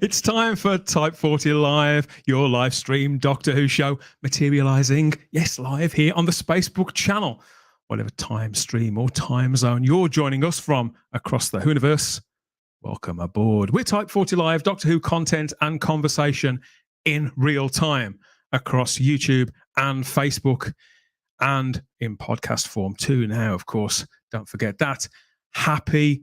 It's time for Type 40 Live, your live stream Doctor Who show, materialising, yes, live here on the Spacebook channel. Whatever time stream or time zone you're joining us from across the Whoniverse, welcome aboard. We're Type 40 Live, Doctor Who content and conversation in real time across YouTube and Facebook and in podcast form too now, of course. Don't forget that. Happy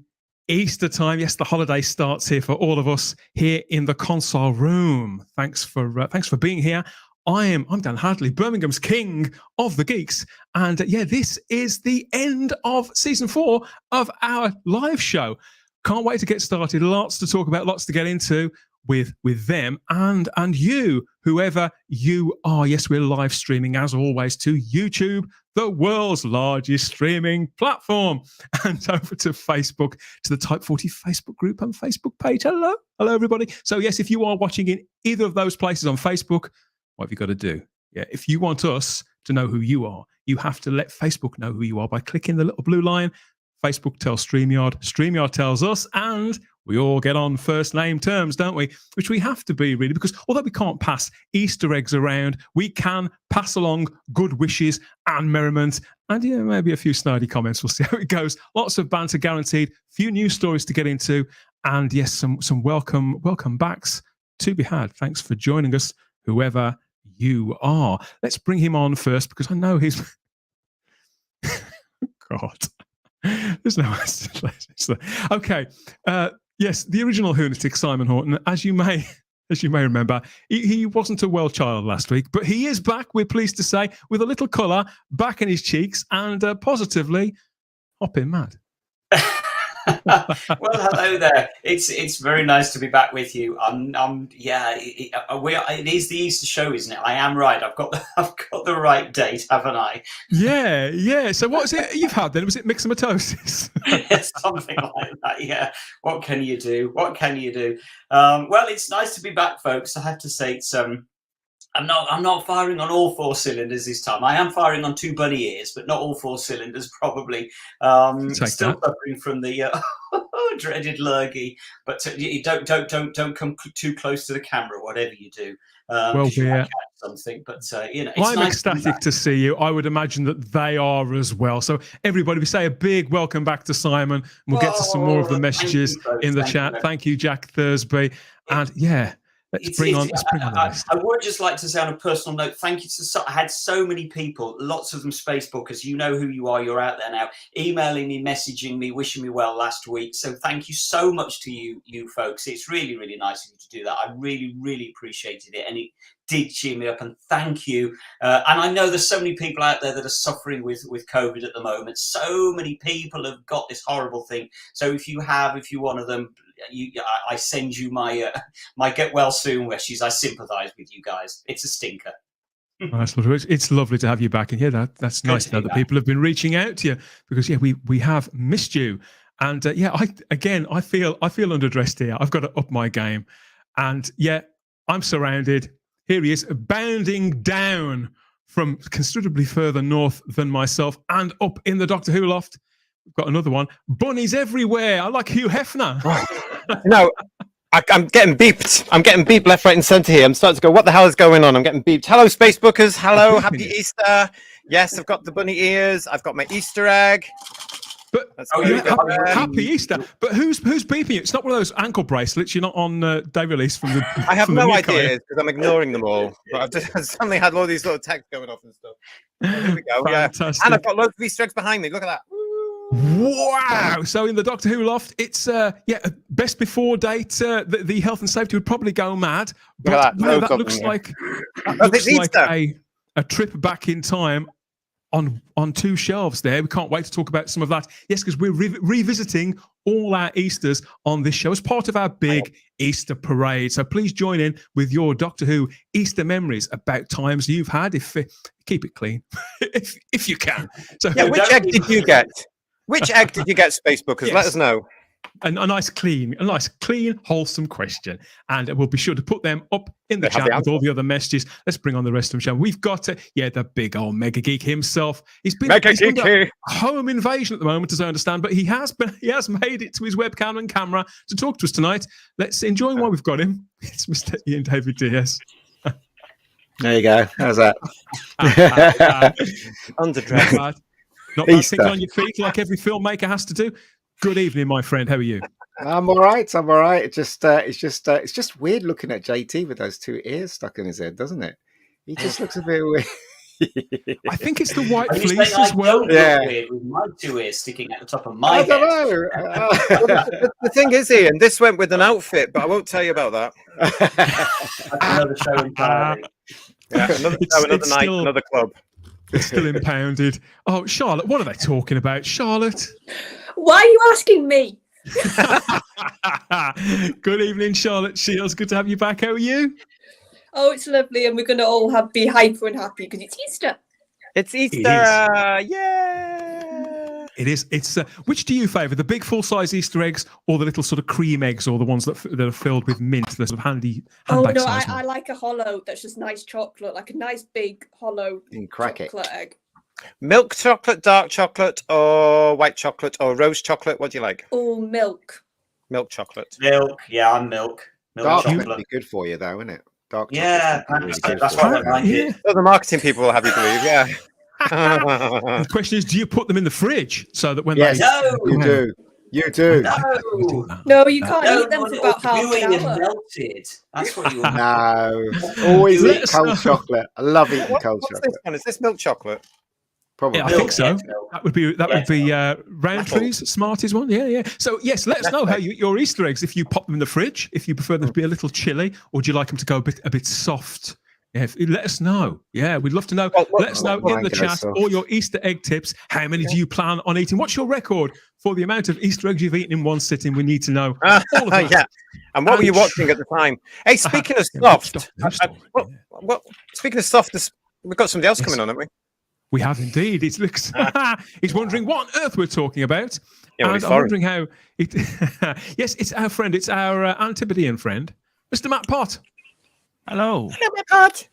Easter time. Yes, the holiday starts here for all of us here in the console room. Thanks for being here. I'm Dan Hadley, Birmingham's king of the geeks, and this is the end of season 4 of our live show. Can't wait to get started. Lots to talk about, lots to get into with them and you, whoever you are. Yes, we're live streaming as always to YouTube, the world's largest streaming platform, and over to Facebook, to the Type 40 Facebook group and Facebook page. Hello everybody. So yes, if you are watching in either of those places on Facebook, what have you got to do? Yeah, if you want us to know who you are, you have to let Facebook know who you are by clicking the little blue line. Facebook tells StreamYard, StreamYard tells us, and we all get on first name terms, don't we? Which we have to be, really, because although we can't pass Easter eggs around, we can pass along good wishes and merriment, and maybe a few snidey comments. We'll see how it goes. Lots of banter guaranteed, few news stories to get into, and yes, some welcome backs to be had. Thanks for joining us, whoever you are. Let's bring him on first, because I know he's God. There's no okay. Yes, the original Whonatic, Simon Horton, as you may remember, he wasn't a well child last week, but he is back, we're pleased to say, with a little colour back in his cheeks and positively hopping mad. Well, hello there. It's very nice to be back with you. It is the Easter show, isn't it? I am right. I've got the right date, haven't I? Yeah. So what's it you've had then? Was it myxomatosis? Something like that. Yeah. What can you do? Well, it's nice to be back, folks. I have to say, it's I'm not firing on all 4 cylinders this time. I am firing on 2 bunny ears, but not all 4 cylinders, probably. Still suffering from the dreaded lurgy. But you don't come too close to the camera, whatever you do. Something, but it's I'm nice ecstatic to see you. I would imagine that they are as well. So everybody, we say a big welcome back to Simon. And we'll get to some more of the messages in the chat. Thank you, Jack Thursby. And Let's bring on the list. I would just like to say on a personal note, thank you I had so many people, lots of them Spacebookers. You know who you are. You're out there now, emailing me, messaging me, wishing me well last week. So thank you so much to you folks. It's really, really nice of you to do that. I really, really appreciated it. And it did cheer me up, and thank you. And I know there's so many people out there that are suffering with COVID at the moment. So many people have got this horrible thing. So if you're one of them, I send you my get well soon wishes. I sympathise with you guys. It's a stinker. It's lovely to have you back, and that's nice to know that people have been reaching out to you, because we have missed you, and I feel underdressed here. I've got to up my game, and I'm surrounded. Here he is, bounding down from considerably further north than myself, and up in the Doctor Who loft. We've got another one. Bunnies everywhere. I like Hugh Hefner. No, I'm getting beeped. I'm getting beeped left, right, and centre here. I'm starting to go, what the hell is going on? I'm getting beeped. Hello, Spacebookers. Hello, happy Easter. Yes, I've got the bunny ears. I've got my Easter egg. But happy Easter. But who's beeping you? It's not one of those ankle bracelets. You're not on day release from the. I have no idea because I'm ignoring them all. But I've just suddenly had all these little texts going off and stuff. Here we go. Fantastic. And I've got loads of Easter eggs behind me. Look at that. Wow! So in the Doctor Who loft, it's best before date. The health and safety would probably go mad. But that looks like a trip back in time on 2 shelves there. We can't wait to talk about some of that. Yes, because we're revisiting all our Easters on this show as part of our big Easter parade. So please join in with your Doctor Who Easter memories about times you've had. Keep it clean, if you can. So which egg did you get? Which egg did you get, Spacebookers? Yes. Let us know. a nice, clean, wholesome question. And we'll be sure to put them up in the chat with all the other messages. Let's bring on the rest of the show. We've got, the big old Mega Geek himself. He's under home invasion at the moment, as I understand, but he has made it to his webcam and camera to talk to us tonight. Let's enjoy while we've got him. It's Mr. Ian David DS. There you go. How's that? Underdragon. Not bad. Thinking on your feet like every filmmaker has to do. Good evening, my friend. How are you? I'm all right. It's just weird looking at JT with those two ears stuck in his head, doesn't it? He just looks a bit weird. I think it's the white fleece as well. Yeah, weird with my two ears sticking at the top of my head. I don't know. The thing is, Ian, this went with an outfit, but I won't tell you about that. That's another show entirely. Yeah, another night, another club. It's still impounded. Oh, Charlotte, what are they talking about? Charlotte? Why are you asking me? Good evening, Charlotte Shields. Good to have you back. How are you? Oh, it's lovely, and we're going to all be hyper and happy because it's Easter. It's Easter! Yeah! It is. It's which do you favour, the big full-size Easter eggs or the little sort of cream eggs, or the ones that are filled with mint, the sort of handy handbag size? I like a hollow that's just nice chocolate, like a nice big hollow chocolate egg. Milk chocolate, dark chocolate, or white chocolate, or rose chocolate? What do you like? Oh, milk. Milk chocolate. Milk, yeah, I'm milk. Dark chocolate would be good for you, though, isn't it? Dark chocolate. Yeah, that's what I like. Yeah. So the marketing people will have you believe, yeah. The question is, do you put them in the fridge so that when you do? You do. No, you can't eat them for about half an hour. Melted. That's what you want. No. Always eat cold chocolate. I love eating cold chocolate. This one? Is this milk chocolate? Probably. Yeah, I think so. That would be Roundtree's Smarties one. Yeah. So yes, let us know how your Easter eggs, if you pop them in the fridge, if you prefer them to be a little chilly, or do you like them to go a bit soft? Yeah, let us know. Yeah, we'd love to know. Let us know in the chat all your Easter egg tips. How many do you plan on eating? What's your record for the amount of Easter eggs you've eaten in one sitting? We need to know all of that. Yeah. And what were you watching at the time? Hey, speaking of soft, speaking of soft, we've got somebody else coming on, haven't we? We have indeed. It looks. He's wondering what on earth we're talking about, yeah, and I'm wondering how. Yes, it's our friend. It's our Antipodean friend, Mr. Matt Pott. Hello. Hello, Matt Pott.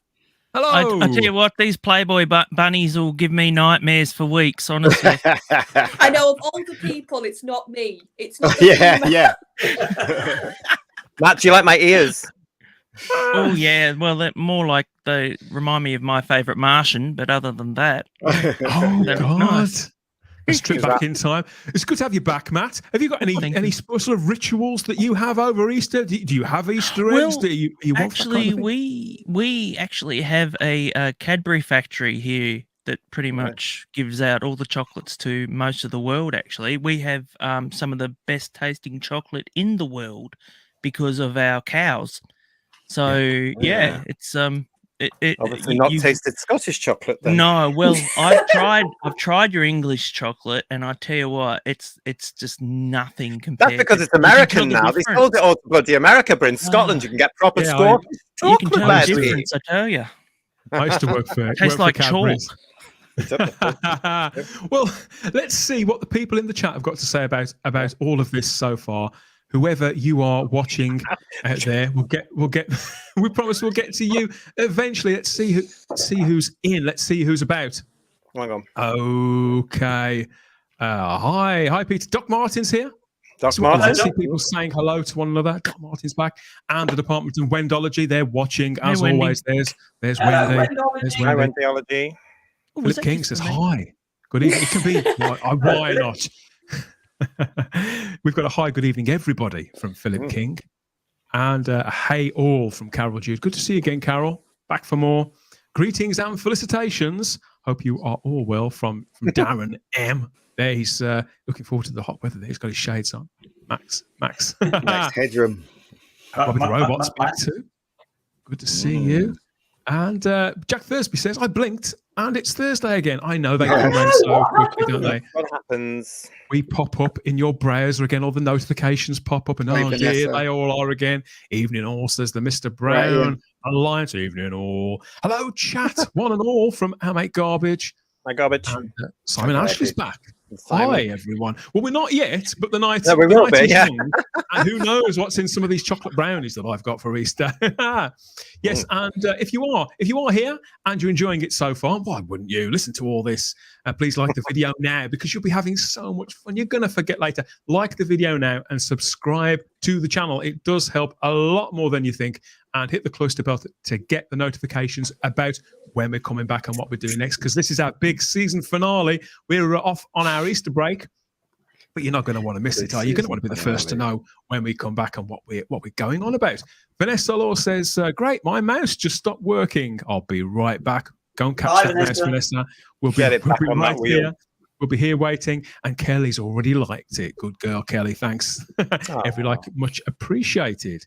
Hello. I tell you what, these Playboy bunnies will give me nightmares for weeks, honestly. I know, of all the people, it's not me. It's not yeah. Matt, do you like my ears? Oh, yeah. Well, they're more like they remind me of my favourite Martian, but other than that. Oh, God. Nice. Let's trip back in time. It's good to have you back, Matt. Have you got any sort of rituals that you have over Easter? Do you have Easter eggs? Well, actually, we actually have a Cadbury factory here that pretty much gives out all the chocolates to most of the world, actually. We have some of the best tasting chocolate in the world because of our cows. So, it's... Obviously not tasted Scottish chocolate then. No, well, I've tried your English chocolate, and I tell you what, it's just nothing compared. That's because it's American now. They sold it all to bloody America, but in Scotland you can get proper score. You can tell the difference, I tell you. I used to work for. Tastes like chalk. Well, let's see what the people in the chat have got to say about all of this so far. Whoever you are watching out there, we'll get. We promise we'll get to you eventually. Let's see who's in. Let's see who's about. Hang on. Okay. Hi, Peter. Doc Martin's here. Doc Martin. I see people saying hello to one another. Doc Martin's back, and the Department of Wendology. They're watching as always. There's Wendy. There's Hi, Wendy. Wendology. Philip King says hi. Good evening. It can be. Why not? We've got a hi, good evening, everybody from Philip King, and hey all from Carol Jude. Good to see you again, Carol. Back for more. Greetings and felicitations. Hope you are all well from Darren M. There, he's looking forward to the hot weather. There, he's got his shades on. Max. Max Headroom. Bobby the Robot's back too. Good to see you. And Jack Thursby says, I blinked and it's Thursday again. I know they come around so quickly, don't they? What happens? We pop up in your browser again. All the notifications pop up, and oh dear, they all are again. Evening all, says the Mr. Brown. Alliance, evening all. Hello, chat, one and all from Our Mate Garbage. My garbage. And, Simon Ashley's back. Hi, everyone. Well, we're not yet, but the night, No, we will be, is yeah. young, and who knows what's in some of these chocolate brownies that I've got for Easter. Yes, and if you are here and you're enjoying it so far, why wouldn't you listen to all this? Please like the video now, because you'll be having so much fun. You're going to forget later. Like the video now and subscribe to the channel. It does help a lot more than you think. And hit the cloister bell to get the notifications about when we're coming back and what we're doing next, because this is our big season finale. We're off on our Easter break, but you're not going to want to miss it, are you? You're going to want to be the first to know when we come back and what we're going on about. Vanessa Law says, great, my mouse just stopped working. I'll be right back. Go and catch that mouse, Vanessa. We'll be right here. We'll be here waiting. And Kelly's already liked it. Good girl, Kelly. Thanks. Every like, much appreciated.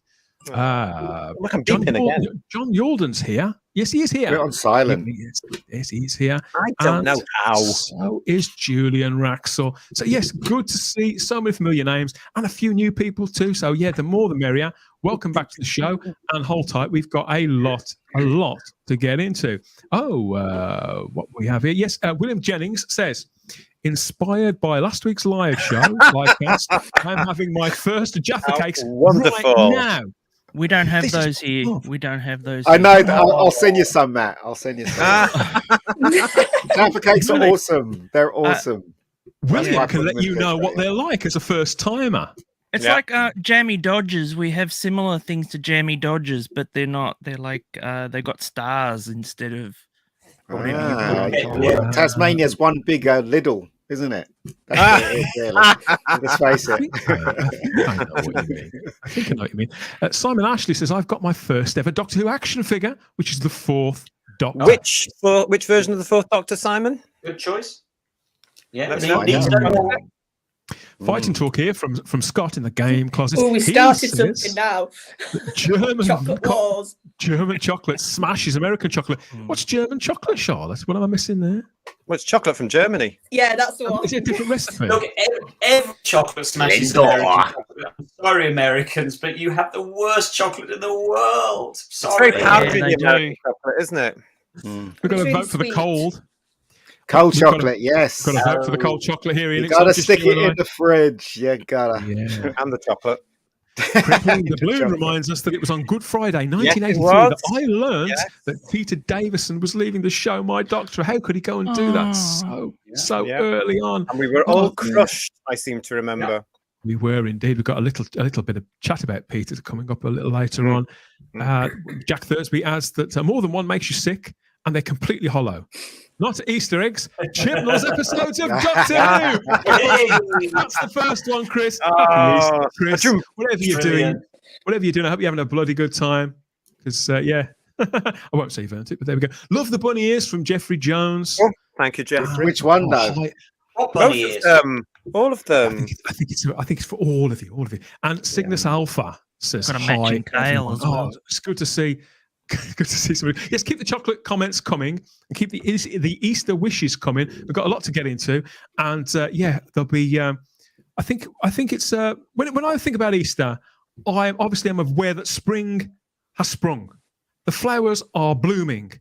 Look, I'm beeping again. John Yalden's here. Yes, he is here. We're on silent. Yes, he's here. I don't know how. So is Julian Raxel. So yes, good to see so many familiar names and a few new people too. So yeah, the more the merrier. Welcome back to the show, and hold tight. We've got a lot to get into. What we have here? Yes, William Jennings says, inspired by last week's live show, I'm having my first Jaffa cakes wonderful. right now. We don't have those here. We don't have those. I know. I'll send you some, Matt. I'll send you some. Jaffa cakes are awesome. They're awesome. William can let you know what they're like as a first timer. It's like Jammy Dodgers. We have similar things to Jammy Dodgers, but they're not. They're like they got stars instead of. Tasmania's one big Lidl, isn't it? That's what it is, really. Let's face it. I know what you mean. I think I know what you mean. Simon Ashley says, I've got my first ever Doctor Who action figure, which is the 4th Doctor. Which version of the 4th Doctor, Simon? Good choice. Yeah, Let me know. Fighting talk here from Scott in the game closet. Oh, we started something now. German Chocolate wars. German chocolate smashes American chocolate. What's German chocolate, Charlotte? What am I missing there? What's chocolate from Germany? Yeah, that's the one. Is it a different recipe? Look, every chocolate smashes American chocolate. I'm sorry, Americans, but you have the worst chocolate in the world. Sorry. It's very powdery, the American chocolate, isn't it? We've got to vote for the cold. Cold chocolate, yes. Got to vote for the cold chocolate here. You got to stick it in the fridge. You got to. Yeah. And the chocolate. Crippling the Blue reminds us that it was on Good Friday, 1983, that I learned that Peter Davison was leaving the show My Doctor. How could he go and do that so early on? And we were all crushed, I seem to remember. Yeah. We were indeed. We've got a little bit of chat about Peter coming up a little later on. Jack Thursby adds that more than one makes you sick, and they're completely hollow. Not Easter eggs, Chibnall's episodes of Doctor Who. That's the first one, Chris. Chris, whatever you're doing, I hope you're having a bloody good time. Because I won't say you've earned it, but there we go. Love the bunny ears from Jeffrey Jones. Oh, thank you, Jeffrey. Which one though? What bunny ears? All of them. I think it's for all of you. And Cygnus Alpha says got a hi. matching tail as well. It's good to see. Good to see somebody. Yes, keep the chocolate comments coming and keep the Easter wishes coming. We've got a lot to get into, and there'll be. I think it's when I think about Easter, I'm aware that spring has sprung. The flowers are blooming,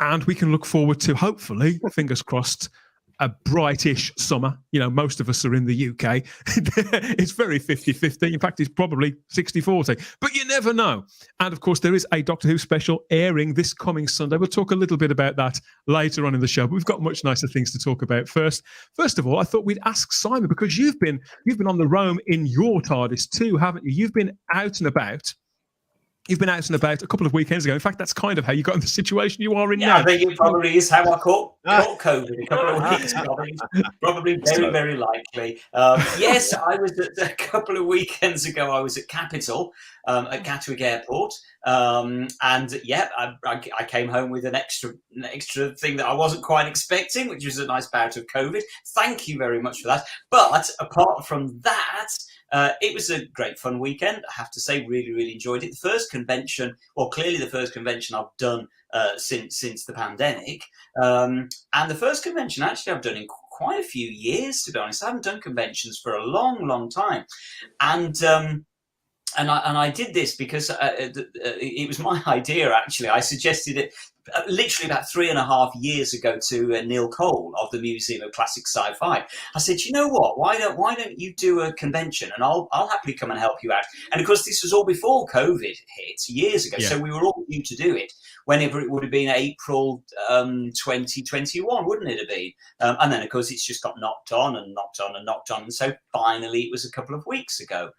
and we can look forward to, hopefully, fingers crossed, a brightish summer. You know, most of us are in the UK. It's very 50-50. In fact, it's probably 60-40. But you never know. And, of course, there is a Doctor Who special airing this coming Sunday. We'll talk a little bit about that later on in the show. But we've got much nicer things to talk about first. First of all, I thought we'd ask Simon, because you've been on the roam in your TARDIS too, haven't you? You've been out and about. You've been out and about a couple of weekends ago. In fact, that's kind of how you got in the situation you are in now. I think it probably is how I caught COVID a couple of weeks ago. Probably very, very likely. Yes, I was a couple of weekends ago. I was at Capital at Gatwick Airport, and I came home with an extra thing that I wasn't quite expecting, which was a nice bout of COVID. Thank you very much for that. But apart from that, it was a great fun weekend. I have to say, really, really enjoyed it. Clearly the first convention I've done since the pandemic. And the first convention actually I've done in quite a few years, to be honest. I haven't done conventions for a long, long time. And I did this because it was my idea, actually. I suggested it literally about 3.5 years ago to Neil Cole of the Museum of Classic Sci-Fi. I said, you know what? Why don't you do a convention, and I'll happily come and help you out. And of course, this was all before COVID hit years ago, so we were all due to do it whenever it would have been April 2021, wouldn't it have been? And then, of course, it's just got knocked on and knocked on and knocked on. And so finally, it was a couple of weeks ago.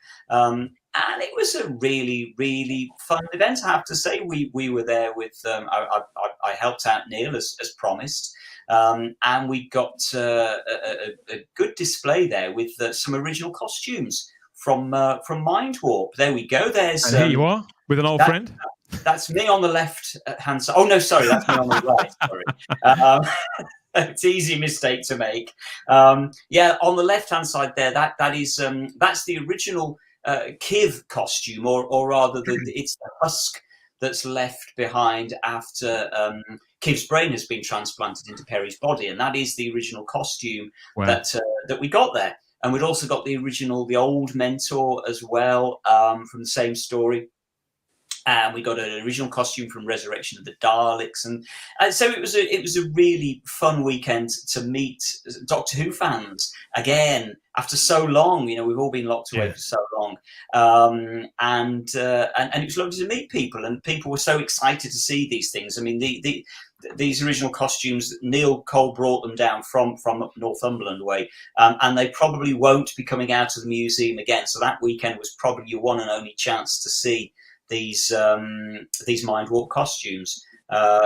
And it was a really, really fun event, I have to say. We were there with, I helped out Neil as promised. And we got a good display there with some original costumes from Mind Warp. There we go. There's and here you are with an old friend. That's me on the left hand side. Oh no, sorry, that's me on the right. Sorry. It's an easy mistake to make. On the left hand side there, that's the original Kiv costume, or rather, it's the husk that's left behind after Kiv's brain has been transplanted into Peri's body, and that is the original costume that we got there. And we'd also got the old mentor as well, from the same story. And we got an original costume from Resurrection of the Daleks, and so it was a really fun weekend to meet Doctor Who fans again after so long. We've all been locked away for so long, and it was lovely to meet people, and people were so excited to see these things. I mean, these original costumes, Neil Cole brought them down from up Northumberland way, and they probably won't be coming out of the museum again. So that weekend was probably your one and only chance to see these Mind Warp costumes.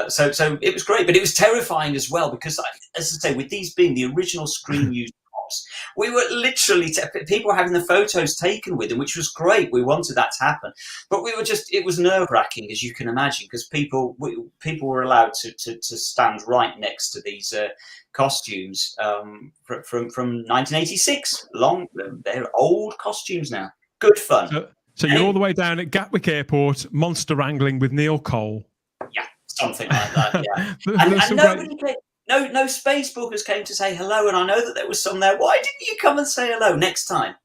So it was great, but it was terrifying as well, because, as I say, with these being the original screen used props, we were literally people were having the photos taken with them, which was great. We wanted that to happen, but it was nerve-wracking, as you can imagine, because people were allowed to stand right next to these costumes from 1986. They're old costumes now. Good fun. So you're all the way down at Gatwick Airport, monster wrangling with Neil Cole. Yeah, something like that. Yeah, and nobody came. No Facebookers came to say hello, and I know that there was some there. Why didn't you come and say hello next time?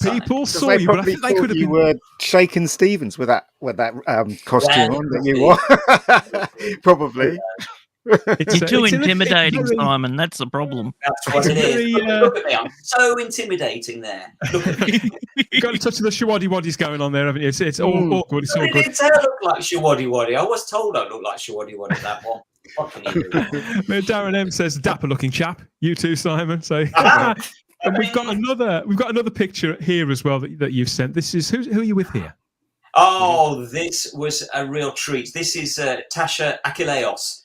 People saw you, but I think they could have been. You were Shakin' Stevens with that costume on that you wore. Probably. You're too intimidating, Simon. That's the problem. That's what it is. Look at me. I'm so intimidating there. Look at me. You've got a touch of the shawaddy-waddies going on there, haven't you? It's all awkward. It's all good. Didn't I look like shawaddy-waddy? I was told I looked like shawaddy-waddy, that one. What can you do? Darren M says, dapper-looking chap. You too, Simon. So, and we've got another picture here as well that you've sent. This is who are you with here? Oh, this was a real treat. This is Tasha Achilleos.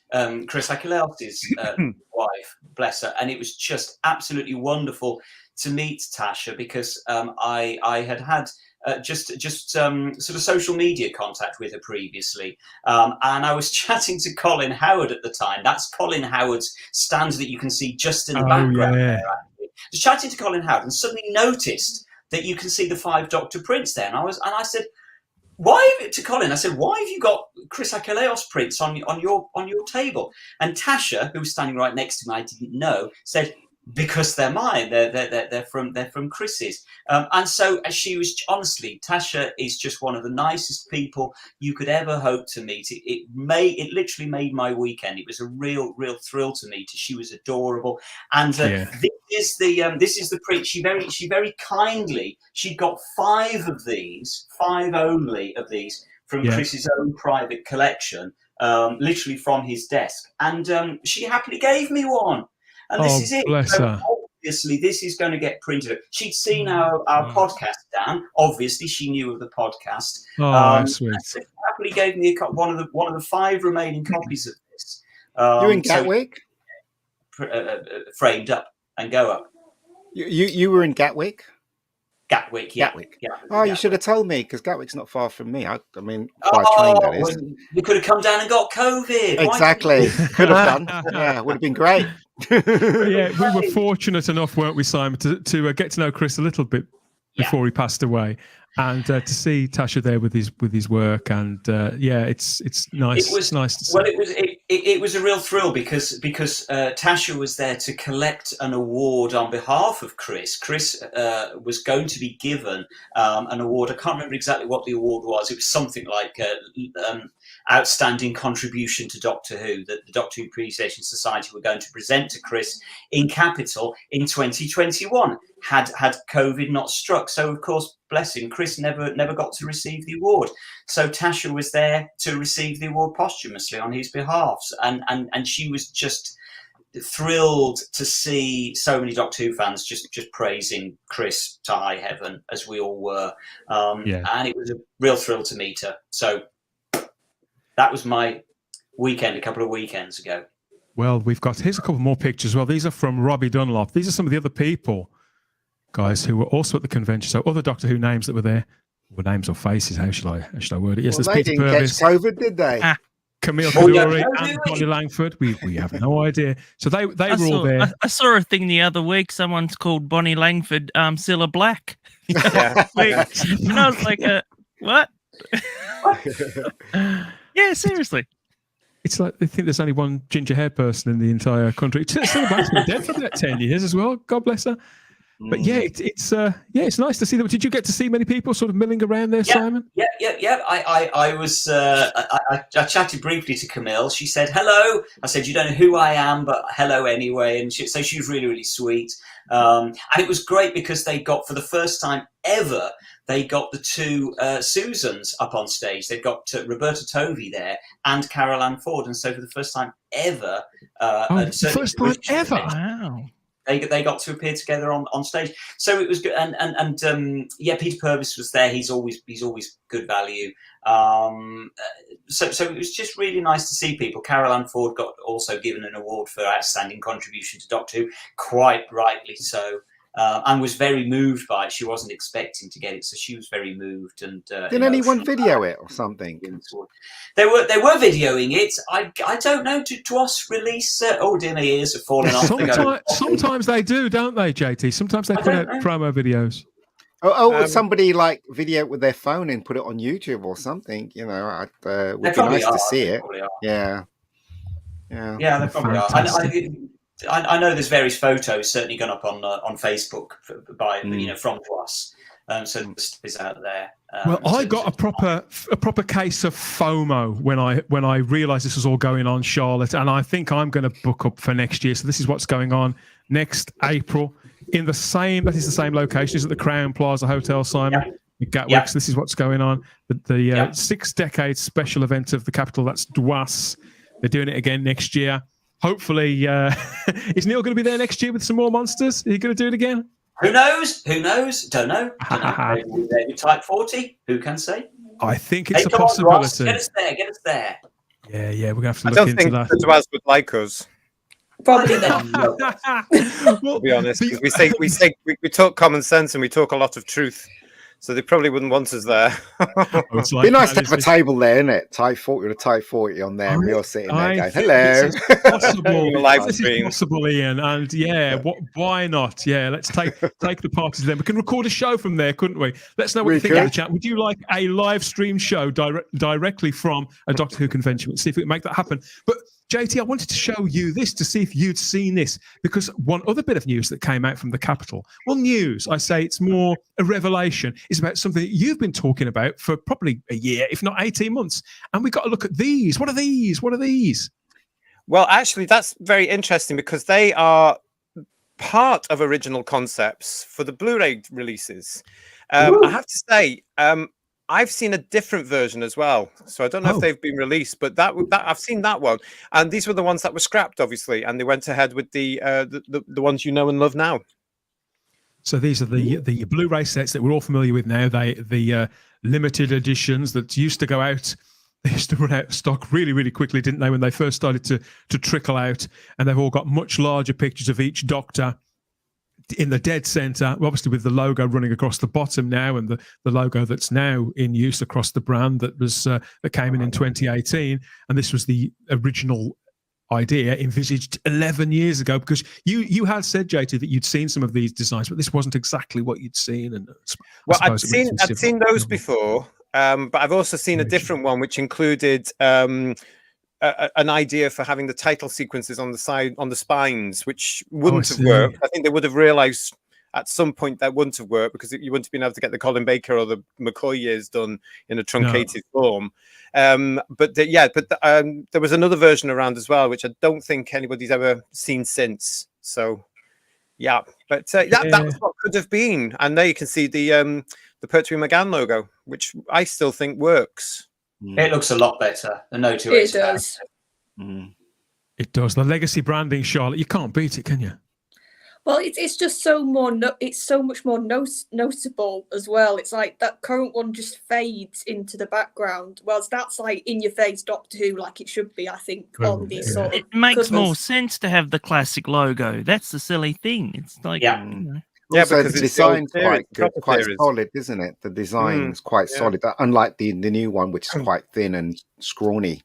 Chris Achilleos' wife, bless her, and it was just absolutely wonderful to meet Tasha, because I had just sort of social media contact with her previously, and I was chatting to Colin Howard at the time. That's Colin Howard's stand that you can see just in the background there. Actually, I was chatting to Colin Howard and suddenly noticed that you can see the 5 Doctor prints there, and I said, to Colin, I said, why have you got Chris Achilleos prints on your table? And Tasha, who was standing right next to me, I didn't know, said, because they're mine. They're from Chris's. And so, as she was, honestly, Tasha is just one of the nicest people you could ever hope to meet. It literally made my weekend. It was a real thrill to meet her. She was adorable. And this is the print. She very kindly, she got 5 only of these from Chris's own private collection, literally from his desk. And she happily gave me one. And this is it. Bless her. Obviously, this is going to get printed. She'd seen our podcast, Dan. Obviously, she knew of the podcast. Sweet. She happily gave me one of the 5 remaining copies of this. You're in Gatwick? Framed up and go up. You were in Gatwick? Gatwick, yeah. You should have told me, because Gatwick's not far from me. I mean, by train, that is. Well, you could have come down and got COVID. Exactly. Could have done. Yeah, would have been great. We were fortunate enough, weren't we, Simon, to get to know Chris a little bit before he passed away, and to see Tasha there with his work, and it's nice. It's nice to see. Well, It was a real thrill because Tasha was there to collect an award on behalf of Chris. Chris was going to be given an award. I can't remember exactly what the award was. It was something like outstanding contribution to Doctor Who that the Doctor Who Appreciation Society were going to present to Chris in Capital in 2021. Had COVID not struck, so of course, bless him, Chris never got to receive the award. So Tasha was there to receive the award posthumously on his behalf, and she was just thrilled to see so many Doctor Who fans just praising Chris to high heaven, as we all were. And it was a real thrill to meet her. So that was my weekend a couple of weekends ago. Well, here's a couple more pictures. Well, these are from Robbie Dunlop. These are some of the other people, guys, who were also at the convention. So other Doctor Who names that were there. Well, names or faces, how should I word it? Yes, well, there's they Peter didn't Purvis, catch COVID, did they? Camille Kaduri, and Bonnie Langford. We have no idea. So they were all there. I saw a thing the other week. Someone's called Bonnie Langford Cilla Black. Yeah. And I was like, what? Yeah, seriously. It's like they think there's only one ginger-haired person in the entire country. Cilla Black's been dead for about 10 years as well. God bless her. But yeah, it's nice to see them. Did you get to see many people sort of milling around there, Simon? Yeah. I was. I chatted briefly to Camille. She said hello. I said, you don't know who I am, but hello anyway. And so she was really, really sweet. And it was great because they got, for the first time ever, they got the two Susans up on stage. They've got Roberta Tovey there and Carol Ann Ford. And so for the first time ever, first time ever. Wow. They got to appear together on stage, so it was good. And Peter Purvis was there. He's always good value. So it was just really nice to see people. Carol Ann Ford got also given an award for outstanding contribution to Doctor Who, quite rightly so, and was very moved by it. She wasn't expecting to get it, so she was very moved. And did anyone video it or something? They were videoing it. I don't know. To DWOS release? Oh dear, my ears are falling off. Sometimes they do, don't they, JT? Sometimes they put out promo videos. Somebody like video it with their phone and put it on YouTube or something. You know, would be nice to see it. Yeah, they probably are. I know there's various photos certainly gone up on Facebook by from DWOS. So the stuff is out there. Well, I got a proper case of FOMO when I realised this was all going on, Charlotte, and I think I'm going to book up for next year. So this is what's going on next April in the same location. Is at the Crown Plaza Hotel, Simon. Gatwick. Yeah. So this is what's going on. The 6 decades special event of the capital. That's DWOS. They're doing it again next year. Hopefully, is Neil going to be there next year with some more monsters? Are you going to do it again? Who knows? Don't know. Maybe Type 40. Who can say? I think it's a possibility. Get us there. Yeah. We're going to have to look into that. I don't think the DWOS would like us. Probably not. To be honest, because we talk common sense and we talk a lot of truth. So they probably wouldn't want us there. It'd be nice to have a table there, isn't it? Type 40 with a Type 40 on there. And we're all sitting there going, hello. This is possible, Ian. And why not? Yeah, let's take the parties then. We can record a show from there, couldn't we? Let's know what you think in the chat. Would you like a live stream show directly from a Doctor Who convention? Let's see if we can make that happen. But JT, I wanted to show you this to see if you'd seen this, because one other bit of news that came out from the Capitol, I say it's more a revelation, is about something that you've been talking about for probably a year, if not 18 months. And we got to look at these. What are these? Well, actually, that's very interesting because they are part of original concepts for the Blu-ray releases. I have to say, I've seen a different version as well, so I don't know if they've been released, but that I've seen that one, and these were the ones that were scrapped, obviously, and they went ahead with the ones you know and love now. So these are the Blu-ray sets that we're all familiar with now. The limited editions that used to go out. They used to run out of stock really, really quickly, didn't they, when they first started to trickle out? And they've all got much larger pictures of each Doctor in the dead center, obviously with the logo running across the bottom now, and the logo that's now in use across the brand that came in 2018. And this was the original idea envisaged 11 years ago, because you had said, JT, that you'd seen some of these designs, but this wasn't exactly what you'd seen. And I'd seen those before, but I've also seen a different one which included an idea for having the title sequences on the side, on the spines, which wouldn't have worked. I think they would have realised at some point that wouldn't have worked because you wouldn't have been able to get the Colin Baker or the McCoy years done in a truncated form. But there was another version around as well, which I don't think anybody's ever seen since. So, yeah, but that was what could have been. And there you can see the Pertwee McGann logo, which I still think works. It looks a lot better. The No 2 It does. It does. The legacy branding, Charlotte, you can't beat it, can you? Well, it's just so more. It's so much more noticeable as well. It's like that current one just fades into the background, whilst that's like in your face Doctor Who, like it should be. I think on these sort of. It makes covers. more sense to have the classic logo. That's the silly thing. It's like Yeah. Yeah, also, because the it's the old design's series, quite good, proper quite series. solid, isn't it? The design's quite solid, unlike the new one, which is quite thin and scrawny.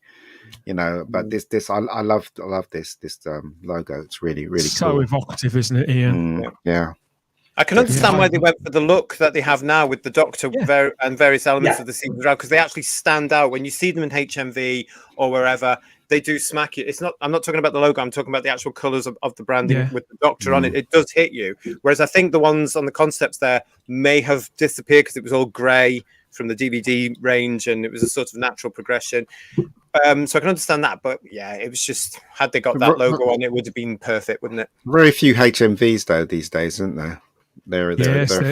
You know, but this I love this logo. It's really so cool. evocative, isn't it, Ian? Yeah. I can understand why they went for the look that they have now with the Doctor and various elements of the sequence around, because they actually stand out when you see them in HMV or wherever. They do smack you. It's not. I'm not talking about the logo. I'm talking about the actual colours of the branding with the Doctor on it. It does hit you. Whereas I think the ones on the concepts there may have disappeared because it was all grey from the DVD range, and it was a sort of natural progression. So I can understand that, but yeah, it was just had they got that logo on, it would have been perfect, wouldn't it? Very few HMVs though these days, isn't there? They're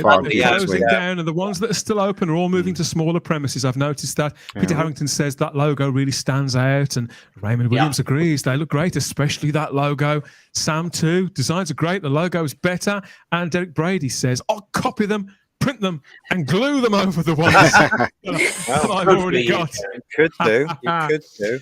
far closing down, and the ones that are still open are all moving to smaller premises. I've noticed that. Peter Harrington says that logo really stands out, and Raymond Williams agrees. They look great, especially that logo. Sam too. Designs are great. The logo is better. And Derek Brady says, "I'll copy them, print them, and glue them over the ones that I've already got." You could do. You could do.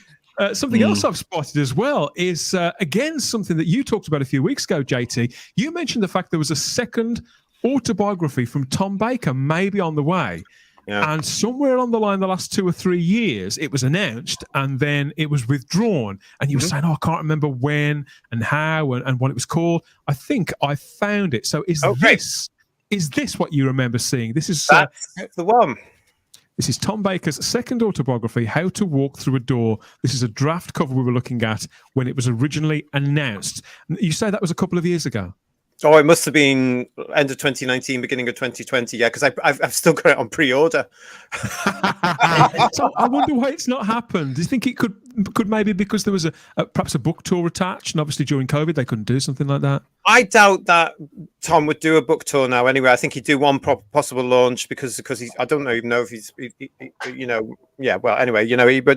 Something else I've spotted as well is, again, something that you talked about a few weeks ago, JT. You mentioned the fact there was a second autobiography from Tom Baker maybe on the way. Yeah. And somewhere along the line, the last 2 or 3 years, it was announced and then it was withdrawn. And you were saying, I can't remember when and how and what it was called. I think I found it. So is this what you remember seeing? This is that's the one. This is Tom Baker's second autobiography, How to Walk Through a Door. This is a draft cover we were looking at when it was originally announced. You say that was a couple of years ago? Oh, it must have been end of 2019, beginning of 2020. Yeah, because I've still got it on pre-order. So I wonder why it's not happened. Do you think it could maybe because there was perhaps a book tour attached, and obviously during COVID they couldn't do something like that? I doubt that Tom would do a book tour now. Anyway, I think he'd do one possible launch because he's. I don't even know if he's. Yeah. Well, anyway, he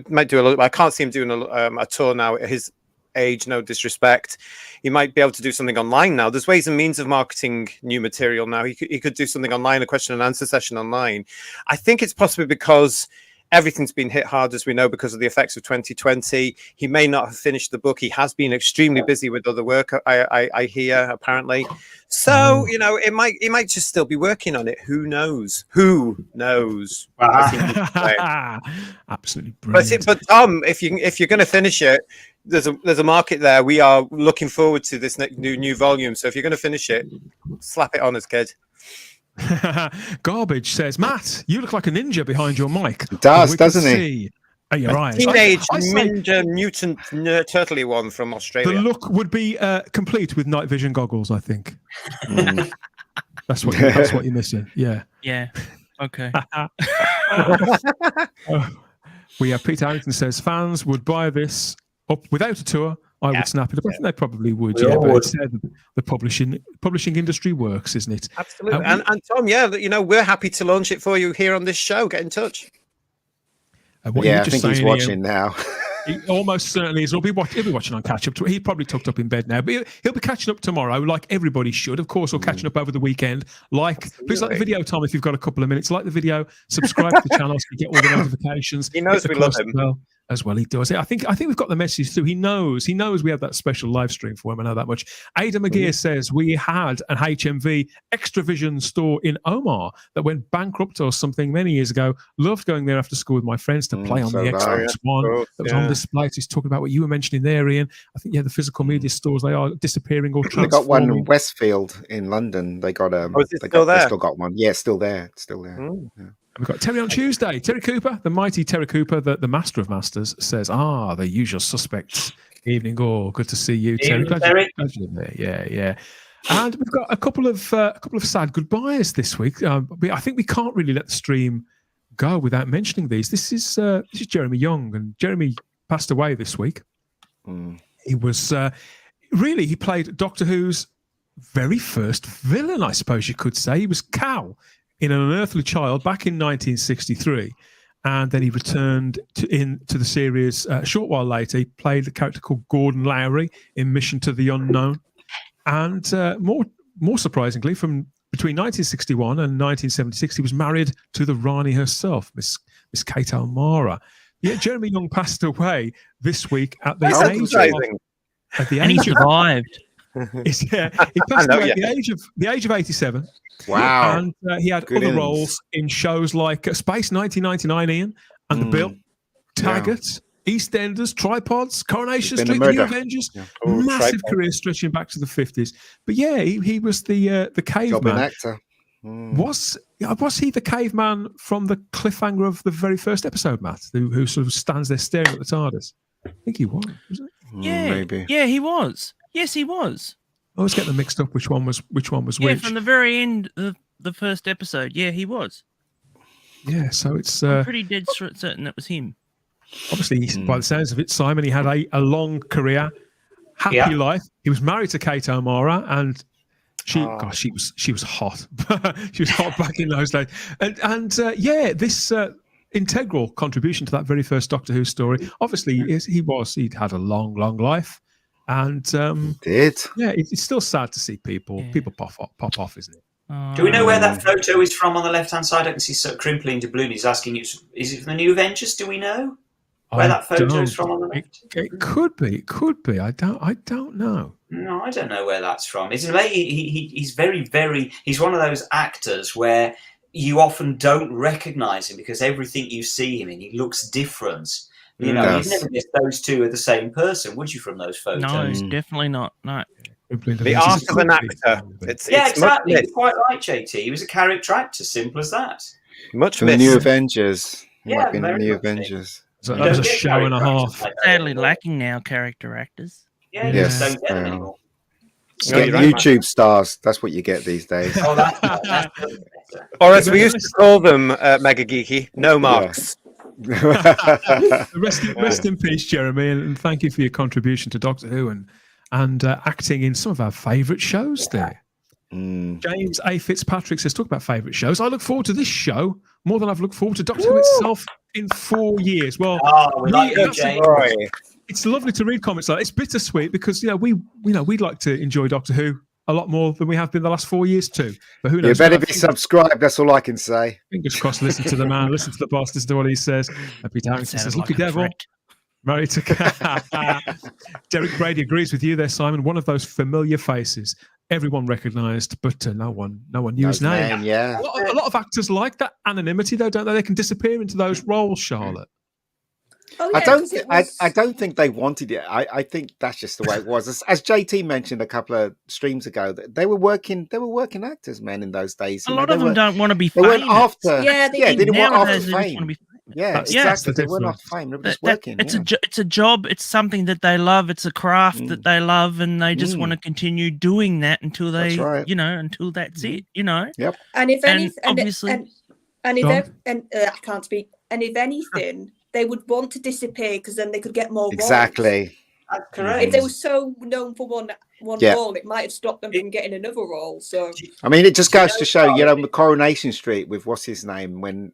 might do a little. I can't see him doing a tour now at his age, no disrespect. He might be able to do something online now. There's ways and means of marketing new material now. He could do something online, a question and answer session online. I think it's possibly because everything's been hit hard, as we know, because of the effects of 2020. He may not have finished the book. He has been extremely busy with other work, I hear, apparently. So, he might just still be working on it. Who knows? Who knows? Absolutely brilliant. But Tom, if you're going to finish it, there's a market there. We are looking forward to this new volume. So if you're going to finish it, slap it on us, kid. Garbage says, Matt, you look like a ninja behind your mic. It does, doesn't he? Oh, you're right. Teenage ninja mutant turtley one from Australia. The look would be complete with night vision goggles, I think. That's what you're missing. Yeah. Yeah. Okay. We have Peter Harrington says fans would buy this up without a tour. I would snap it up. I think they probably would. Yeah, but it's the publishing industry works, isn't it? Absolutely. And Tom, we're happy to launch it for you here on this show. Get in touch. I think he's watching now. He almost certainly is. He'll be watching on catch up. He's probably tucked up in bed now, but he'll be catching up tomorrow, like everybody should. Of course, or catching up over the weekend. Please like the video, Tom, if you've got a couple of minutes. Like the video, subscribe to the channel so you get all the notifications. He knows we love him. As well, he does. I think we've got the message through. He knows we have that special live stream for him. I know that much. Ada McGear says we had an HMV Extravision store in Omar that went bankrupt or something many years ago. Loved going there after school with my friends to play on the Xbox One that was on display. He's talking about what you were mentioning there, Ian. I think the physical media stores, they are disappearing or transforming. They got one in Westfield in London. They got still there? They still got one. Yeah, it's still there. It's still there. Yeah. We've got Terry on Tuesday. Terry Cooper, the mighty Terry Cooper, the master of masters, says, the usual suspects. Evening all. Good to see you, Terry. Glad you're there. Yeah. And we've got a couple of sad goodbyes this week. I think we can't really let the stream go without mentioning these. This is Jeremy Young, and Jeremy passed away this week. He was he played Doctor Who's very first villain, I suppose you could say. He was Cal in An Unearthly Child back in 1963. And then he returned to the series a short while later. He played a character called Gordon Lowry in Mission to the Unknown. And more surprisingly, from between 1961 and 1976, he was married to the Rani herself, Miss Kate O'Mara. Yeah, Jeremy Young passed away this week at the he survived. He passed away at the age of 87. Wow. And he had other roles in shows like Space 1999, Ian, and The Bill, Taggart, EastEnders, Tripods, Coronation Street, The New Avengers. Yeah. Massive career stretching back to the 50s. But yeah, he was the caveman. Actor. Was he the caveman from the cliffhanger of the very first episode, Matt, who sort of stands there staring at the TARDIS? I think he was it? Yeah, maybe. Yeah, he was. Yes, he was. I was getting them mixed up. Which one was which? Yeah, from the very end of the first episode. Yeah, he was. Yeah, so it's I'm pretty dead certain that was him. Obviously, by the sounds of it, Simon, he had a long career, happy life. He was married to Kate O'Mara, and she was hot. She was hot back in those days. And this integral contribution to that very first Doctor Who story. Obviously, he'd had a long life. And it's still sad to see people pop off, isn't it? Do we know where that photo is from on the left-hand side? I can see sort of crimpling to blue. He's asking, is it from the New Avengers? Do we know where that photo is from on the left? It could be. I don't know. No, I don't know where that's from. Isn't it? He's very, very. He's one of those actors where you often don't recognise him because everything you see him in, he looks different. You'd never guess those two are the same person, would you, from those photos? No, definitely not. No. The art of an actor. Exactly. It's quite right, JT. He was a character actor, simple as that. Much from the New Avengers. Might be the New Avengers. So that was a show and a half. Sadly lacking now, character actors. Yeah, you just don't get them anymore. YouTube stars. That's what you get these days. Or as we used to call them, Mega Geeky, no marks. Rest in peace, Jeremy, and thank you for your contribution to Doctor Who and acting in some of our favourite shows there. James A. Fitzpatrick says, talk about favourite shows. I look forward to this show more than I've looked forward to Doctor Who itself in 4 years. Well, it's lovely to read comments like that. It's bittersweet because we'd like to enjoy Doctor Who a lot more than we have been the last 4 years too. But who knows? You better be subscribed. That's all I can say. Fingers crossed. Listen to the man. Listen to the boss. Listen to what he says. Peter Harrington says, "Lucky devil." Married to Derek Brady agrees with you there, Simon. One of those familiar faces everyone recognised, but no one knew his name. Yeah, a lot of actors like that anonymity, though, don't they? They can disappear into those roles, Charlotte. Oh, yeah, I don't think they wanted it. I think that's just the way it was. As JT mentioned a couple of streams ago, they were working actors, man, in those days. A lot of them don't want to be famous. They weren't after. They didn't want after fame. Yeah, exactly. They weren't after fame. They were just working. It's a job. It's something that they love. It's a craft that they love, and they just want to continue doing that until they, until that's it. Yep. And if anything, obviously, I can't speak. And if anything, they would want to disappear because then they could get more roles. Exactly. That's correct. If they were so known for one role, it might have stopped them from getting another role. So I mean, it just goes to show, Coronation Street with what's his name when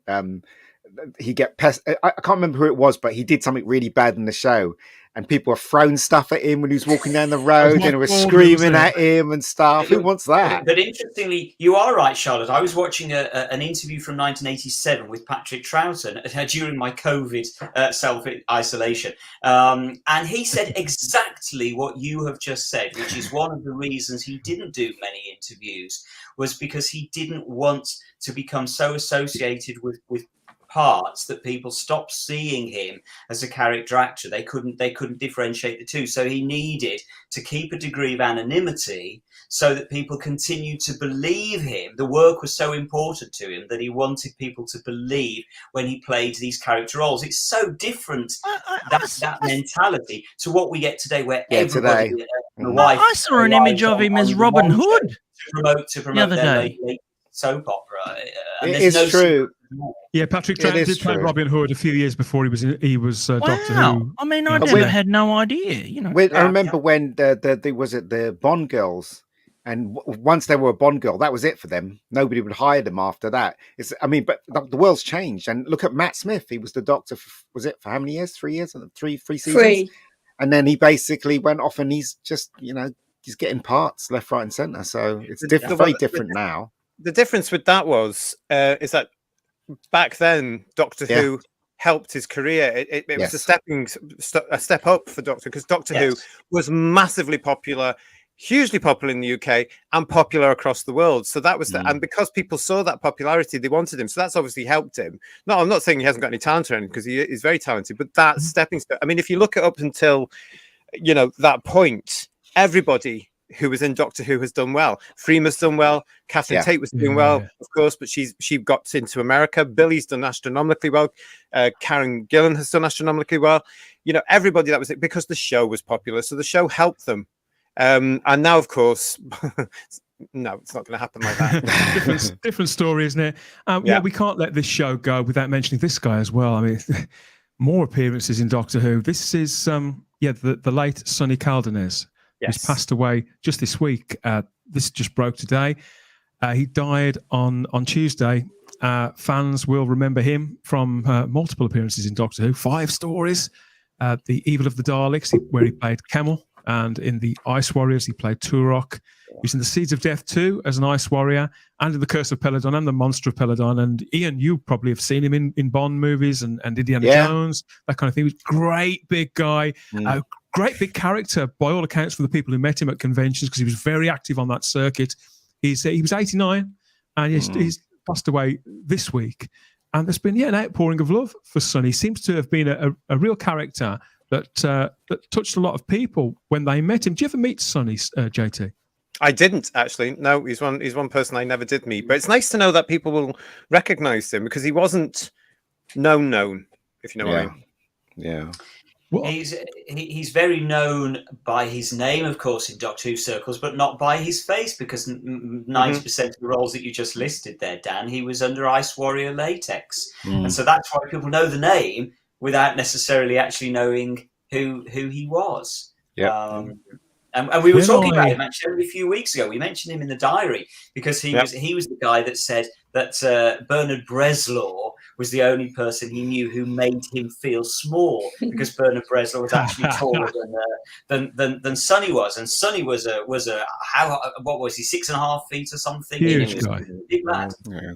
he get pest. I can't remember who it was, but he did something really bad in the show, and people were throwing stuff at him when he was walking down the road, and they were screaming at him and stuff. Who wants that? But interestingly, you are right, Charlotte. I was watching an interview from 1987 with Patrick Troughton during my COVID self-isolation, and he said exactly what you have just said, which is one of the reasons he didn't do many interviews was because he didn't want to become so associated with parts that people stopped seeing him as a character actor. They couldn't differentiate the two. So he needed to keep a degree of anonymity so that people continued to believe him. The work was so important to him that he wanted people to believe when he played these character roles. It's so different, that mentality, to what we get today, where everybody, the wife, I saw an image of him as Robin Hood to promote their late soap opera. And It is true. Yeah, Patrick Troughton did play Robin Hood a few years before he was Doctor Who. I mean, I never had no idea. You know, I remember when the Bond girls, and once they were a Bond girl, that was it for them. Nobody would hire them after that. But the world's changed. And look at Matt Smith. He was the Doctor. For how many years? 3 years? Three seasons. 3. And then he basically went off, and he's just he's getting parts left, right, and centre. So it's very different now. The difference with that is that back then Doctor Who helped his career. It was a step up for Doctor, because Doctor Who was massively popular, hugely popular in the UK and popular across the world. So that was and because people saw that popularity, they wanted him. So that's obviously helped him. No, I'm not saying he hasn't got any talent or anything, because he is very talented, but that stepping stone. I mean, if you look at up until that point, everybody who was in Doctor Who has done well. Freema's done well. Catherine Tate was doing well, of course, but she got into America. Billy's done astronomically well. Karen Gillan has done astronomically well. Everybody, that was it, because the show was popular. So the show helped them. And now, of course, no, it's not going to happen like that. different story, isn't it? We can't let this show go without mentioning this guy as well. I mean, more appearances in Doctor Who. This is the late Sonny Caldernes. Who's passed away just this week. This just broke today. He died on Tuesday. Fans will remember him from multiple appearances in Doctor Who. 5 stories. The Evil of the Daleks, where he played Kemmel. And in the Ice Warriors, he played Turok. He was in the Seeds of Death 2 as an Ice Warrior, and in the Curse of Peladon and the Monster of Peladon. And Ian, you probably have seen him in Bond movies and Indiana Jones, that kind of thing. He was a great big guy. Great big character, by all accounts, for the people who met him at conventions, because he was very active on that circuit. He was 89, and he's passed away this week. And there's been an outpouring of love for Sonny. He seems to have been a real character that touched a lot of people when they met him. Do you ever meet Sonny, JT? I didn't, actually. No, he's one person I never did meet. But it's nice to know that people will recognise him, because he wasn't known, if you know what I mean. Yeah. Well, he's very known by his name, of course, in Doctor Who circles, but not by his face, because 90% of the roles that you just listed there, Dan, he was under Ice Warrior latex. And so that's why people know the name without necessarily actually knowing who he was. Yeah. And we were talking about him actually only a few weeks ago. We mentioned him in the diary because he was the guy that said that Bernard Bresslaw was the only person he knew who made him feel small, because Bernard Bresslaw was actually taller than Sonny was, and Sonny was a what was he, 6.5 feet or something? Huge guy. Big lad. Yeah.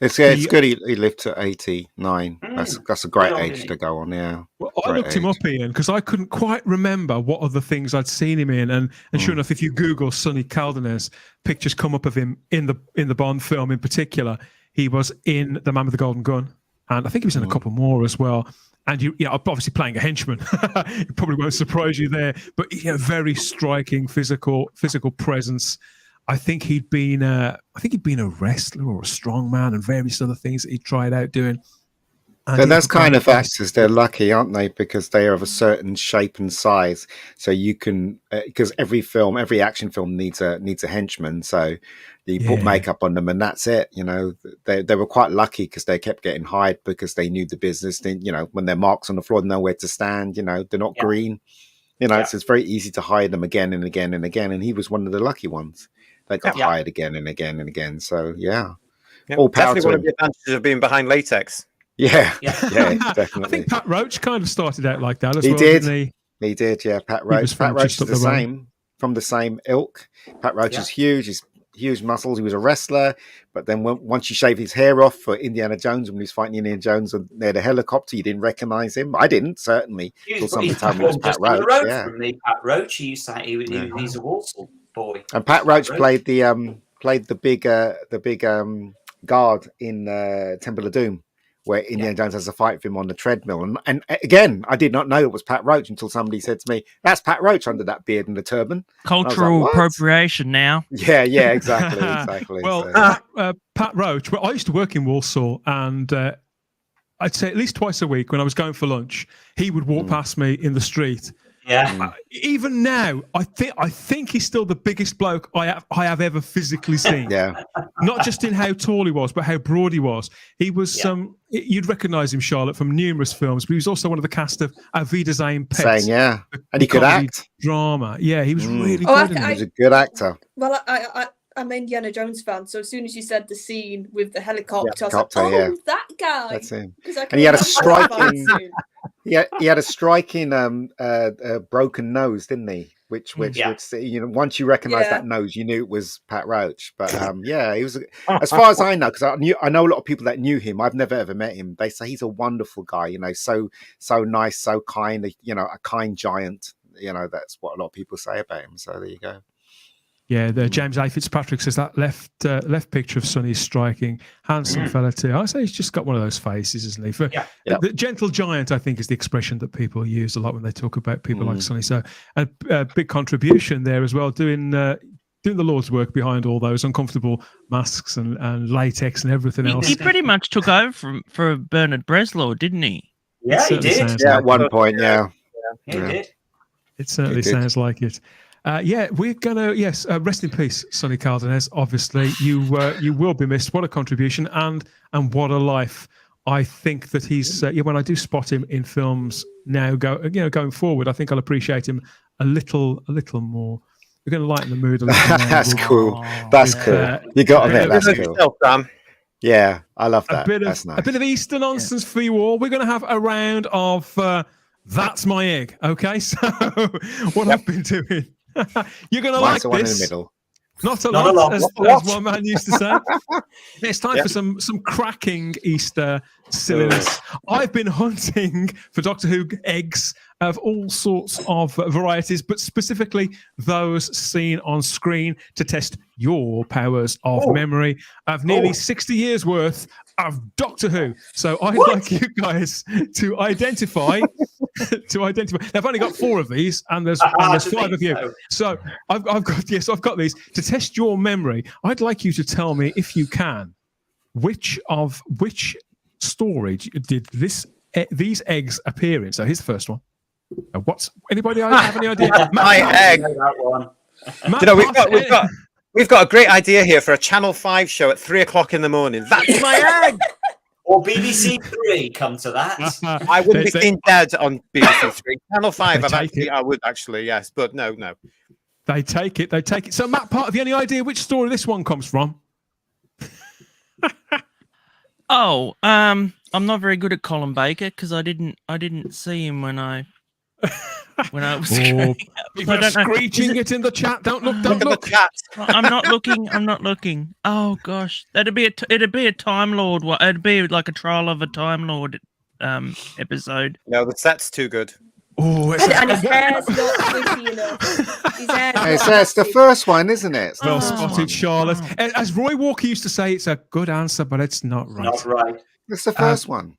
It's good he lived to 89. That's a great age to go on, Well, I looked him up, Ian, because I couldn't quite remember what other things I'd seen him in, and sure enough, if you Google Sonny Caldernes, pictures come up of him in the Bond film in particular. He was in The Man with the Golden Gun, and I think he was in a couple more as well. And obviously playing a henchman, it probably won't surprise you there. But very striking physical presence. I think he'd been a wrestler or a strongman, and various other things that he tried out doing. And that's kind of actors, they're lucky, aren't they? Because they are of a certain shape and size. So you can, because every action film needs a henchman. So you put makeup on them, and that's it. They were quite lucky, because they kept getting hired because they knew the business. Then when their marks on the floor, they know where to stand. They're not green. So it's very easy to hire them again and again and again. And he was one of the lucky ones that got hired again and again and again. So all power definitely to one him. of the advantages of being behind latex. Yeah, definitely. I think Pat Roach kind of started out like that as he well, did. didn't he? He did, yeah. Pat Roach is the same, from the same ilk. Pat Roach is huge. He's huge muscles. He was a wrestler, but then once you shave his hair off for Indiana Jones, when he was fighting Indiana Jones and they had a helicopter, you didn't recognize him. I didn't, certainly. Until somebody told me it was Pat Roach. From me, Pat Roach. He's a Walsall boy. And Pat Roach played the big guard in Temple of Doom, where Indiana Jones has a fight with him on the treadmill. And again, I did not know it was Pat Roach until somebody said to me, "That's Pat Roach under that beard and the turban." Cultural "What?" appropriation now. Yeah, exactly. Well, So- Pat Roach. Well, I used to work in Walsall, and I'd say at least twice a week when I was going for lunch, he would walk past me in the street. Yeah. Even now, I think he's still the biggest bloke I have ever physically seen. yeah. Not just in how tall he was, but how broad he was. He was you'd recognise him, Charlotte, from numerous films, but he was also one of the cast of Auf Wiedersehen Pets. Saying, yeah. And he could comedy act. Drama. Yeah, he was really Oh, good. I- He was a good actor. Well, I'm an Indiana Jones fan, so as soon as you said the scene with the helicopter, I was Helicopter, like, "Oh, yeah. that guy." That's him. 'Cause I can And he had a remember that striking- scene. He had a striking broken nose, didn't he? Which once you recognised Yeah. that nose, you knew it was Pat Roach. But he was, as far as I know, because I know a lot of people that knew him. I've never ever met him. They say he's a wonderful guy. So nice, so kind. A kind giant. That's what a lot of people say about him. So there you go. Yeah, James A. Fitzpatrick says that left picture of Sonny is striking. Handsome fella too. I say he's just got one of those faces, isn't he? The gentle giant, I think, is the expression that people use a lot when they talk about people like Sonny. So a big contribution there as well, doing the Lord's work behind all those uncomfortable masks and latex and everything else. He pretty much took over for Bernard Breslau, didn't he? Yeah, he did. sounds Yeah, like at one point, yeah. He did. It certainly Good. sounds like it. We're gonna rest in peace, Sonny Cardenas. Obviously, you will be missed. What a contribution and what a life. I think that he's when I do spot him in films now, going forward, I think I'll appreciate him a little more. We're going to lighten the mood a little more. That's cool. Oh, That's with, cool. You got to admit, that's Good cool. yourself, Sam. Yeah, I love that. A That's nice. bit of Easter nonsense for you all. We're going to have a round of That's My Egg. Okay, so what I've been doing. You're going to like Mine's the one in the this. middle. Not a Not a lot, lot. as one man used to say. It's time for some cracking Easter silliness. I've been hunting for Doctor Who eggs of all sorts of varieties, but specifically those seen on screen to test your powers of memory of nearly 60 years worth of Doctor Who. So I'd like you guys to identify. Now, I've only got 4 of these, and there's 5 of you. So I've got these to test your memory. I'd like you to tell me, if you can, which story did these eggs appear in? So here's the first one. Anybody have any idea? My egg. That one. Matt, We've got a great idea here for a Channel 5 show at 3:00 in the morning. That's my egg. Or BBC Three, come to that. I wouldn't be They- seen dead on BBC 3. Channel 5, They take it. I would actually, yes, but no. They take it. So Matt, have you any idea which story this one comes from? Oh, I'm not very good at Colin Baker because I didn't see him when I was People I are don't know. screeching it in the chat. Don't look. Don't Look look. at the chat. I'm not looking. Oh gosh, it'd be a Time Lord. It'd be like a Trial of a Time Lord episode. No, the set's too good. Oh, And his hair's not pretty enough. His hair's not It's the pretty. first one, isn't it? well Oh. spotted, Charlotte. As Roy Walker used to say, it's a good answer, but it's not right. Not right. It's the first one.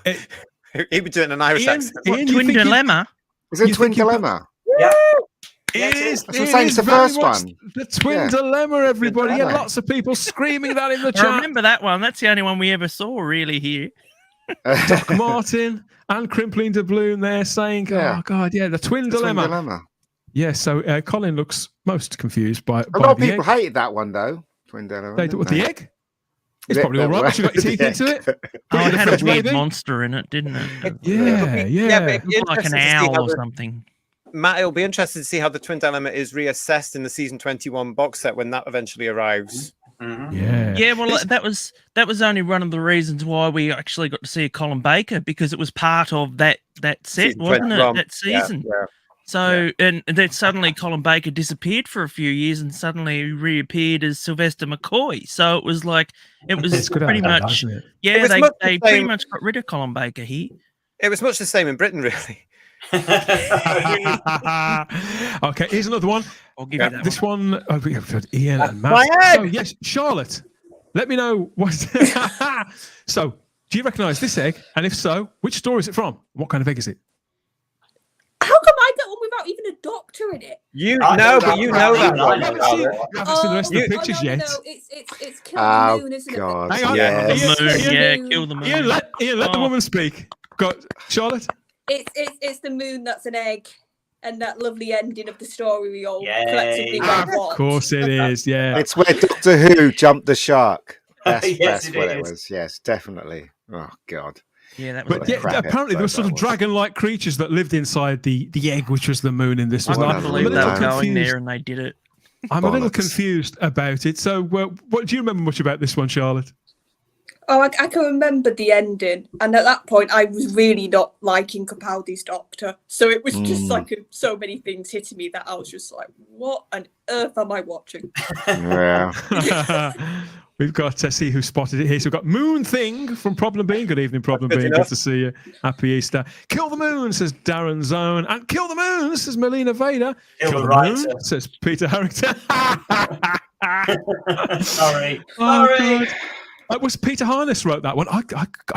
He'd be doing an Irish Ian, accent. Ian, you Twin think Dilemma. Is it You Twin think you've got- Dilemma? Yeah. It is. That's what I'm saying, it's the first one. The Twin Yeah. Dilemma, everybody. Yeah, Dilemma. lots of people screaming that in the I chat. remember that one. That's the only one we ever saw really here. Doc Martin and Crimpling de Bloom there saying, Yeah. oh, God, yeah, the Twin Twin Dilemma. Dilemma. Yeah, so Colin looks most confused by A lot of the people egg. hated that one, though. Twin Dilemma. They, didn't with they? the egg? It's Yeah, probably all right once you got your teeth the into egg. it. Oh, Put it it in the had a fridge, weird maybe. monster in it, didn't it? Yeah. but it'd be Like an interesting to see owl how or the- something. Matt, it'll be interesting to see how the Twin Dilemma is reassessed in the season 21 box set when that eventually arrives. Mhm. Yeah. Yeah, well, that was only one of the reasons why we actually got to see a Colin Baker, because it was part of that set, Season wasn't it? 21. That season. Yeah. So, and then suddenly Colin Baker disappeared for a few years and suddenly reappeared as Sylvester McCoy. So it was like, it was It's good pretty how that much, does, isn't it? yeah, was they much the pretty same- much got rid of Colin Baker here. It was much the same in Britain, really. Okay, here's another one. I'll give you that This one. one, we've got Ian and my Matt. egg! So, yes, Charlotte, let me know what. So, Do you recognise this egg? And if so, which store is it from? What kind of egg is it? How come I get one without even a doctor in it? You know, but you know that one. You haven't seen the rest of the pictures yet. No, it's Kill the Moon, isn't God. it? Hang on. Yes. The moon, Ian, yeah, kill the moon. Ian, let the woman speak. Got Charlotte? It's the moon that's an egg, and that lovely ending of the story we all Yay. collectively Of watched. course it is, yeah. It's where Doctor Who jumped the shark. That's, Yes, that's it what it is. was. Yes, definitely. Oh God. Yeah, that was But a yeah, crap apparently there were episode sort of that was. dragon-like creatures that lived inside the egg, which was the moon in this. I Was Well, not. can't I'm believe a they little were going confused. there and they did it. I'm a little Bollocks. confused about it. So, what do you remember much about this one, Charlotte? Oh, I can remember the ending, and at that point, I was really not liking Capaldi's Doctor. So it was just like so many things hitting me that I was just like, "What on earth am I watching?" Yeah. We've got see who spotted it here. So we've got Moon Thing from Problem Being. Good evening, Problem Good Being. enough. Good to see you. Happy Easter. Kill the Moon, says Darren Zone. And Kill the Moon, says Melina Vader. Kill the Moon, writer. says Peter Harrington. Sorry. Oh, Sorry. God. It was Peter Harness wrote that one. I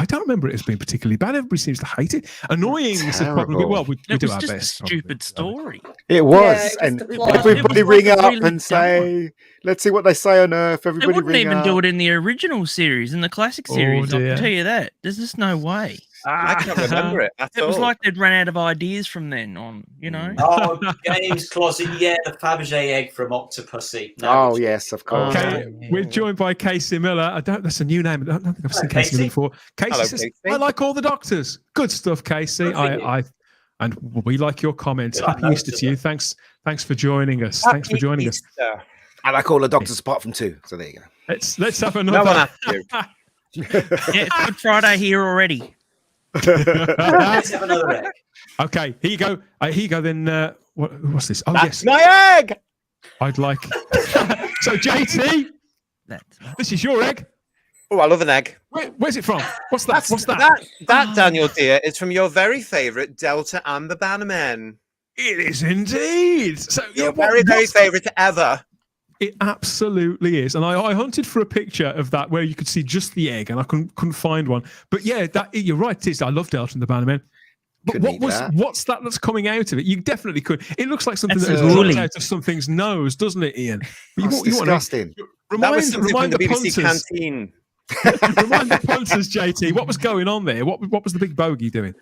don't remember it as being particularly bad. Everybody seems to hate it. Annoying, says Problem Being. Terrible. Well, we It do was our just best. a stupid story. It was, Yeah, it was and the plot. everybody It was ring like a up really and say, "Let's see what they say on Earth." They Everybody wouldn't ring even up. do it in the original series, in the classic Oh, series. I dear. can tell you that. There's just no way. I can't remember it at It was all. like they'd run out of ideas from then on, you know? Oh, Games Closet. Yeah, the Fabergé egg from Octopussy. No, Oh it's- yes, of course. Okay, we're joined by Casey Miller. That's a new name. I don't think I've seen Hello, Casey Miller Casey. before. Casey Hello, says, Casey. "I like all the doctors." Good stuff, Casey. Good for you. And we like your comments. Yeah, Happy I Easter noticed to you. that. Thanks for joining us. Thanks for Happy joining us. Easter. I like all the doctors apart from two. So there you go. Let's have No one another. asked you. Yeah, it's Good Friday here already. Let's have another egg. Okay, here you go. Here you go. Then what's this? Oh That's yes, my egg. I'd like. So JT, That's this is your egg. Oh, I love an egg. Where's it from? What's that? What's that? That Daniel dear is from your very favourite Delta and the Bannermen. It is indeed. So Your what- very what's- favourite ever. It absolutely is, and I hunted for a picture of that where you could see just the egg, and I couldn't find one. But yeah, that you're right. It is. I love Delta and the Bannermen. But Couldn't eat that. what's that that's coming out of it? You definitely could. It looks like something That's that a has woolly. dropped out of something's nose, doesn't it, Ian? But That's you want to disgusting. That was something from remind the the BBC punters. canteen. Remind the punters, JT. What was going on there? What was the big bogey doing?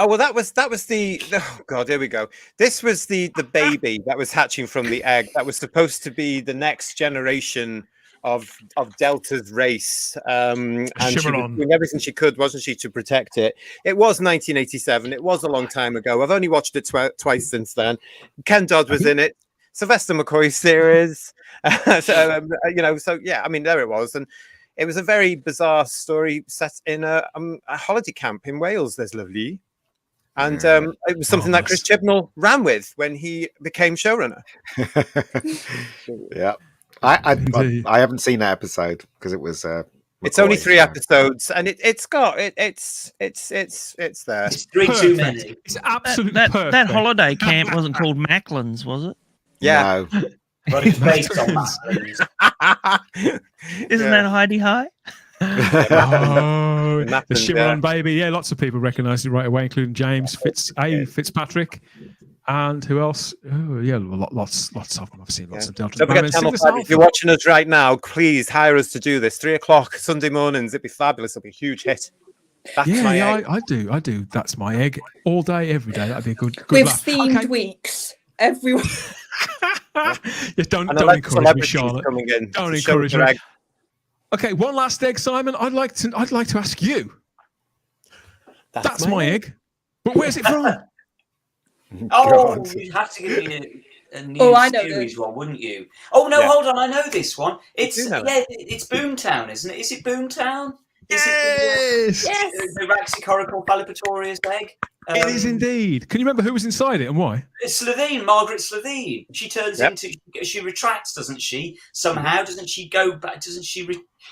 Oh well, that was the oh god, here we go. This was the baby that was hatching from the egg. That was supposed to be the next generation of Delta's race. And she was Chimaron. doing everything she could, wasn't she, to protect it? It was 1987. It was a long time ago. I've only watched it twice since then. Ken Dodd was in it. Sylvester McCoy's series. So yeah. I mean, there it was, and it was a very bizarre story set in a holiday camp in Wales. There's lovely. And it was something that Chris Chibnall ran with when he became showrunner. Yeah. Indeed. I haven't seen that episode because it was. It's only McCoy, 3 so- episodes, and it's there. It's three too Perfect. many. It's absolutely That perfect. holiday camp wasn't called Macklin's, was it? Yeah. No. But it's based on Macklin's. that. Isn't Yeah. that Heidi High? Oh, the Mapping, Chimaron baby. Yeah, lots of people recognise it right away, including James Fitzpatrick. And who else? Oh, yeah, lots of them. I've seen lots of Delta. Don't forget Channel 5. If you're watching us right now, please hire us to do this. 3 o'clock Sunday mornings. It'd be fabulous. It'll be a huge hit. That's my egg. I do. That's my egg all day, every day. That'd be a good With laugh. themed Okay. weeks, everyone. Yeah, don't And I like encourage me, celebrities Charlotte. coming in. Don't to show encourage their me. egg. Okay, one last egg, Simon. I'd like to ask you. That's my egg. But where's it from? Oh, God. you'd have to give me a new Oh, I know series one, wouldn't you? Oh no, Yeah. hold on, I know this one. It's do know it's Boomtown, isn't it? Is it Boomtown? Is Yes, Yes. the Raxicorical Fallipatorius egg? it is indeed. Can you remember who was inside it and why? Slovene, Margaret Slovene. She turns Yep. into. She retracts, doesn't she? Somehow, doesn't she go back? Doesn't she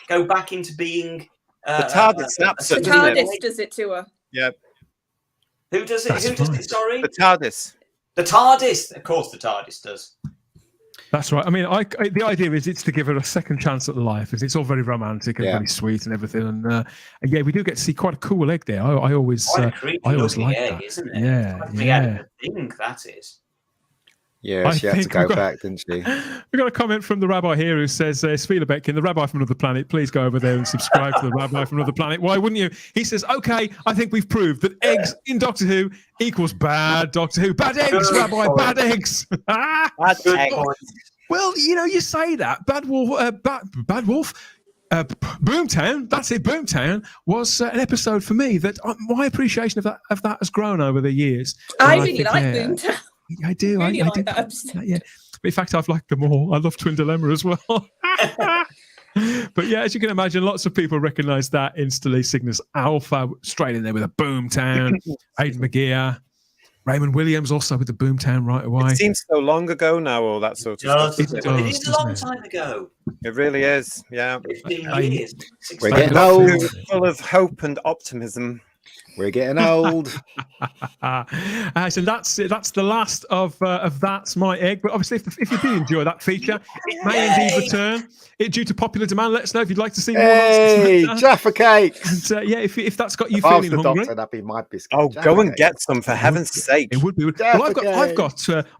go back into being? The TARDIS snaps The her, doesn't it? TARDIS does it to her. Yeah. Who does it? That's Who does right. it? Sorry, The TARDIS. the TARDIS. Of course, the TARDIS does. That's right. I mean, the idea is it's to give her a second chance at life. It's all very romantic and very sweet and everything. And yeah, we do get to see quite a cool egg there. I always like egg, that. Isn't it? Yeah. I think that is. Yeah, she had to go back, didn't she? We've got a comment from the rabbi here who says, Svila Betkin, the rabbi from another planet, please go over there and subscribe to the rabbi from another planet. Why wouldn't you? He says, okay, I think we've proved that eggs in Doctor Who equals bad Doctor Who. Bad eggs, rabbi, bad eggs. Bad eggs. Well, you say that. Bad Wolf, Boomtown, that's it, Boomtown was an episode for me that my appreciation of that has grown over the years. I really like Boomtown. I do. Really I like do. that episode. Yeah. But in fact, I've liked them all. I love Twin Dilemma as well. But yeah, as you can imagine, lots of people recognise that instantly. Cygnus Alpha straight in there with a Boomtown. Aidan McGear. Raymond Williams also with the Boomtown right away. It seems so long ago now, all that sort of stuff. It is a long time ago. It really is, yeah. 15 years. We're getting old. Full of hope and optimism. We're getting old. So that's it. That's the last of That's My Egg. But obviously, if you did enjoy that feature, it may indeed return. Due to popular demand, let us know if you'd like to see more. Hey, Jaffa cakes! And yeah, if that's got you If I was feeling the hungry, doctor, that'd be my biscuit. Oh, Jaffa go and cakes. get some for heaven's sake! it would be. Jaffa Well,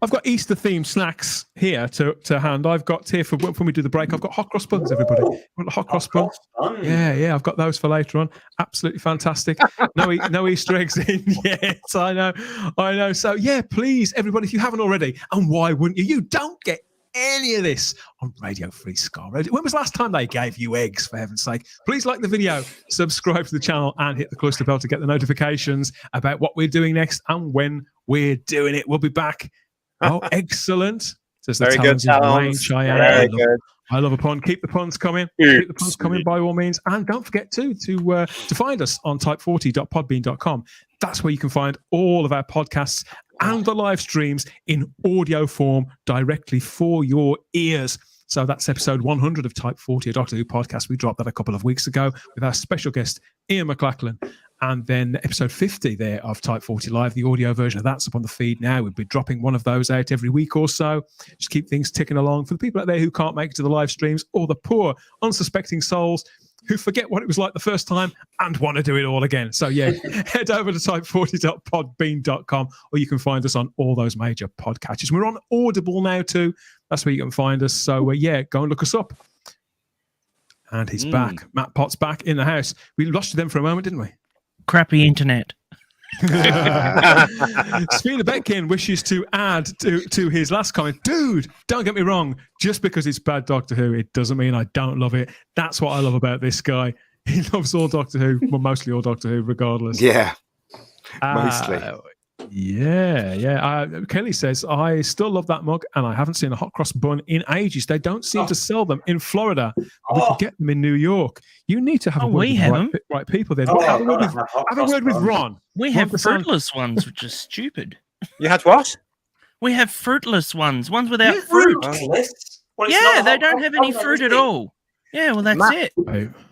I've got Easter themed snacks here to hand. I've got here for when we do the break. I've got hot cross buns. Everybody, want a hot cross bun? Yeah. I've got those for later on. Absolutely fantastic. No Easter eggs in yet. I know. So yeah, please, everybody, if you haven't already, and why wouldn't you? You don't get any of this on Radio Free Scar Radio. When was the last time they gave you eggs, for heaven's sake? Please like the video, subscribe to the channel, and hit the cluster bell to get the notifications about what we're doing next and when we're doing it. We'll be back. Oh, excellent. Says the Very good, talented Wayne Cheyenne. Very good. I love a pun. Keep the puns coming. Keep the puns coming by all means. And don't forget to find us on type40.podbean.com. That's where you can find all of our podcasts and the live streams in audio form directly for your ears. So that's episode 100 of Type 40, a Doctor Who podcast. We dropped that a couple of weeks ago with our special guest, Ian McLachlan. And then episode 50 there of Type 40 Live, the audio version of that's up on the feed now. We'll be dropping one of those out every week or so. Just keep things ticking along. For the people out there who can't make it to the live streams, or the poor, unsuspecting souls who forget what it was like the first time and want to do it all again. So yeah, head over to type40.podbean.com, or you can find us on all those major podcatchers. We're on Audible now too. That's where you can find us. So yeah, go and look us up. And he's back. Matt Potts back in the house. We lost you then for a moment, didn't we? Crappy internet. Spina Betkin wishes to add to his last comment. Dude, don't get me wrong. Just because it's bad Doctor Who, it doesn't mean I don't love it. That's what I love about this guy. He loves all Doctor Who, well, mostly all Doctor Who, regardless. Yeah, mostly. Kelly says, I still love that mug, and I haven't seen a hot cross bun in ages. They don't seem to sell them in Florida. We can get them in New York. You need to have a word with the right people there. Have a word with Ron. We have fruitless ones, which is stupid. You had what? We have fruitless ones without fruit. Well, yeah, they don't have any fruit at all. Yeah, well, that's it.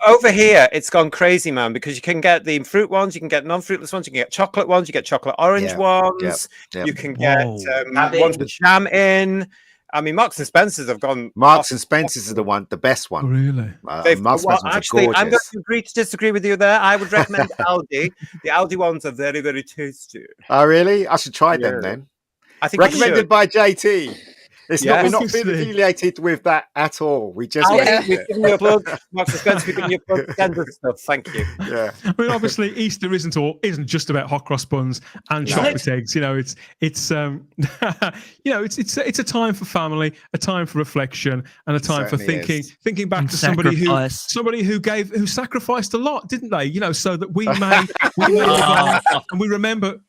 Over here, it's gone crazy, man, because you can get the fruit ones, you can get non-fruitless ones, you can get chocolate ones, you get chocolate orange ones, you can get ones with jam in. I mean, Marks and Spencer's have gone. Marks and Spencer's are the best one. Really? Actually, I'm going to agree to disagree with you there. I would recommend Aldi. The Aldi ones are very, very tasty. Oh, really? I should try them then. I think recommended by JT. It's not, we're not affiliated with that at all. We just we've given you a plug. Marks and Spencer, we've given you a plug. Standard stuff. Thank you. Yeah. I mean, obviously, Easter isn't just about hot cross buns and chocolate eggs. You know, it's it's a time for family, a time for reflection, and a time for thinking back to somebody who sacrificed a lot, didn't they? You know, so that we may live on, and we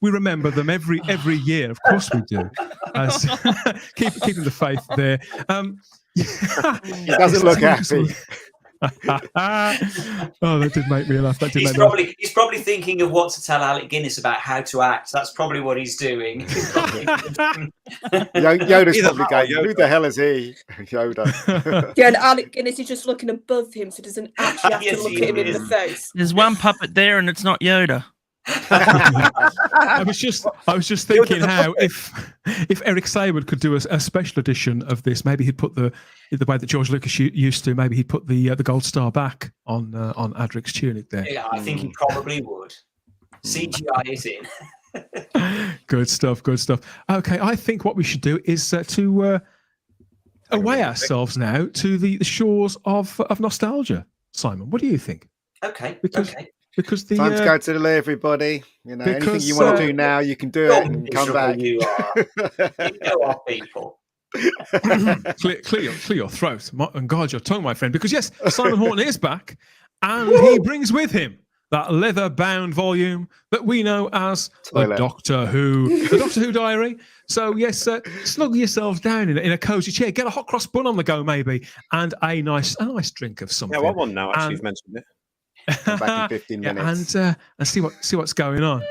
remember them every year. Of course, we do. Keeping the faith there. He doesn't look happy. Oh, that did make me laugh. He's probably thinking of what to tell Alec Guinness about how to act. That's probably what he's doing. Yoda's probably going, who the hell is he? Yoda. Yeah, and Alec Guinness is just looking above him, so he doesn't actually have to look at him in the face. There's one puppet there, and it's not Yoda. I was just thinking how if Eric Sayward could do a special edition of this, maybe he'd put the way that George Lucas used to. Maybe he'd put the gold star back on Adric's tunic there. Yeah, I think he probably would. CGI is in. Good stuff. Okay, I think what we should do is to away ourselves now to the shores of nostalgia. Simon, what do you think? Okay. Because the time to go to the loo, everybody. Anything you want to do now, you can do it and come back. You go off, people. clear your throat and guard your tongue, my friend. Because yes, Simon Horton is back, and he brings with him that leather-bound volume that we know as the Doctor Who Diary. So yes, snuggle yourselves down in a cozy chair, get a hot cross bun on the go, maybe, and a nice drink of something. Yeah, I want one now. Actually, you've mentioned it. Come back in 15 minutes. And see what's going on.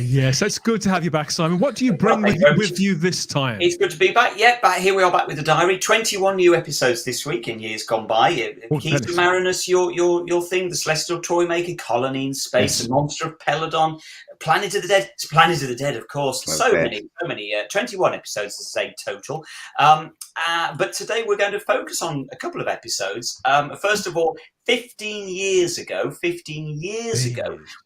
Yes, it's good to have you back, Simon. What do you bring with you this time? It's good to be back. Yeah, back here we are back with the diary. 21 new episodes this week in years gone by. Keys to Marinus, your thing, the Celestial Toy Maker, Colony in Space, The Monster of Peladon, Planet of the Dead. It's Planet of the Dead, of course. So many. 21 episodes to say total. But today we're going to focus on a couple of episodes. First of all, 15 years ago,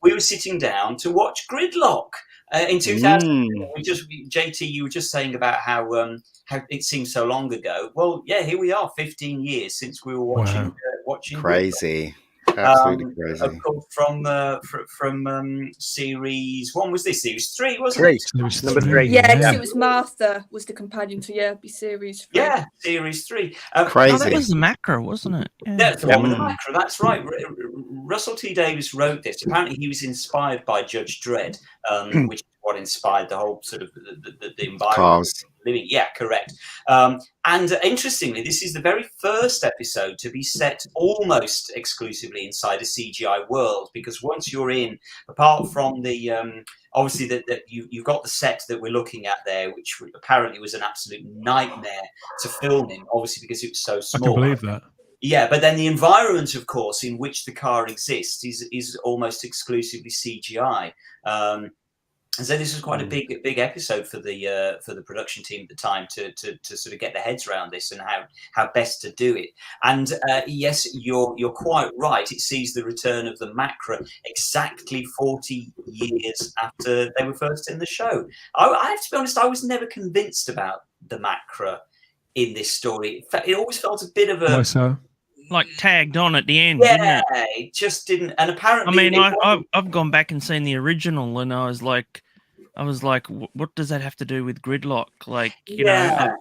we were sitting down to watch Gridlock in 2000. JT, you were just saying about how it seems so long ago. Well, yeah, here we are, 15 years since we were watching. Watching crazy. Absolutely crazy. Of course, from series one, was this series 3, wasn't it? Number 3. Yeah, it was Martha was the companion to be series 3. Yeah, series 3. Crazy. Oh, that was the macro, wasn't it? Yeah. That's the one with the macro. That's right. Russell T Davies wrote this. Apparently, he was inspired by Judge Dredd, which is what inspired the whole sort of the environment. Cars. Living. Yeah, correct. And interestingly, this is the very first episode to be set almost exclusively inside a CGI world, because once you're in, apart from the obviously that you've got the set that we're looking at there, which apparently was an absolute nightmare to film in, obviously because it was so small. I can believe that. Yeah, but then the environment, of course, in which the car exists is almost exclusively CGI. And so this was quite a big episode for the production team at the time to sort of get their heads around this and how best to do it. And yes, you're quite right. It sees the return of the Macra exactly 40 years after they were first in the show. I have to be honest, I was never convinced about the Macra in this story. It always felt a bit of a... Why so? Like tagged on at the end, didn't it? It just didn't. And apparently... I mean, I've gone back and seen the original and I was like, what does that have to do with Gridlock? Like, you know,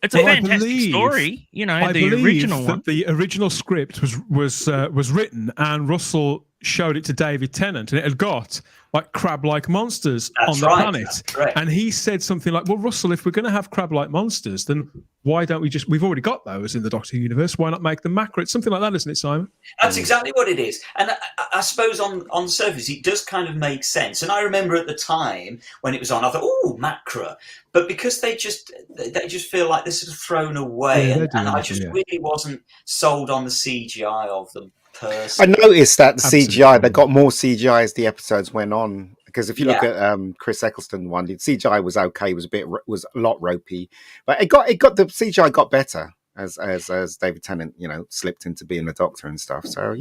it's a fantastic story. You know, the original one. The original script was written, and Russell showed it to David Tennant, and it had got like crab-like monsters on the planet. And he said something like, "Well, Russell, if we're going to have crab-like monsters, then why don't we we've already got those in the Doctor Who universe. Why not make them Macra?" It's something like that, isn't it, Simon? That's exactly what it is. And I suppose on the surface, it does kind of make sense. And I remember at the time when it was on, I thought, "Oh, Macra," but because they just feel like they're sort of thrown away, and I just really wasn't sold on the CGI of them. I noticed that the CGI, they got more CGI as the episodes went on. Because if you look at Chris Eccleston one, the CGI was okay, was a lot ropey, but the CGI got better as David Tennant, slipped into being the Doctor and stuff. So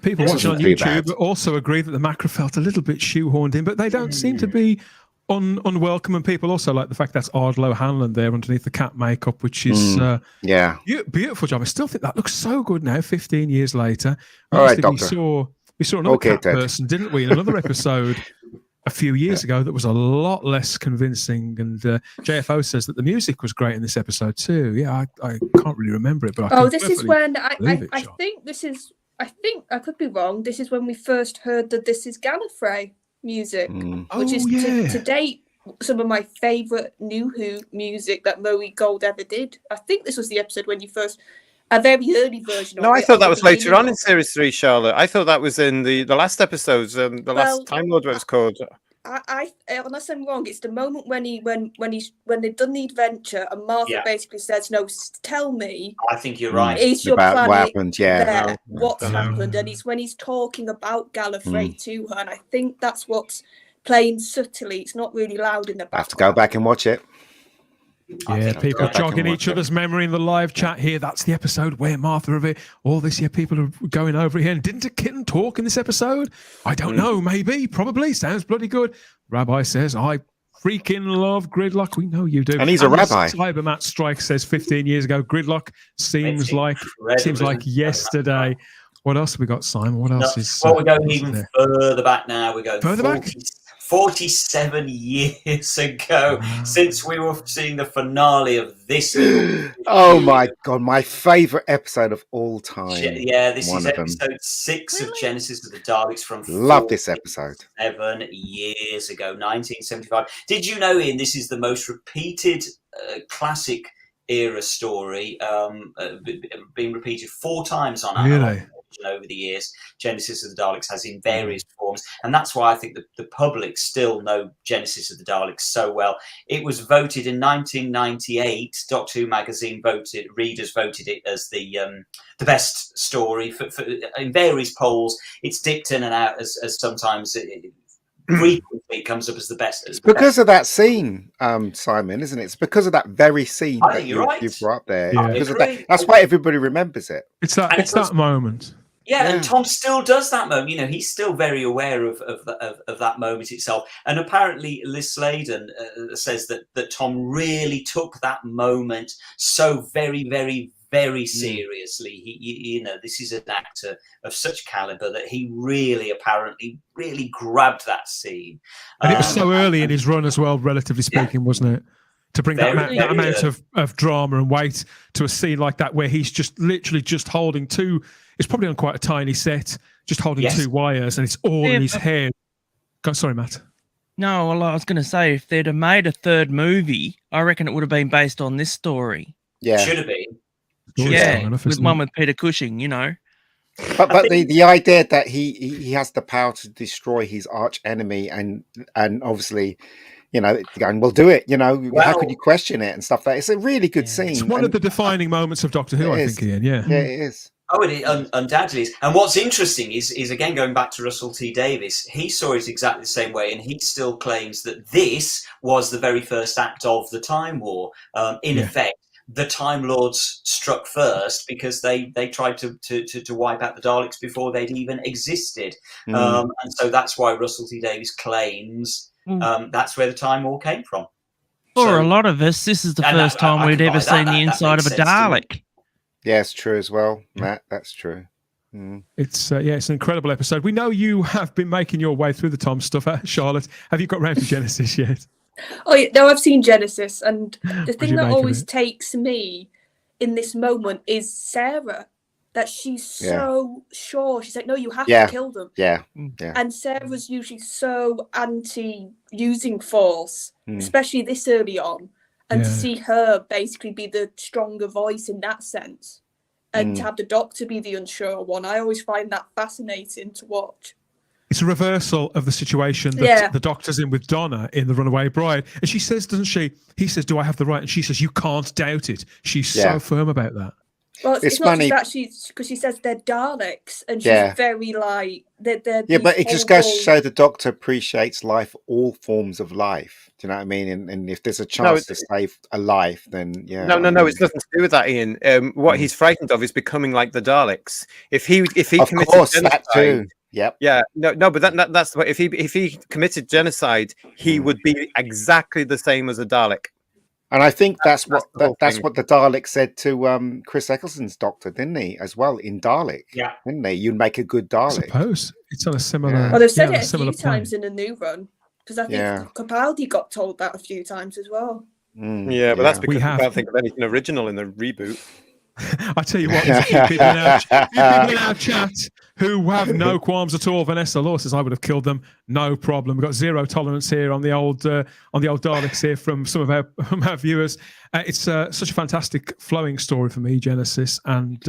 people watching on YouTube also agree that the Macra felt a little bit shoehorned in, but they don't seem to be unwelcome, and people also like the fact that's Ardlo Hanlon there underneath the cat makeup, which is beautiful job. I still think that looks so good now, 15 years later. All right, Doctor. We saw another cat person, didn't we, in another episode a few years ago that was a lot less convincing. And JFO says that the music was great in this episode too. Yeah, I can't really remember it, but this is when I think I could be wrong. This is when we first heard that this is Gallifrey music, which is to date some of my favourite New Who music that Moe Gold ever did. I think this was the episode when you first... A very early version of it. No, I thought that was later on in Series 3, Charlotte. I thought that was in the last episodes, last Time Lord, what it was called. unless I'm wrong, it's the moment when they've done the adventure and Martha basically says, "No, tell me." I think you're right. Is your About planet what happened? Yeah. there? What's happened? And it's when he's talking about Gallifrey to her, and I think that's what's playing subtly. It's not really loud in the background. I have to go back and watch it. Yeah, people I'll go back jogging and each watch it. other's memory in the live chat here. That's the episode where Martha of it. All this year, people are going over it here. And didn't a kitten talk in this episode? I don't know. Maybe, probably. Sounds bloody good. Rabbi says, I freaking love Gridlock. We know you do. And he's a rabbi. Cybermat Strike says 15 years ago. Gridlock seems like yesterday. What else have we got, Simon? What else is? Well, we're going even further back now. We're going further back. 47 years ago since we were seeing the finale of this. Oh my God, my favourite episode of all time. Yeah, this is episode 6 of Genesis of the Daleks from Love this episode. 7 years ago, 1975. Did you know, Ian, this is the most repeated classic era story, being repeated 4 times on Really? over the years. Genesis of the Daleks has in various forms, and that's why I think the public still know Genesis of the Daleks so well. It was voted in 1998. Doctor Who magazine readers voted it as the best story for in various polls. It's dipped in and out as sometimes frequently it comes up as the best. It's because of that scene, Simon, isn't it? It's because of that very scene that you brought up there. Yeah. Because of that. That's why everybody remembers it. It's that moment. Yeah, and Tom still does that moment. You know, he's still very aware of that moment itself. And apparently, Liz Sladen says that Tom really took that moment so very, very, very seriously. He, this is an actor of such caliber that he really, apparently, really grabbed that scene. And it was so early in his run as well, relatively speaking, wasn't it? To bring that amount of drama and weight to a scene like that, where he's just literally just holding two. It's probably on quite a tiny set, just holding 2 wires, and it's all in his head. Sorry, Matt. No, well, I was going to say, if they'd have made a 3rd movie, I reckon it would have been based on this story. Yeah, should have been. With one with Peter Cushing, you know. But the idea that he has the power to destroy his arch enemy, and obviously, going, we'll do it. How could you question it and stuff like that? It's a really good scene. It's one of the defining moments of Doctor Who, I think, Ian. Yeah, it is. Oh, it undoubtedly is. And what's interesting is again, going back to Russell T Davies, he saw it exactly the same way, and he still claims that this was the very first act of the Time War. In effect, the Time Lords struck first because they tried to wipe out the Daleks before they'd even existed. And so that's why Russell T Davies claims that's where the Time War came from. For a lot of us, this is the first time we'd ever seen the inside of a Dalek. Yeah, it's true as well, Matt. That's true. It's it's an incredible episode. We know you have been making your way through the Tom stuff, Charlotte. Have you got round to Genesis yet? Oh, yeah, no, I've seen Genesis, and the thing that always takes me in this moment is Sarah. That she's so sure. She's like, no, you have to kill them. Yeah. And Sarah's usually so anti-using force, especially this early on. And to see her basically be the stronger voice in that sense, and to have the Doctor be the unsure one, I always find that fascinating to watch. It's a reversal of the situation that the Doctor's in with Donna in The Runaway Bride. And she says, doesn't she? He says, do I have the right? And she says, you can't doubt it. She's so firm about that. Well, it's not just that because she says they're Daleks, and she's very like they're but it just goes to show the Doctor appreciates life, all forms of life. Do you know what I mean? And if there's a chance to save a life, then No, it's nothing to do with that, Ian. What he's frightened of is becoming like the Daleks. If he committed genocide, that too. Yep. Yeah. No, but that's what if he committed genocide, he would be exactly the same as a Dalek. And I think that's what the Dalek said to Chris Eccleston's Doctor, didn't he? As well in Dalek, didn't he? You'd make a good Dalek. I suppose it's on a similar. Well, they've said it a few times in the new run, because I think Capaldi got told that a few times as well. Yeah, but that's because we can't think of anything original in the reboot. I tell you what, there's a few people in our chat who have no qualms at all. Vanessa Law says I would have killed them, no problem. We've got zero tolerance here on the old Daleks here from some of our viewers. It's such a fantastic flowing story for me, Genesis, and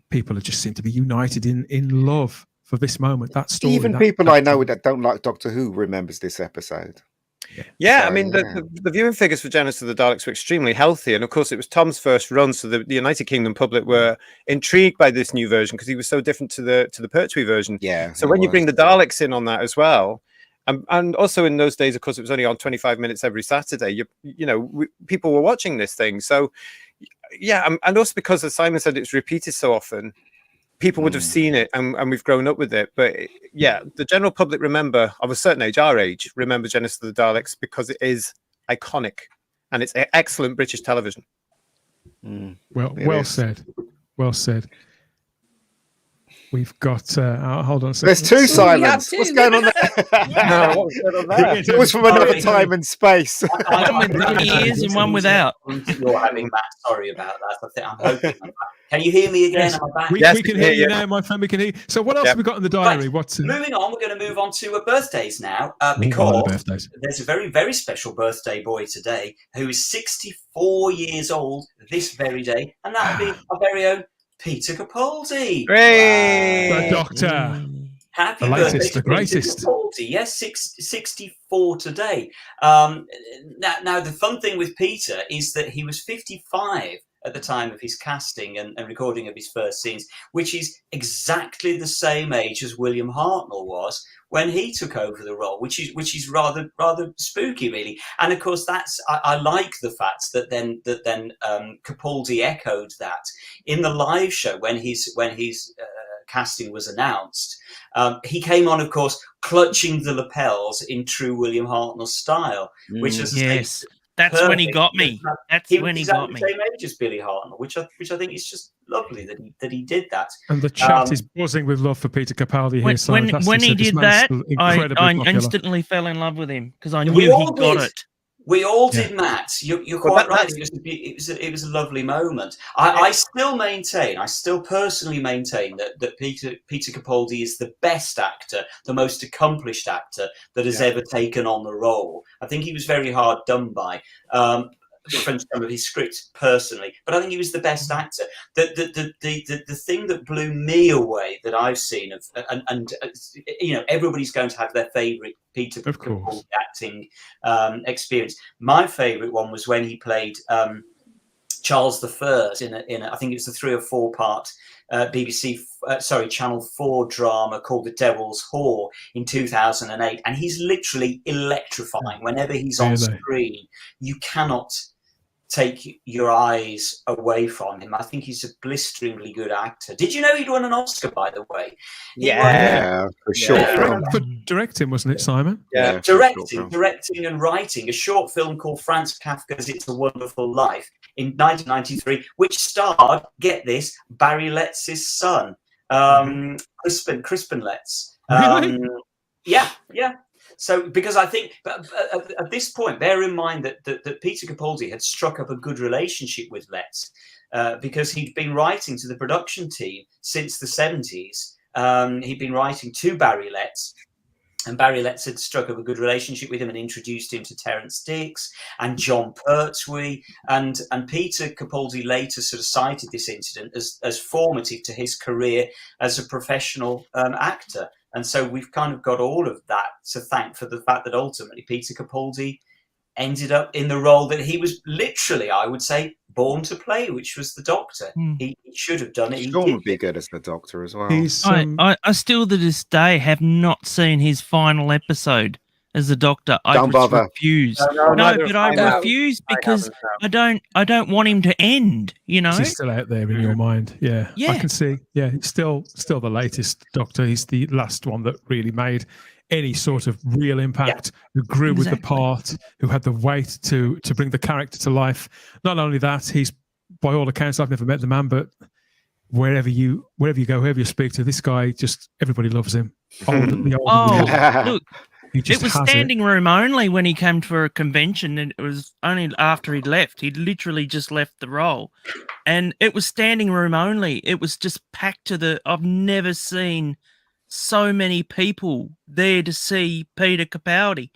people just seem to be united in love for this moment. That story. Even people I know that don't like Doctor Who remembers this episode. Yeah, So, I mean, the viewing figures for Genesis of the Daleks were extremely healthy. And of course, it was Tom's first run. So the United Kingdom public were intrigued by this new version because he was so different to the Pertwee version. Yeah. So when you bring the Daleks in on that as well, and also in those days, of course, it was only on 25 minutes every Saturday. People were watching this thing. So yeah, and also because, as Simon said, it's repeated so often, people would have seen it, and we've grown up with it. But yeah, the general public of a certain age, our age, remember Genesis of the Daleks because it is iconic and it's excellent British television. Well said. Well said. We've got. Hold on a second. There's two Simons. two. What's going on there? What was going on there? It was from another time and space. One with bunny ears and one without. You're having Matt. Sorry about that. I'm hoping I'm back. Can you hear me again? Am I back? We can hear you now, my friend. We can hear you. So what else have we got in the diary? Right. Moving on, we're going to move on to birthdays now because there's a very, very special birthday boy today who is 64 years old this very day, and that will be our very own Peter Capaldi. Hooray! The Doctor. Happy The birthday latest, to the greatest. Peter Capaldi. Yes, 64 today. Now, the fun thing with Peter is that he was 55 at the time of his casting and recording of his first scenes, which is exactly the same age as William Hartnell was when he took over the role, which is rather spooky, really. And of course, I like the fact that then Capaldi echoed that in the live show when his casting was announced. He came on, of course, clutching the lapels in true William Hartnell style, which is yes. That's when he got me. That's when he got me. He was exactly the same age as Billy Hartnell, which I think is just lovely that he did that. And the chat is buzzing with love for Peter Capaldi here. When he did that, I instantly fell in love with him because I knew he got it. We all did, Matt. You're quite right. It was a lovely moment. I still personally maintain that Peter Capaldi is the best actor, the most accomplished actor that has ever taken on the role. I think he was very hard done by from some of his scripts personally, but I think he was the best actor. The thing that blew me away that I've seen and everybody's going to have their favourite Peter Capaldi acting experience. My favourite one was when he played Charles I in I think it was a 3 or 4 part Channel 4 drama called The Devil's Whore in 2008, and he's literally electrifying. Whenever he's on screen, you cannot take your eyes away from him. I think he's a blisteringly good actor. Did you know he'd won an Oscar, by the way? For sure. For directing, wasn't it, Simon? Yeah, directing and writing a short film called Franz Kafka's It's a Wonderful Life in 1993, which starred, get this, Barry Letts' son, Crispin Letts. Really? Yeah. So, because I think, but at this point, bear in mind that Peter Capaldi had struck up a good relationship with Letts because he'd been writing to the production team since the 70s. He'd been writing to Barry Letts, and Barry Letts had struck up a good relationship with him and introduced him to Terence Dix and John Pertwee. And Peter Capaldi later sort of cited this incident as formative to his career as a professional actor. And so we've kind of got all of that to thank for the fact that ultimately Peter Capaldi ended up in the role that he was literally, I would say, born to play, which was the Doctor. He should have done it. Sean would be good as the Doctor as well. I still to this day have not seen his final episode as the Doctor. Don't bother. Refuse. I refuse because I don't want him to end. You know, he's still out there in your mind. Yeah, I can see. Yeah, he's still the latest Doctor. He's the last one that really made any sort of real impact, who grew with the part, who had the weight to bring the character to life. Not only that, he's, by all accounts, I've never met the man, but wherever you go, whoever you speak to, this guy, just everybody loves him. Look, it was standing room only when he came for a convention, and it was only after he'd left. He'd literally just left the role, and it was standing room only. It was just packed to I've never seen so many people there to see Peter Capaldi.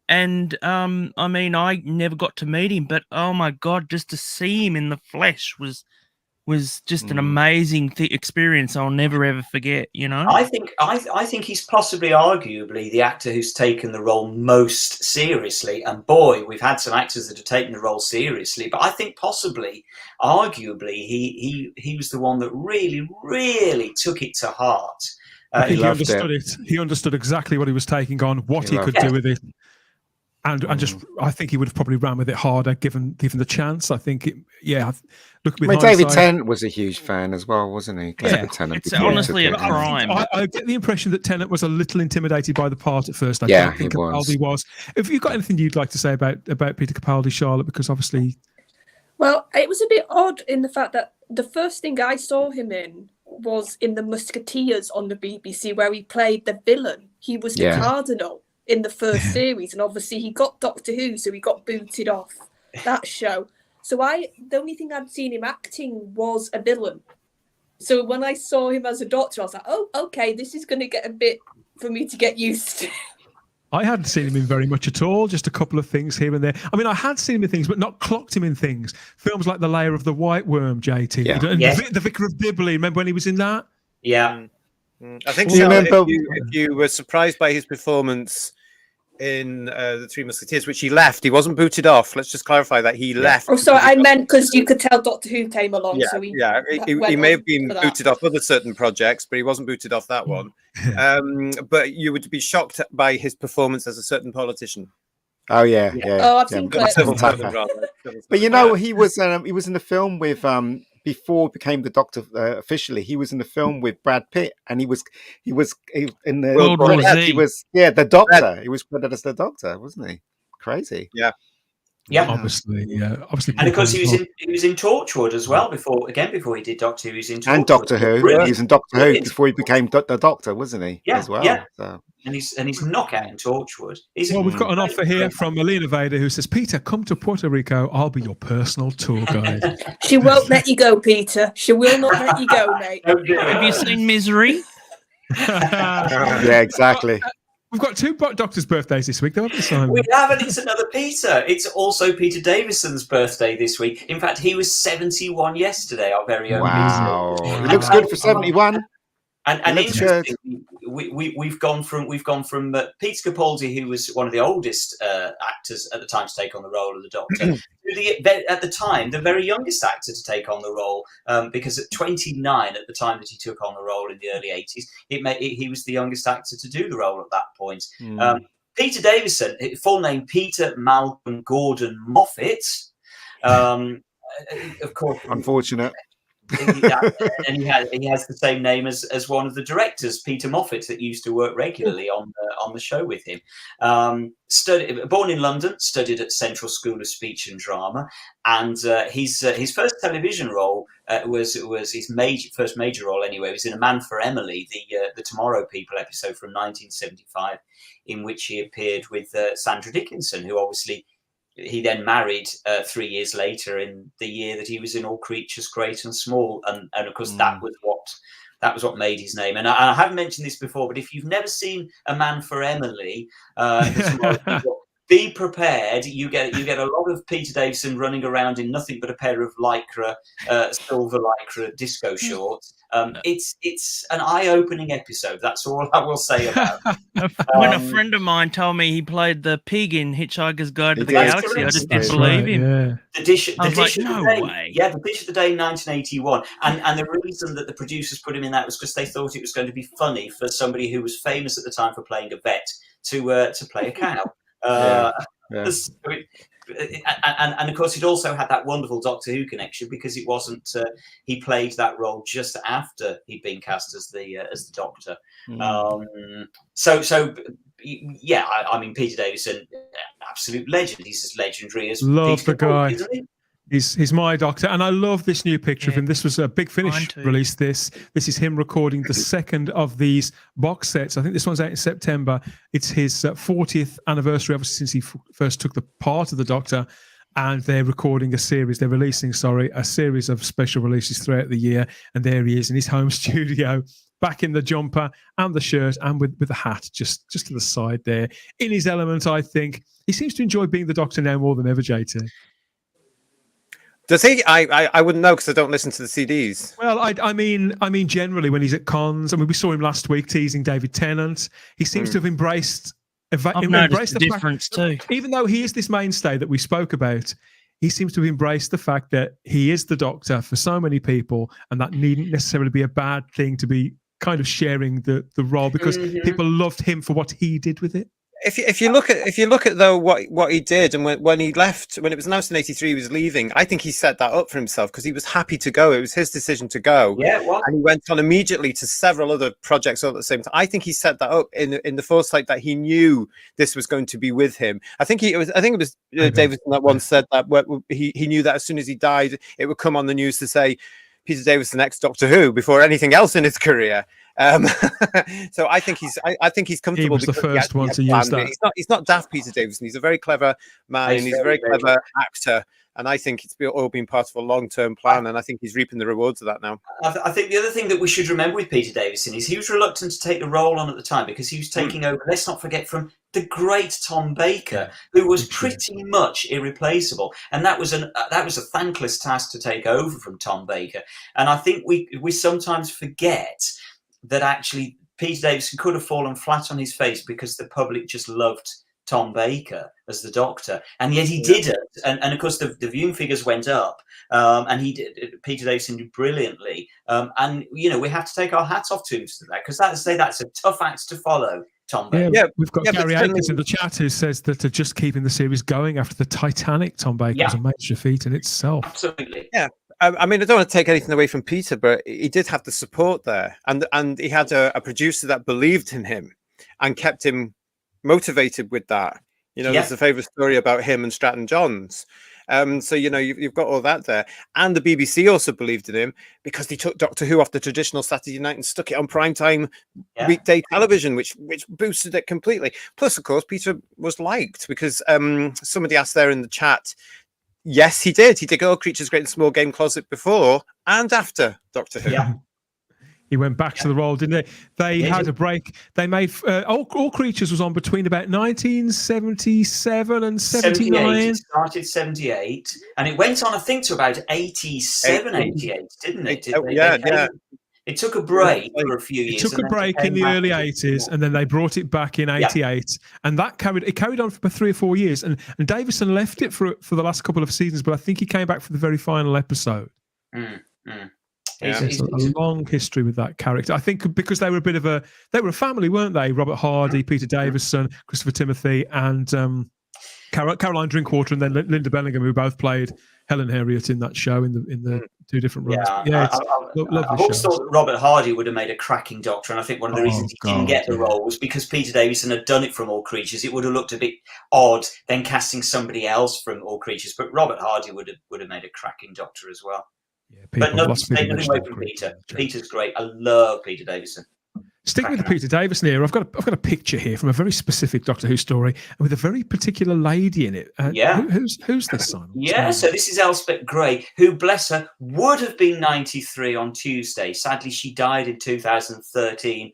And I never got to meet him, but oh my God, just to see him in the flesh was was just an amazing experience I'll never ever forget. You know, I think he's possibly, arguably, the actor who's taken the role most seriously. And boy, we've had some actors that have taken the role seriously, but I think possibly, arguably, he was the one that really, really took it to heart. I think he he understood it. He understood exactly what he was taking on, what he could it. do with it. And just, I think he would have probably ran with it harder, given the chance. I think, look with David hindsight- Tennant was a huge fan as well, wasn't he? Yeah, Tennant it's before he honestly took a it. crime. I get the impression that Tennant was a little intimidated by the part at first. I Yeah, don't think he was. Capaldi was. Have you got anything you'd like to say about Peter Capaldi, Charlotte? Because obviously, Well, it was a bit odd in the fact that the first thing I saw him in was in The Musketeers on the BBC, where he played the villain. He was the Cardinal in the first series, and obviously he got Doctor Who, so he got booted off that show. So the only thing I'd seen him acting was a villain. So when I saw him as a doctor, I was like, oh, okay, this is going to get a bit for me to get used to. I hadn't seen him in very much at all, just a couple of things here and there. I mean, I had seen him in things, but not clocked him in things. Films like The Lair of the White Worm, JT. Yeah. And Yeah. The Vicar of Dibley, remember when he was in that? Yeah. I think Do you Charlotte, remember- if you were surprised by his performance in The Three Musketeers, which he left, he wasn't booted off. Let's just clarify that he left. Oh, sorry, I meant because you could tell Doctor Who came along. Yeah, so he he went may on have been for that. booted off other certain projects, but he wasn't booted off that one. But you would be shocked by his performance as a certain politician. Oh yeah. Oh, I've seen clips. Civil Tapper. servant, rather. But you know, he was in the film with before he became the Doctor officially. He was in the film with Brad Pitt, and he was in the World War credits, Z. he was the Doctor. He was credited as the Doctor, wasn't he? Crazy. Yeah. Obviously. And of course, he was in Torchwood as well before he did Doctor Who. He was in Torchwood. And Doctor Who. Brilliant. He was in Doctor Who Brilliant. before he became the Doctor, wasn't he? Yeah, as well. yeah. So. And he's knockout in Torchwood. Well, we've got an offer here from Melina Vader, who says, Peter, come to Puerto Rico. I'll be your personal tour guide. She won't let you go, Peter. She will not let you go, mate. have you seen Misery? Yeah, exactly. We've got two doctors' birthdays this week, though, haven't we, Simon? We haven't. It's another Peter. It's also Peter Davison's birthday this week. In fact, he was 71 yesterday, our very own Wow. Peter. He looks good for 71. And Let's interestingly, we've gone from Peter Capaldi, who was one of the oldest actors at the time to take on the role of the Doctor, to at the time the very youngest actor to take on the role, because at 29 at the time that he took on the role in the early 80s, he was the youngest actor to do the role at that point. Peter Davison, full name Peter Malcolm Gordon Moffat, of course. Unfortunate. And he has the same name as one of the directors, Peter Moffat, that used to work regularly on the show with him. Born in London, studied at Central School of Speech and Drama, and his first television role was his first major role anyway. It was in A Man for Emily, the Tomorrow People episode from 1975, in which he appeared with Sandra Dickinson, who obviously he then married 3 years later in the year that he was in All Creatures Great and Small, and of course that was what made his name. And I haven't mentioned this before, but if you've never seen A Man for Emily, be prepared. You get a lot of Peter Davison running around in nothing but a pair of lycra, silver lycra disco shorts. It's an eye-opening episode. That's all I will say about it. When a friend of mine told me he played the pig in Hitchhiker's Guide to the did. Galaxy, I just That's didn't believe him. Yeah. The dish I was like, of no the day. way. Yeah, the dish of the day in 1981. And the reason that the producers put him in that was because they thought it was going to be funny for somebody who was famous at the time for playing a vet to play a cow. And of course, it also had that wonderful Doctor Who connection because it wasn't. He played that role just after he'd been cast as the Doctor. I mean, Peter Davison, absolute legend. He's as legendary as Love Peter the guy. Capaldi, isn't he? He's my Doctor, and I love this new picture of him. This was a Big Mine Finish too. release. This is him recording the second of these box sets. I think this one's out in September. It's his 40th anniversary, obviously, since he first took the part of the Doctor, and they're recording a series. They're releasing, a series of special releases throughout the year. And there he is in his home studio, back in the jumper and the shirt, and with the hat just to the side there, in his element. I think he seems to enjoy being the Doctor now more than ever, JT. Does he? I wouldn't know because I don't listen to the CDs. Well, I mean, generally when he's at cons, I mean, we saw him last week teasing David Tennant. He seems to have embraced I've noticed the difference too. Even though he is this mainstay that we spoke about, he seems to have embraced the fact that he is the Doctor for so many people, and that needn't necessarily be a bad thing to be kind of sharing the role, because people loved him for what he did with it. If you look at though what he did, and when he left, when it was announced in '83 he was leaving, I think he set that up for himself because he was happy to go. It was his decision to go. Yeah, it was. And he went on immediately to several other projects all at the same time. I think he set that up in the foresight that he knew this was going to be with him. I think it was Davison that once said that he knew that as soon as he died, it would come on the news to say Peter Davison next Doctor Who before anything else in his career. So I think he's comfortable. He was the first one to use that. He's not daft, Peter Davison. He's a very clever man, and he's a very clever actor. And I think it's all been part of a long-term plan, and I think he's reaping the rewards of that now. I think the other thing that we should remember with Peter Davison is he was reluctant to take the role on at the time because he was taking over, let's not forget, from the great Tom Baker, who was pretty much irreplaceable. And that was a thankless task to take over from Tom Baker. And I think we sometimes forget that actually Peter Davison could have fallen flat on his face because the public just loved Tom Baker as the Doctor, and yet he didn't. And of course the viewing figures went up, and Peter Davison did brilliantly. And we have to take our hats off to him for that, because that's a tough act to follow. Tom Baker. Yeah, we've got Gary Akers in the chat who says that just keeping the series going after the Titanic, Tom Baker was a major feat in itself. Absolutely. Yeah. I mean, I don't want to take anything away from Peter, but he did have the support there, and he had a producer that believed in him and kept him motivated with that. There's a favourite story about him and Stratton Johns. So you've got all that there, and the BBC also believed in him because they took Doctor Who off the traditional Saturday night and stuck it on primetime weekday television, which boosted it completely. Plus, of course, Peter was liked because somebody asked there in the chat. Yes, he did. He did All Creatures Great and Small Game Closet before and after Doctor Who. Yeah. He went back to the role, didn't they? They had a break. They made All Creatures was on between about 1977 and 79. It started 78, and it went on, I think, to about 87, 88, didn't it? It took a break for a few years. It took a break in the early 80s, and then they brought it back in 88, and that carried on for 3 or 4 years. And Davison left it for the last couple of seasons, but I think he came back for the very final episode. There's a long history with that character. I think because they were a family, weren't they? Robert Hardy, Peter Davison, Christopher Timothy, and Caroline Drinkwater, and then Linda Bellingham, who both played Helen Harriet in that show in the two different roles. I always thought that Robert Hardy would have made a cracking Doctor, and I think one of the reasons he didn't get the role was because Peter Davison had done it from All Creatures. It would have looked a bit odd then casting somebody else from All Creatures, but Robert Hardy would have made a cracking Doctor as well. Yeah, but nothing away from Peter. Peter's great. I love Peter Davison. Stick with the Peter Davison here. I've got a picture here from a very specific Doctor Who story, and with a very particular lady in it. Who's this, Simon? So this is Elsa Grey, who, bless her, would have been 93 on Tuesday. Sadly, she died in 2013,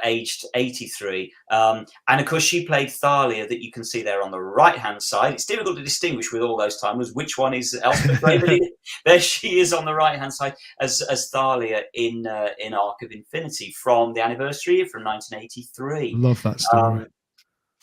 aged 83. And of course, she played Thalia, that you can see there on the right-hand side. It's difficult to distinguish with all those timers which one is Elsa Grey, but there she is on the right-hand side as Thalia in Arc of Infinity from the anniversary from 1983. Love that story.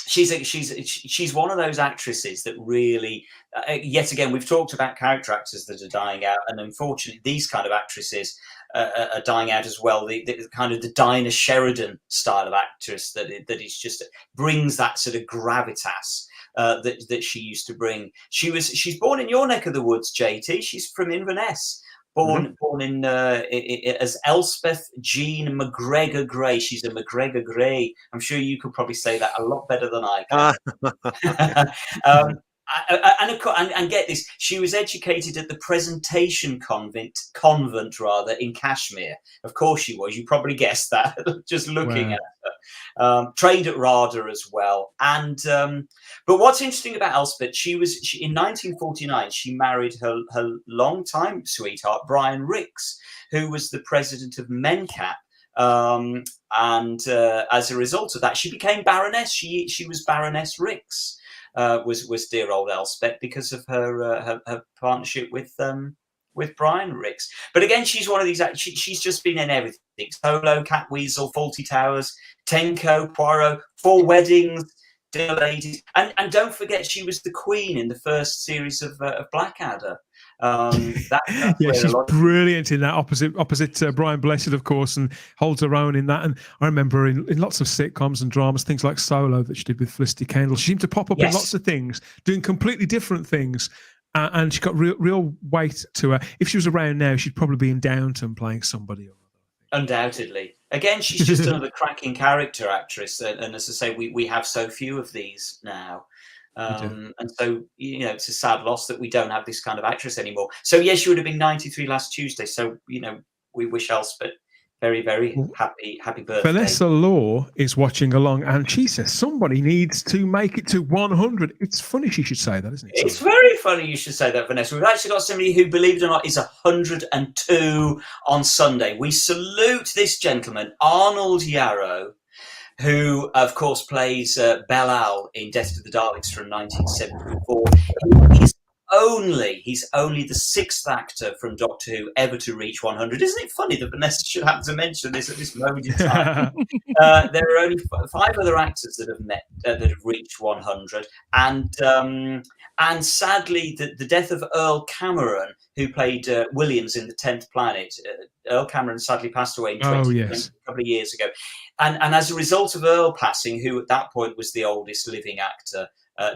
She's one of those actresses that really, yet again, we've talked about character actors that are dying out, and unfortunately, these kind of actresses are dying out as well. The kind of the Dinah Sheridan style of actress that is just brings that sort of gravitas that she used to bring. She's born in your neck of the woods, JT. She's from Inverness. Born in as Elspeth Jean McGregor Grey. She's a McGregor Grey. I'm sure you could probably say that a lot better than I can. And get this, she was educated at the Presentation Convent in Kashmir. Of course she was. You probably guessed that just looking at her. Trained at RADA as well. And but what's interesting about Elspeth, she in 1949 she married her longtime sweetheart Brian Ricks, who was the president of MENCAP. And as a result of that, she became Baroness. She was Baroness Ricks. was dear old Elspeth because of her partnership with Brian Ricks. But again, she's one of these. She's just been in everything: Solo, Cat Weasel, Faulty Towers, Tenko, Poirot, Four Weddings, Dear Ladies, and don't forget she was the Queen in the first series of Blackadder. Yeah, she's brilliant in that opposite Brian Blessed, of course, and holds her own in that. And I remember in lots of sitcoms and dramas, things like Solo that she did with Felicity Kendall. She seemed to pop up in lots of things, doing completely different things. And she got real weight to her. If she was around now, she'd probably be in Downton playing somebody. Undoubtedly. Again, she's just another cracking character actress. And as I say, we have so few of these now. And so, it's a sad loss that we don't have this kind of actress anymore. So, yes, she would have been 93 last Tuesday. So, we wish Elspeth very, very happy birthday. Vanessa Law is watching along, and she says somebody needs to make it to 100. It's funny she should say that, isn't it? It's very funny you should say that, Vanessa. We've actually got somebody who, believe it or not, is 102 on Sunday. We salute this gentleman, Arnold Yarrow, who, of course, plays Bel-Al in Death to the Daleks from 1974. He's only the sixth actor from Doctor Who ever to reach 100. Isn't it funny that Vanessa should have to mention this at this moment in time? There are only 5 other actors that have reached 100, and sadly, the death of Earl Cameron, who played Williams in The 10th Planet. Earl Cameron sadly passed away in a couple of years ago, and as a result of Earl passing, who at that point was the oldest living actor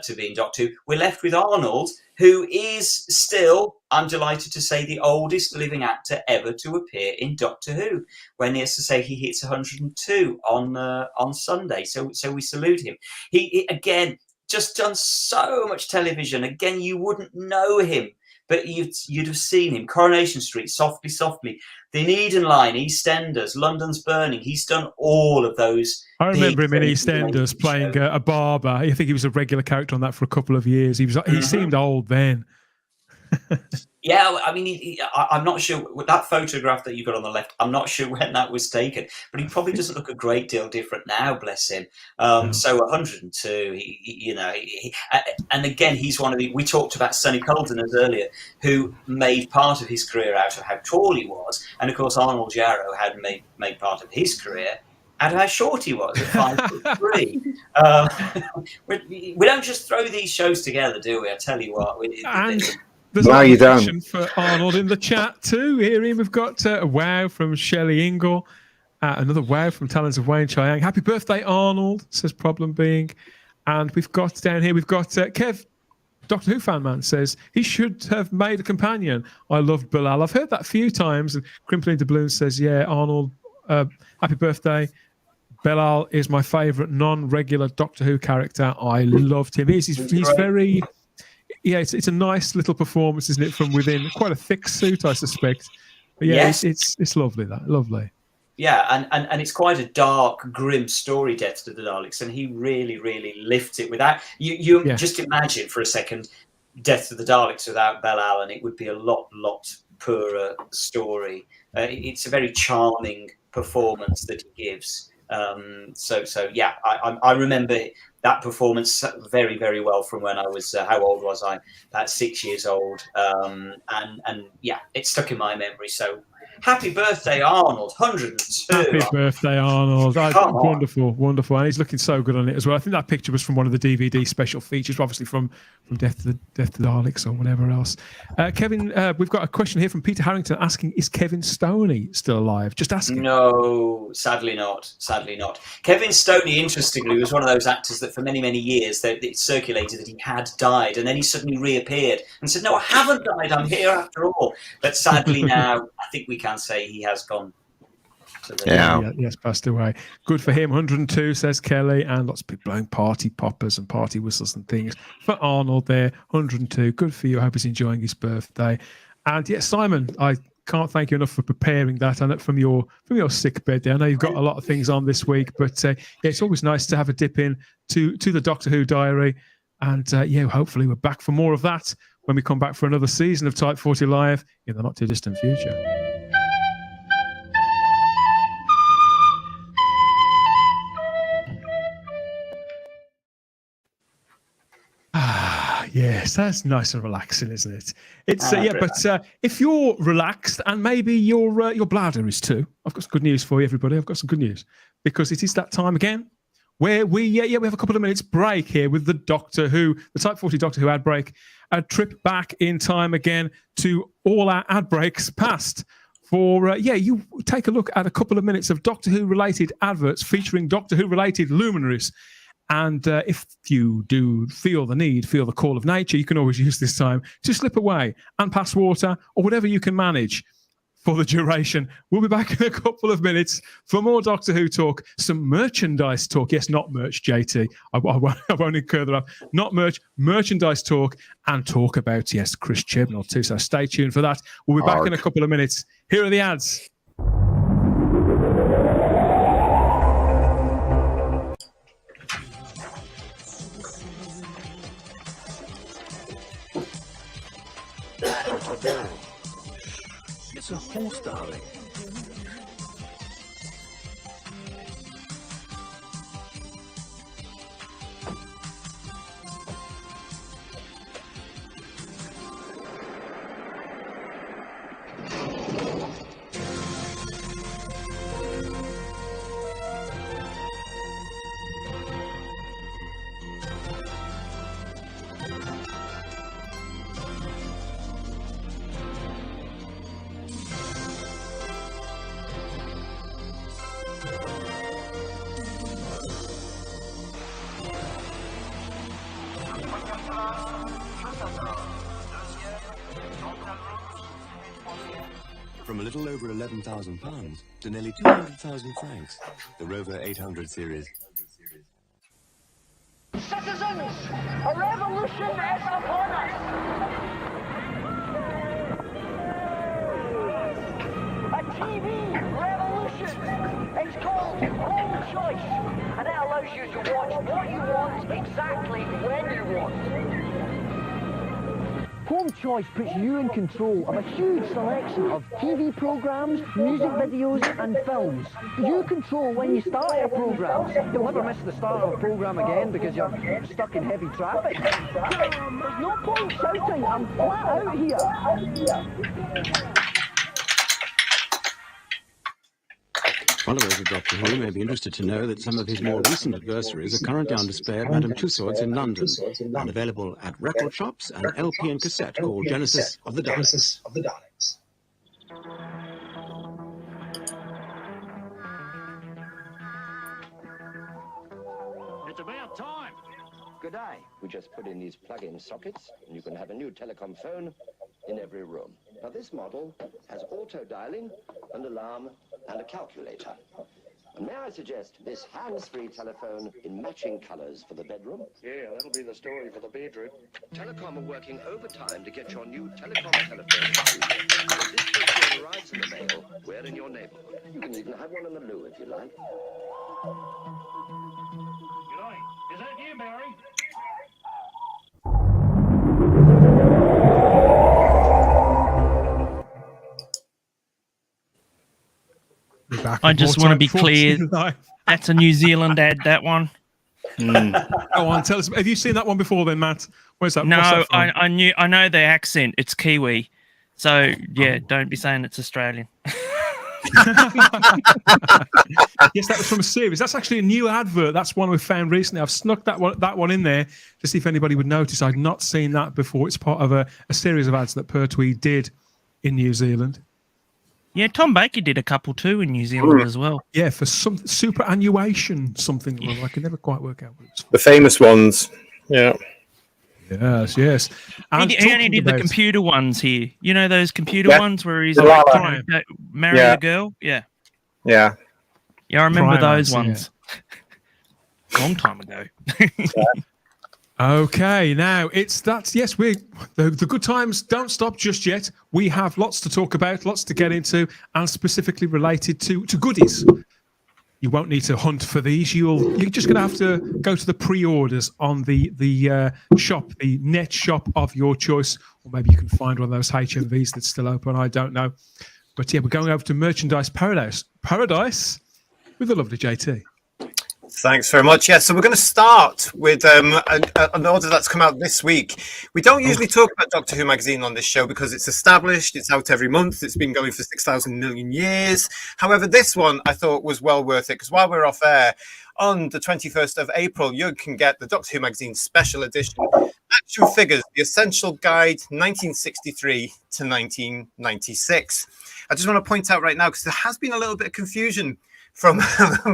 to be in Doctor Who, we're left with Arnold, who is still, I'm delighted to say, the oldest living actor ever to appear in Doctor Who. When, as to say, he hits 102 on Sunday, so we salute him. He again just done so much television. Again, you wouldn't know him, but you'd have seen him. Coronation Street, Softly, Softly, The Eden Line, EastEnders, London's Burning. He's done all of those. I remember him in EastEnders playing a barber. I think he was a regular character on that for a couple of years. He seemed old then. Yeah, I mean, I'm not sure with that photograph that you got on the left. I'm not sure when that was taken, but he probably doesn't look a great deal different now. Bless him. So 102. And again, he's one of the. We talked about Sonny Coldeners earlier, who made part of his career out of how tall he was, and of course Arnold Yarrow had made part of his career out of how short he was at 5'3". We don't just throw these shows together, do we? I tell you what. There's a question for Arnold in the chat too. Here we've got a wow from Shelley Ingle, another wow from Talons of Wayne Chiang. Happy birthday, Arnold, says Problem Being. And we've got down here, Kev, Doctor Who fan man, says he should have made a companion. I loved Bel-Al. I've heard that a few times. And Crimpling Doubloon says, yeah, Arnold, happy birthday. Bel-Al is my favourite non-regular Doctor Who character. I loved him. He's very... Yeah, it's a nice little performance, isn't it, from within? Quite a thick suit, I suspect. But yeah, yes. It's lovely, lovely. Yeah, and it's quite a dark, grim story, Death to the Daleks, and he really, really lifts it without... You just imagine for a second Death to the Daleks without Bel-Al, and it would be a lot poorer story. It's a very charming performance that he gives. So yeah, I remember that performance very, very well from when I was, how old was I? About 6 years old. And yeah, it stuck in my memory. So happy birthday, Arnold, 102. Happy birthday, Arnold. Wonderful. And he's looking so good on it as well. I think that picture was from one of the DVD special features, obviously from Death to the Daleks or whatever else. Kevin, we've got a question here from Peter Harrington asking, is Kevin Stoney still alive? Just asking. No, sadly not. Kevin Stoney, interestingly, was one of those actors that for many, many years it circulated that he had died, and then he suddenly reappeared and said, no, I haven't died, I'm here after all. But sadly now, I think we can say he has gone. He has passed away. Good for him. 102, says Kelly, and lots of people blowing party poppers and party whistles and things for Arnold there. 102. Good for you. I hope he's enjoying his birthday. And yeah, Simon, I can't thank you enough for preparing that and from your sick bed there. I know you've got a lot of things on this week, but yeah, it's always nice to have a dip in to the Doctor Who diary. And hopefully we're back for more of that when we come back for another season of Type 40 Live in the not too distant future. Yes, that's nice and relaxing, isn't it? It's but if you're relaxed and maybe your bladder is too, I've got some good news for you, everybody. I've got some good news because it is that time again where we have a couple of minutes break here with the Doctor Who, the Type 40 Doctor Who ad break, a trip back in time again to all our ad breaks past. For you take a look at a couple of minutes of Doctor Who related adverts featuring Doctor Who related luminaries. And if you do feel the call of nature, you can always use this time to slip away and pass water or whatever you can manage for the duration. We'll be back in a couple of minutes for more Doctor Who talk, some merchandise talk. Yes, not merch, JT. I won't incur that. Not merch, merchandise talk, and talk about, yes, Chris Chibnall too. So stay tuned for that. We'll be back in a couple of minutes. Here are the ads. It's a horse, darling. From a little over £11,000 to nearly 200,000 francs. The Rover 800 series. Citizens, a revolution is upon us. A TV revolution. It's called Home Choice, and it allows you to watch what you want exactly when you want. Home Choice puts you in control of a huge selection of TV programmes, music videos and films. You control when you start your programmes. You'll never miss the start of a programme again because you're stuck in heavy traffic. There's no point shouting, I'm flat out here. Followers of Doctor Who may be interested to know that some of his more recent adversaries are currently on display at Madame Tussauds in London and available at record shops and LP and cassette called Genesis of the Daleks. It's about time. Good day. We just put in these plug-in sockets and you can have a new telecom phone in every room. Now this model has auto-dialing, an alarm and a calculator. And may I suggest this hands-free telephone in matching colours for the bedroom? Yeah, that'll be the story for the bedroom. Telecom are working overtime to get your new telecom telephone. If this picture arrives in the mail, we're in your neighbourhood. You can even have one in the loo if you like. G'day. Is that you, Barry? I just want to be clear. That's a New Zealand ad, that one. Go on, tell us. Have you seen that one before then, Matt? Where's that? No, that from? I know the accent. It's Kiwi. So, yeah, don't be saying it's Australian. Yes, that was from a series. That's actually a new advert. That's one we found recently. I've snuck that one in there to see if anybody would notice. I'd not seen that before. It's part of a series of ads that Pertwee did in New Zealand. Yeah, Tom Baker did a couple too in New Zealand as well. Yeah, for some superannuation, something I can never quite work out what it's for. The famous ones. Yeah. Yes. And He only did the computer ones here. You know those computer ones where he's Prime. marrying a girl? Yeah. Yeah. Yeah, I remember Prime those ads, ones. Long time ago. Okay, now it's that. Yes, the good times don't stop just yet. We have lots to talk about, lots to get into, and specifically related to goodies. You won't need to hunt for these. You're just going to have to go to the pre-orders on the shop, the net shop of your choice, or maybe you can find one of those HMVs that's still open. I don't know, but yeah, we're going over to Merchandise Paradise with the lovely JT. Thanks very much. Yeah, so we're going to start with an order that's come out this week. We don't usually talk about Doctor Who magazine on this show because it's established, it's out every month, it's been going for 6,000 million years. However, this one I thought was well worth it because while we're off air, on the 21st of April, you can get the Doctor Who magazine special edition, Action Figures, The Essential Guide, 1963 to 1996. I just want to point out right now, because there has been a little bit of confusion from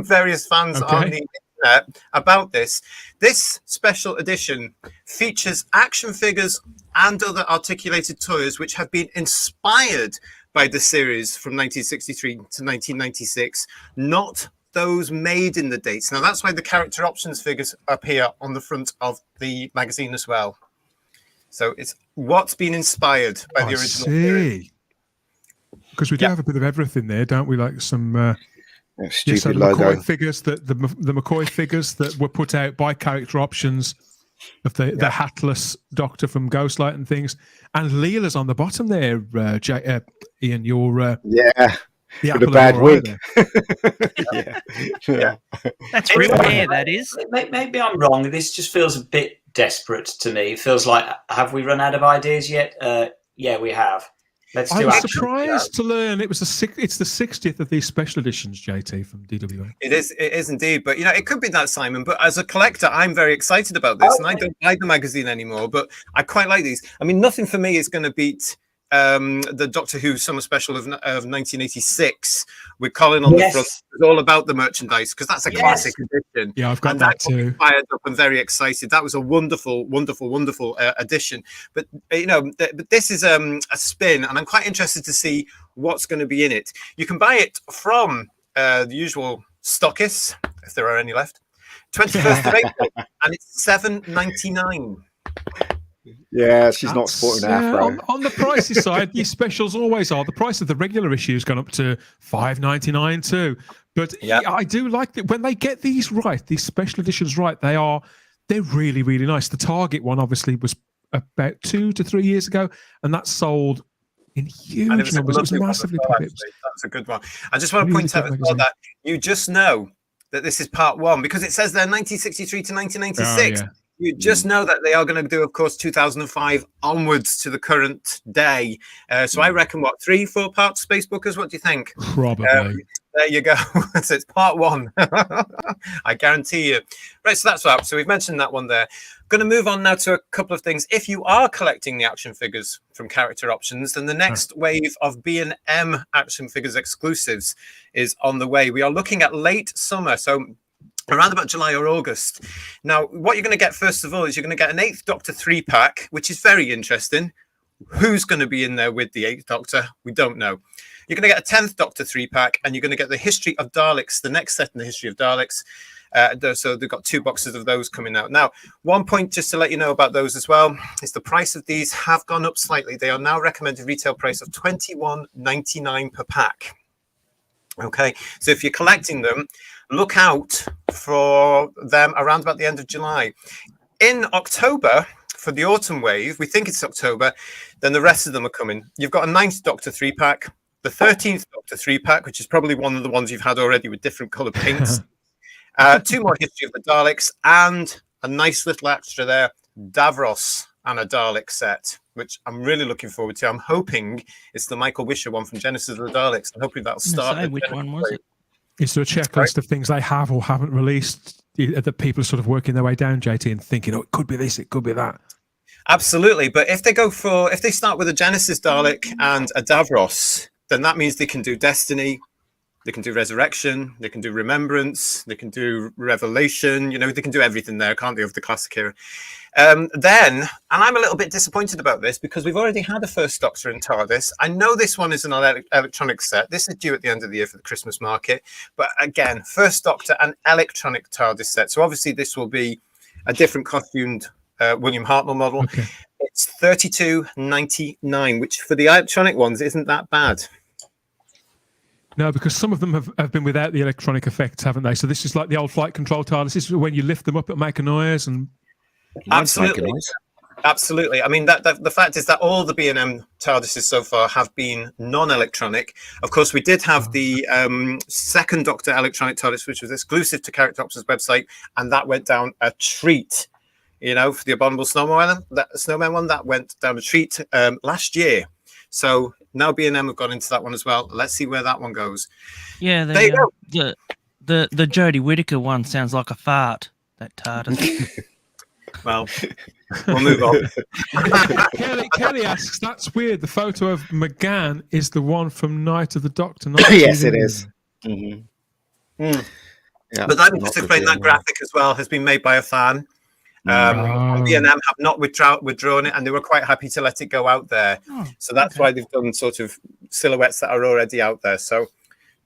various fans on the internet about this. This special edition features action figures and other articulated toys which have been inspired by the series from 1963 to 1996, not those made in the dates. Now, that's why the character options figures appear on the front of the magazine as well. So it's what's been inspired by the original series. Because we do have a bit of everything there, don't we? Like some... stupid the logo McCoy figures that the McCoy figures that were put out by character options of the hatless Doctor from Ghostlight and things, and Leela's on the bottom there. Ian, your with a bad wig. That's real hair. That is. Maybe I'm wrong. This just feels a bit desperate to me. It feels like, have we run out of ideas yet? Yeah, we have. I was surprised to learn it's the 60th of these special editions, JT, from DWA. It is indeed. But, it could be that, Simon. But as a collector, I'm very excited about this. And I don't buy the magazine anymore, but I quite like these. I mean, nothing for me is going to beat the Doctor Who Summer Special of 1986 with Colin on the front. It's all about the merchandise because that's a classic edition. Yeah, I've got that too. Fired up and very excited. That was a wonderful, wonderful, wonderful edition. But but this is a spin, and I'm quite interested to see what's going to be in it. You can buy it from the usual stockists, if there are any left. 21st of April, and it's $7.99. Yeah, she's not sporting an afro. On the pricey side, these specials always are. The price of the regular issue has gone up to $5.99 too. But I do like that when they get these right, these special editions right. They're really, really nice. The Target one obviously was about 2 to 3 years ago, and that sold in huge numbers. It was massively popular. That's a good one. I just want to point out as well that you just know that this is part one because it says there 1963 to 1996. Oh, yeah. You just know that they are going to do, of course, 2005 onwards to the current day. So I reckon, 3-4 parts, Spacebookers? What do you think? Probably. There you go. So it's part one. I guarantee you. Right, so that's up. So we've mentioned that one there. Going to move on now to a couple of things. If you are collecting the action figures from character options, then the next wave of B&M action figures exclusives is on the way. We are looking at late summer. So around about July or August. Now, what you're going to get, first of all, is you're going to get an 8th Doctor 3-pack, which is very interesting. Who's going to be in there with the 8th Doctor? We don't know. You're going to get a 10th Doctor 3-pack, and you're going to get the History of Daleks, the next set in the History of Daleks. So they've got 2 boxes of those coming out. Now, one point just to let you know about those as well is the price of these have gone up slightly. They are now recommended retail price of $21.99 per pack. Okay, so if you're collecting them, look out for them around about the end of July. In October, for the autumn wave, we think it's October, then the rest of them are coming. You've got a 9th Doctor 3-pack, the 13th Doctor 3-pack, which is probably one of the ones you've had already with different coloured paints. 2 more History of the Daleks, and a nice little extra there, Davros and a Dalek set, which I'm really looking forward to. I'm hoping it's the Michael Wisher one from Genesis of the Daleks. I'm hoping that'll start. Which one was it? Is there a checklist of things they have or haven't released that people are sort of working their way down, JT, and thinking, it could be this, it could be that? Absolutely. But if they start with a Genesis Dalek and a Davros, then that means they can do Destiny, they can do Resurrection, they can do Remembrance, they can do Revelation, they can do everything there, can't they, of the classic era? And I'm a little bit disappointed about this because we've already had a first Doctor in TARDIS. I know this one is an electronic set. This is due at the end of the year for the Christmas market. But again, first Doctor and electronic TARDIS set. So obviously this will be a different costumed William Hartnell model. Okay. It's $32.99, which for the electronic ones isn't that bad. No, because some of them have been without the electronic effects, haven't they? So this is like the old flight control TARDIS. This is when you lift them up, it'll make a noise. And absolutely. Absolutely. I mean, the fact is that all the B&M TARDISes so far have been non-electronic. Of course, we did have the second Doctor electronic TARDIS, which was exclusive to Charactopsis' website, and that went down a treat. You know, for the Abominable Snowman one, that went down a treat last year. So now B&M have gone into that one as well. Let's see where that one goes. Yeah, there you go. The Jodie Whittaker one sounds like a fart. That TARDIS. Well, we'll move on. Kelly asks, that's weird. The photo of McGann is the one from Night of the Doctor. Yes, it is. Mm-hmm. Yeah, but let me just explain that graphic as well has been made by a fan. B&M have not withdrawn it, and they were quite happy to let it go out there. So that's why they've done sort of silhouettes that are already out there. So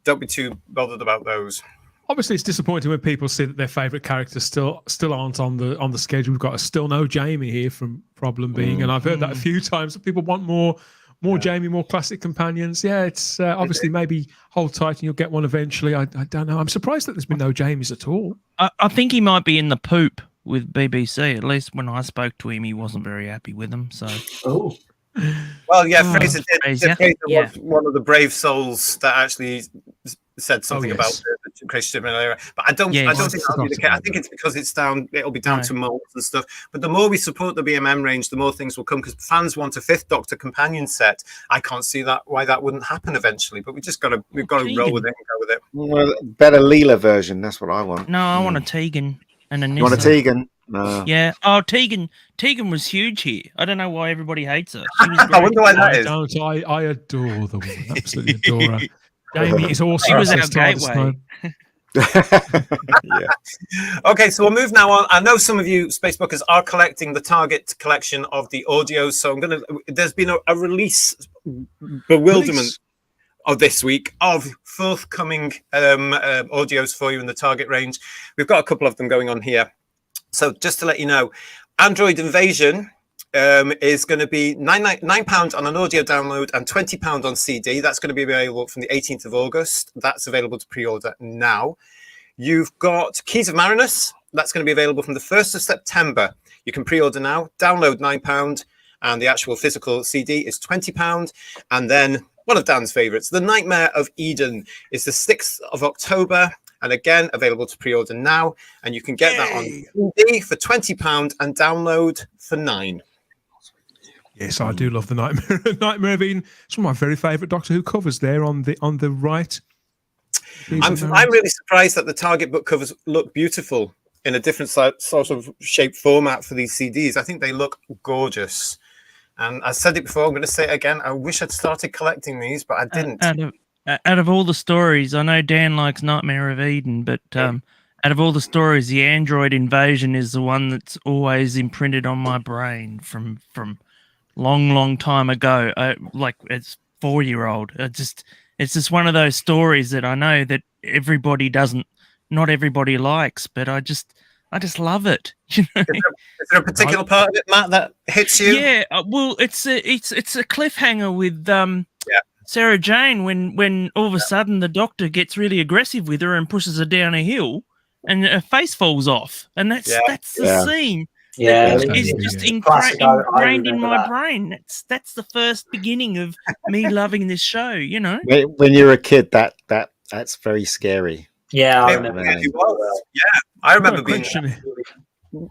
don't be too bothered about those. Obviously, it's disappointing when people see that their favourite characters still aren't on the schedule. We've got still no Jamie here from Problem Being, and I've heard that a few times. That people want more Jamie, more classic companions. Yeah, it's obviously maybe hold tight and you'll get one eventually. I don't know. I'm surprised that there's been no Jamies at all. I think he might be in the poop with BBC. At least when I spoke to him, he wasn't very happy with them. So. Oh. Well, yeah, Fraser did. Fraser was one of the brave souls that actually said something about the Christian era, but I don't think that'll be the case. I think it's because it'll be down to molds and stuff. But the more we support the BMM range, the more things will come, because fans want a fifth Doctor companion set. I can't see why that wouldn't happen eventually, but we've got to roll with it and go with it. Well, better Leela version. That's what I want. No, I want a Tegan and a Nissa. You want a Tegan? No. Yeah. Oh, Tegan was huge here. I don't know why everybody hates her. She was I wonder why that is. I adore the woman. Absolutely adore her. Jamie is also. She was our gateway. Yeah. Okay, so we'll move now on. I know some of you Spacebookers are collecting the Target collection of the audios, so there's been a release bewilderment of this week of forthcoming audios for you in the Target range. We've got a couple of them going on here. So just to let you know, Android Invasion is going to be £9 on an audio download and £20 on CD. That's going to be available from the 18th of August. That's available to pre-order now. You've got Keys of Marinus. That's going to be available from the 1st of September. You can pre-order now. Download £9, and the actual physical CD is £20. And then one of Dan's favourites, The Nightmare of Eden, is the 6th of October. And again, available to pre-order now. And you can get that on CD for £20 and download for £9. Yes, I do love the Nightmare of Eden. It's one of my very favourite Doctor Who covers there on the right. I'm really surprised that the Target book covers look beautiful in a different sort of shape format for these CDs. I think they look gorgeous. And I said it before, I'm going to say it again. I wish I'd started collecting these, but I didn't. Out of all the stories, I know Dan likes Nightmare of Eden, but out of all the stories, the Android Invasion is the one that's always imprinted on my brain from long time ago. Like it's 4-year-old. It's just one of those stories that I know that not everybody likes, but I just love it. You know? Is there a particular part of it, Matt, that hits you? Yeah, well, it's a cliffhanger with Sarah Jane when all of a sudden the Doctor gets really aggressive with her and pushes her down a hill, and her face falls off, and that's the scene. Yeah, it's just ingrained in my brain. That's the first beginning of me loving this show. You know, when you're a kid, that's very scary. Yeah, I remember. I remember being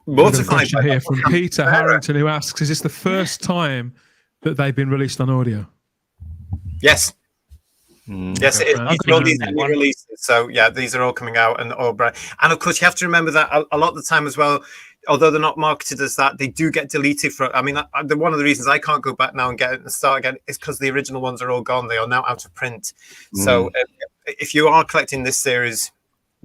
mortified. Here from Peter Harrington, who asks, "Is this the first time that they've been released on audio?" Yes. Yes, it is. All these new releases. So yeah, these are all coming out and all brand. And of course, you have to remember that a lot of the time as well, although they're not marketed as that, they do get deleted from. I mean, one of the reasons I can't go back now and get it and start again is because the original ones are all gone. They are now out of print. So if you are collecting this series,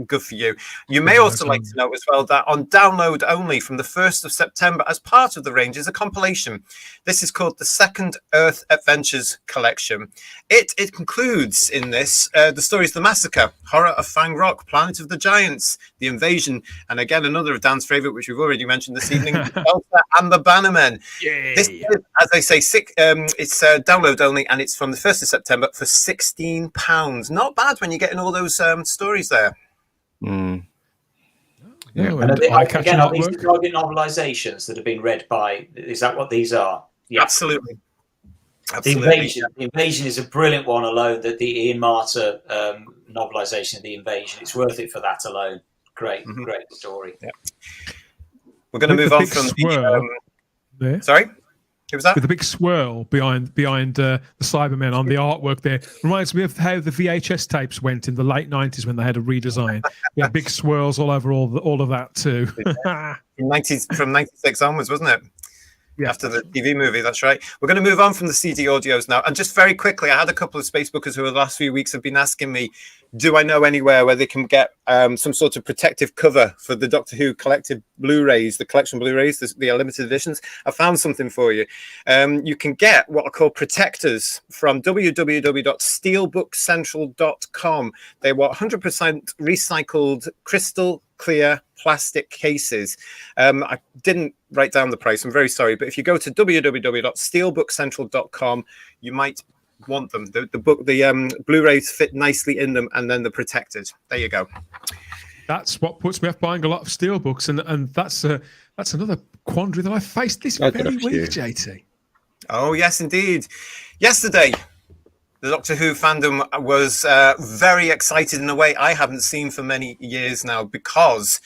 good for you. You may also like to know as well that on download only from the 1st of September, as part of the range, is a compilation. This is called the Second Earth Adventures Collection. It includes in this the stories The Massacre, Horror of Fang Rock, Planet of the Giants, The Invasion, and again another of Dan's favourite, which we've already mentioned this evening, Elsa and the Bannermen. This is, as I say, it's download only, and it's from the 1st of September for £16. Not bad when you're getting all those stories there. No, And and eye-catching are these the artwork. target novelizations that have been read by? Is that what these are? Yeah. Absolutely. The Absolutely. Invasion is a brilliant one alone. That the Ian Marter novelisation of the Invasion. It's worth it for that alone. Great story. Yeah. We're going to move on from there. Sorry, who was that? With the big swirl behind the Cybermen on the artwork there. Reminds me of how the VHS tapes went in the late 90s when they had a redesign. We had big swirls all over all of that too. From 96 onwards, wasn't it? Yeah. After the TV movie, that's right. We're going to move on from the CD audios now. And just very quickly, I had a couple of Facebookers who, the last few weeks, have been asking me, do I know anywhere where they can get some sort of protective cover for the Doctor Who collected Blu-rays, the collection Blu-rays, the limited editions? I found something for you. You can get what are called protectors from www.steelbookcentral.com. They were 100% recycled crystal clear plastic cases. I didn't write down the price. I'm very sorry. But if you go to www.steelbookcentral.com, you might want them. The Blu-rays fit nicely in them, and then they're protected. There you go. That's what puts me off buying a lot of steelbooks, and that's another quandary that I faced this very week, JT. Oh yes, indeed. Yesterday, the Doctor Who fandom was very excited in a way I haven't seen for many years now, because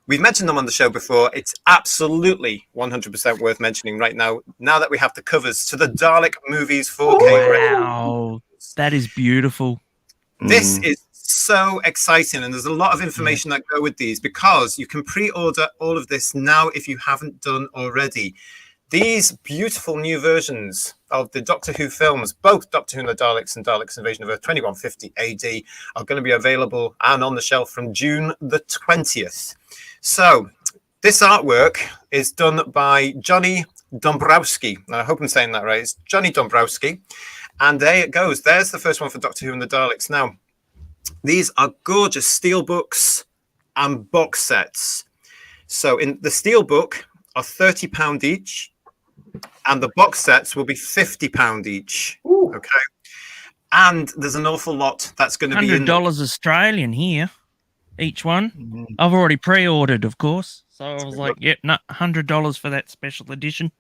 we've mentioned them on the show before. It's absolutely 100% worth mentioning right now. Now that we have the covers to the Dalek movies 4K. Wow, that is beautiful. This is so exciting, and there's a lot of information that go with these, because you can pre-order all of this now if you haven't done already. These beautiful new versions of the Doctor Who films, both Doctor Who and the Daleks and Daleks Invasion of Earth 2150 AD, are going to be available and on the shelf from June the 20th. So this artwork is done by Johnny Dombrowski. I hope I'm saying that right. It's Johnny Dombrowski. And there it goes. There's the first one for Doctor Who and the Daleks. Now, these are gorgeous steelbooks and box sets. So in the steelbook are £30 each, and the box sets will be £50 each. Ooh. Okay. And there's an awful lot that's going to be $100 Australian here, each one. I've already pre-ordered, of course. So I was like, yep, no, $100 for that special edition.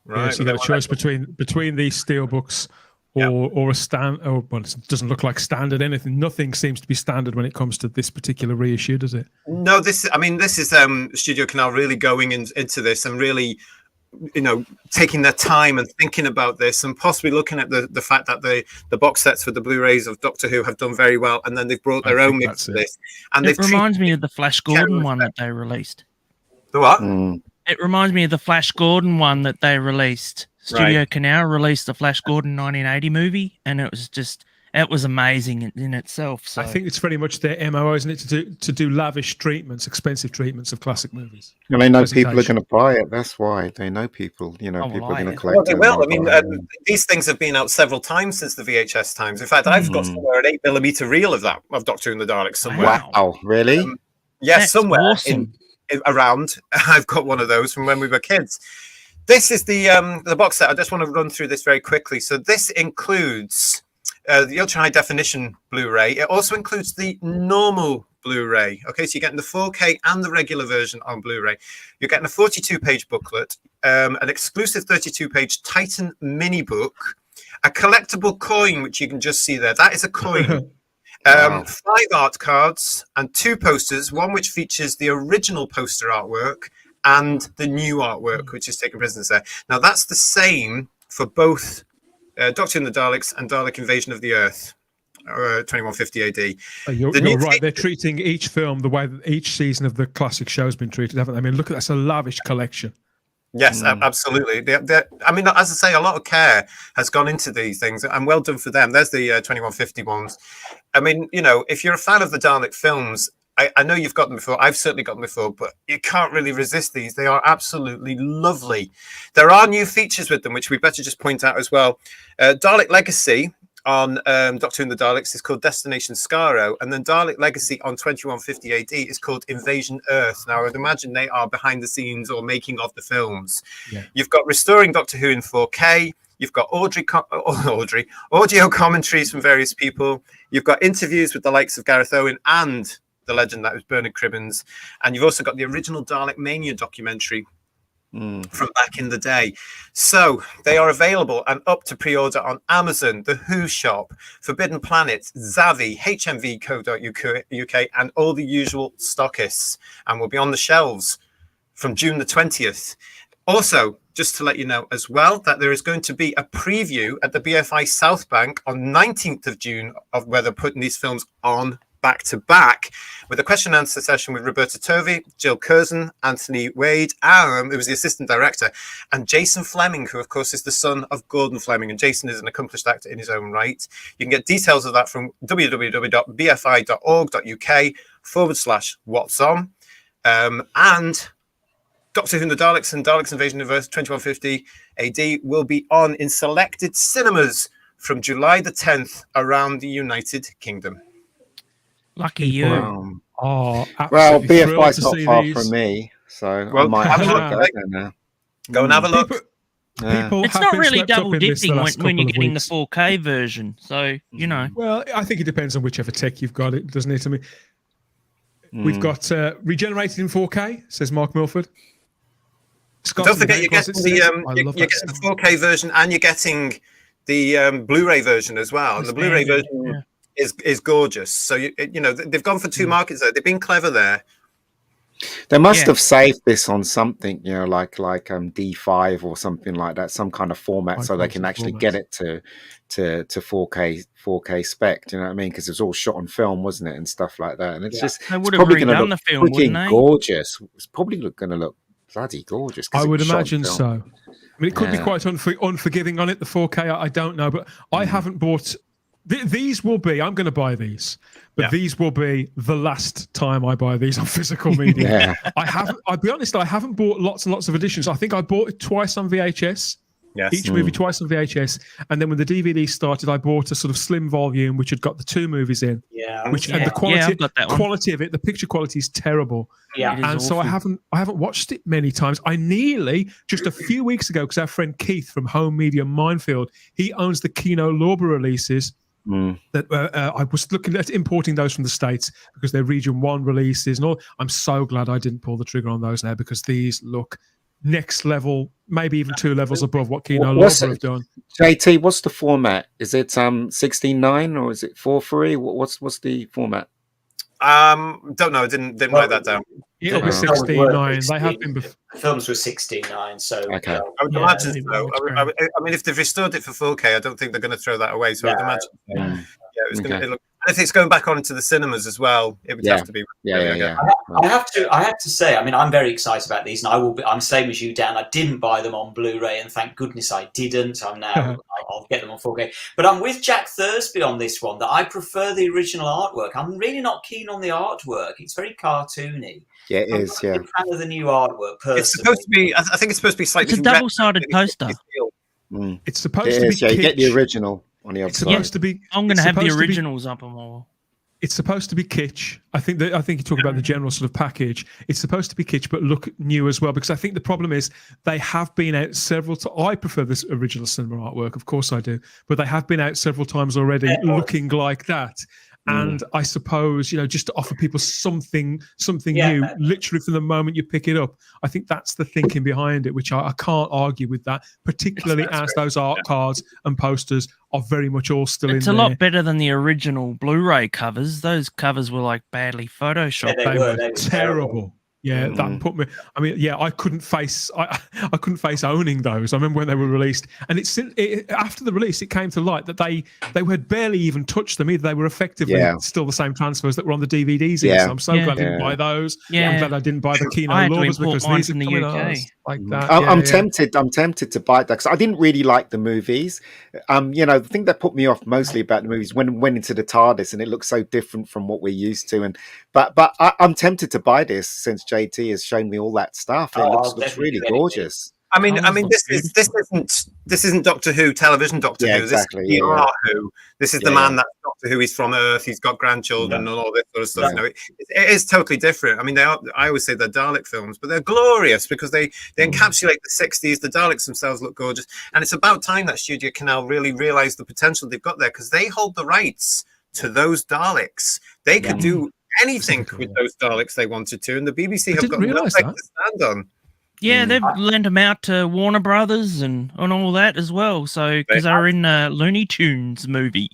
Right. Yeah, so you got a choice between these steelbooks or a stand. Oh, well, it doesn't look like standard anything. Nothing seems to be standard when it comes to this particular reissue, does it? No, this is Studio Canal really going into this and really, taking their time and thinking about this, and possibly looking at the fact that the box sets for the Blu-rays of Doctor Who have done very well, and then they've brought their own mix to this. And it reminds me of the Flash Gordon one that they released. The what? It reminds me of the Flash Gordon one that they released. Studio Canal released the Flash Gordon 1980 movie, and it was amazing in itself. So I think it's very much their MO, isn't it, to do lavish treatments, expensive treatments of classic movies. And they know people are going to buy it. That's why they know people. People are going to collect it. Well, they will. These things have been out several times since the VHS times. In fact, I've got somewhere an 8mm reel of Doctor Who and the Daleks somewhere. Wow, really? Yes, somewhere awesome. around. I've got one of those from when we were kids. This is the box set. I just want to run through this very quickly. So this includes the ultra high definition Blu-ray. It also includes the normal Blu-ray. Okay, so you're getting the 4K and the regular version on Blu-ray. You're getting a 42-page booklet, an exclusive 32-page Titan mini book, a collectible coin, which you can just see there. That is a coin. 5 art cards and 2 posters, one which features the original poster artwork and the new artwork, which is taking precedence there. Now, that's the same for both Doctor and the Daleks and Dalek Invasion of the Earth, 2150 AD. You're right. They're treating each film the way that each season of the classic show has been treated, haven't they? I mean, look at that's a lavish collection. Yes, absolutely. I mean, as I say, a lot of care has gone into these things, and well done for them. There's the 2150 ones. I mean, if you're a fan of the Dalek films, I know you've got them before. I've certainly got them before, but you can't really resist these. They are absolutely lovely. There are new features with them, which we better just point out as well. Dalek Legacy on Doctor Who and the Daleks is called Destination Skaro, and then Dalek Legacy on 2150 AD is called Invasion Earth. Now, I would imagine they are behind the scenes or making of the films. Yeah. You've got Restoring Doctor Who in 4K. You've got audio commentaries from various people. You've got interviews with the likes of Gareth Owen and the legend that was Bernard Cribbins. And you've also got the original Dalek Mania documentary from back in the day. So they are available and up to pre-order on Amazon, The Who Shop, Forbidden Planet, Zavvi, HMV.co.uk, and all the usual stockists, and will be on the shelves from June the 20th. Also, just to let you know as well, that there is going to be a preview at the BFI South Bank on 19th of June of where they're putting these films on back to back, with a question and answer session with Roberta Tovey, Jill Curzon, Anthony Wade, who was the assistant director, and Jason Fleming, who of course is the son of Gordon Fleming, and Jason is an accomplished actor in his own right. You can get details of that from www.bfi.org.uk/what's on. And Doctor Who and the Daleks and Daleks Invasion of Earth 2150 AD will be on in selected cinemas from July the 10th around the United Kingdom. Lucky you. Well, Absolutely thrilled BFI's to not see far these. from me, so I Well, might have a have look, to go like- there now. Go and have a look. People It's have not been really swept up double in this the dipping last when you're couple of getting the weeks. 4K version. So, you know. Well, I think it depends on whichever tech you've got, it doesn't it? I mean, we've got regenerated in 4K, says Mark Milford. Scott Don't from forget, you're Game getting Closet the says, you're I love getting that the sound. 4K version, and you're getting the Blu-ray version as well. And the Blu-ray standard, version is gorgeous. So you know they've gone for two markets there. They've been clever there. They must Yeah. have saved this on something, you know, like D5 or something like that, some kind of format, High so they can quality actually format. get it to 4K spec. Do you know what I mean? Because it was all shot on film, wasn't it, and stuff like that. And it's just They it's would have probably going to redone look the film, wouldn't freaking they? gorgeous. It's probably going to look bloody gorgeous. 'cause I it would was shot on imagine film. so. I mean, it could be Yeah. quite unforgiving on it, the 4K. I don't know, but I haven't bought. These will be. I'm going to buy these, but these will be the last time I buy these on physical media. Yeah. I haven't. I'll be honest. I haven't bought lots and lots of editions. I think I bought it twice on VHS. Yes. Each movie twice on VHS, and then when the DVD started, I bought a sort of slim volume which had got the two movies in. Yeah. Which and yeah. the quality, I've got that one. quality of it, the picture quality is terrible. Yeah. It is And so I awful. haven't watched it many times. I nearly just a few weeks ago, because our friend Keith from Home Media Minefield, he owns the Kino Lorber releases. That I was looking at importing those from the States because they're Region 1 releases and all. I'm so glad I didn't pull the trigger on those now, because these look next level, maybe even 2 levels above what Kino What's Lorber it? have done. JT, what's the format? Is it 16:9 or is it 4:3? What's the format? Don't know. I didn't write that down. It'll be Oh. 16:9. They have been before. The films were 16:9, so Okay. I would Yeah, imagine it so. looks I mean, if they've restored it for 4K, I don't think they're going to throw that away. So I'd No. imagine. Yeah, it's going Okay. to look. And if it's going back on into the cinemas as well, it would Yeah. have to be. Yeah. I have to say, I mean, I'm very excited about these, and I will be. I'm same as you, Dan. I didn't buy them on Blu-ray, and thank goodness I didn't. I'm now. I'll get them on 4K. But I'm with Jack Thursby on this one. That I prefer the original artwork. I'm really not keen on the artwork. It's very cartoony. Yeah, it I'm is. not Yeah. a big fan of the new artwork. Personally, It's supposed to be. I think it's supposed to be slightly. It's a double-sided poster. It's supposed It to is. be Yeah, you get the kitsch. original on the other It's side. supposed to be. I'm going to it's have the supposed to be- originals up on my wall. It's supposed to be kitsch. I think you talk about the general sort of package. It's supposed to be kitsch, but look new as well. Because I think the problem is they have been out several times. I prefer this original cinema artwork, of course I do. But they have been out several times already, looking like that. And I suppose, just to offer people something new, literally from the moment you pick it up. I think that's the thinking behind it, which I can't argue with that, particularly as those art cards and posters are very much all still in It's there. a lot better than the original Blu-ray covers. Those covers were like badly photoshopped. Yeah, They were terrible. terrible. Yeah, that put me. I mean, yeah, I couldn't face owning those. I remember when they were released, and after the release, it came to light that they had barely even touched them either. They were effectively still the same transfers that were on the DVDs. Yeah. So I'm so glad I didn't buy those. Yeah. I'm glad I didn't buy the Kino I had to Lorbers import because mine these are from the coming UK. out like that. I'm tempted. I'm tempted to buy that because I didn't really like the movies. The thing that put me off mostly about the movies when went into the TARDIS and it looks so different from what we're used to. But I'm tempted to buy this since JT has shown me all that stuff. It looks really gorgeous. I mean, this isn't Doctor Who television. Doctor Who. Exactly. This is Who. This is the man that's Doctor Who. He's from Earth. He's got grandchildren and all this sort of stuff. Yeah. It is totally different. I mean, I always say they're Dalek films, but they're glorious because they encapsulate the 60s. The Daleks themselves look gorgeous, and it's about time that Studio Canal really realised the potential they've got there because they hold the rights to those Daleks. They could do anything with those Daleks they wanted to, and the BBC have got no leg that. to stand on. Yeah, they've lent them out to Warner Brothers and all that as well. So because they were in Looney Tunes movie.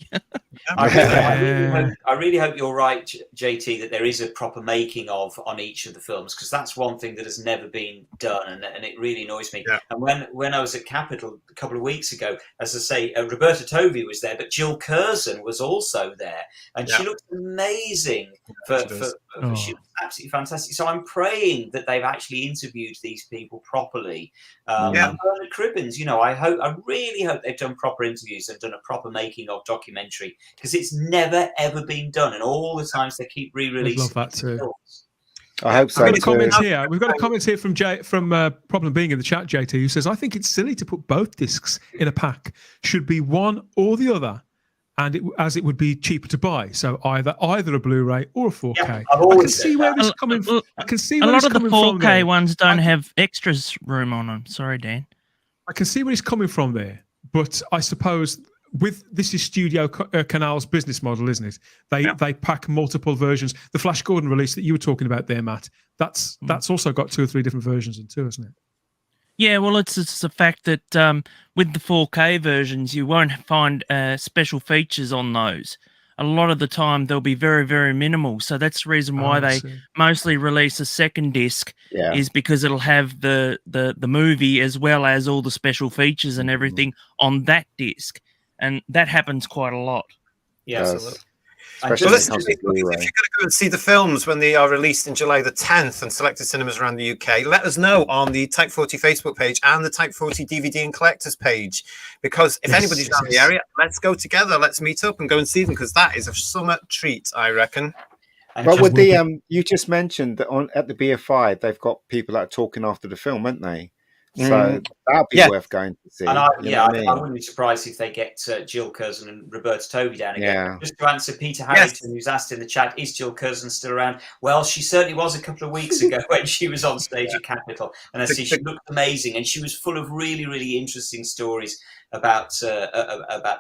I really hope you're right, JT, that there is a proper making of on each of the films, because that's one thing that has never been done, and it really annoys me. Yeah. And when I was at Capitol a couple of weeks ago, as I say, Roberta Tovey was there, but Jill Curzon was also there, and she looked amazing. She was absolutely fantastic. So I'm praying that they've actually interviewed these people properly. And Bernard Cribbins, I really hope they've done proper interviews and done a proper making of documentary, because it's never ever been done, and all the times they keep re-releasing. Love that too. Films. I hope so. We've got a comment here from Problem Being in the chat, JT, who says, "I think it's silly to put both discs in a pack. Should be one or the other, and it would be cheaper to buy. So either a Blu-ray or a 4K." Yeah, I can see where this is coming from. I can see where a lot of the coming from 4K there. ones don't have extras room on them. Sorry, Dan. I can see where he's coming from there, but I suppose this is Studio Canal's business model, isn't it? They pack multiple versions. The Flash Gordon release that you were talking about there, Matt, that's also got 2 or 3 different versions in too, isn't it? Yeah, well, it's the fact that with the 4K versions, you won't find special features on those. A lot of the time, they'll be very, very minimal. So that's the reason why they mostly release a second disc, is because it'll have the movie as well as all the special features and everything on that disc. And that happens quite a lot. Yeah, absolutely. Well, listen, if you're going to go and see the films when they are released in July the 10th and selected cinemas around the UK, let us know on the Type 40 Facebook page and the Type 40 DVD and Collectors page. Because if anybody's down the area, let's go together. Let's meet up and go and see them, because that is a summer treat, I reckon. But with the you just mentioned that at the BFI, they've got people that are talking after the film, haven't they? So that'd be worth going to see. And I wouldn't be surprised if they get Jill Curzon and Roberta Tovey down again. Yeah. Just to answer Peter Harrington, who's asked in the chat, is Jill Curzon still around? Well, she certainly was a couple of weeks ago when she was on stage at Capitol. And I see she looked amazing, and she was full of really, really interesting stories about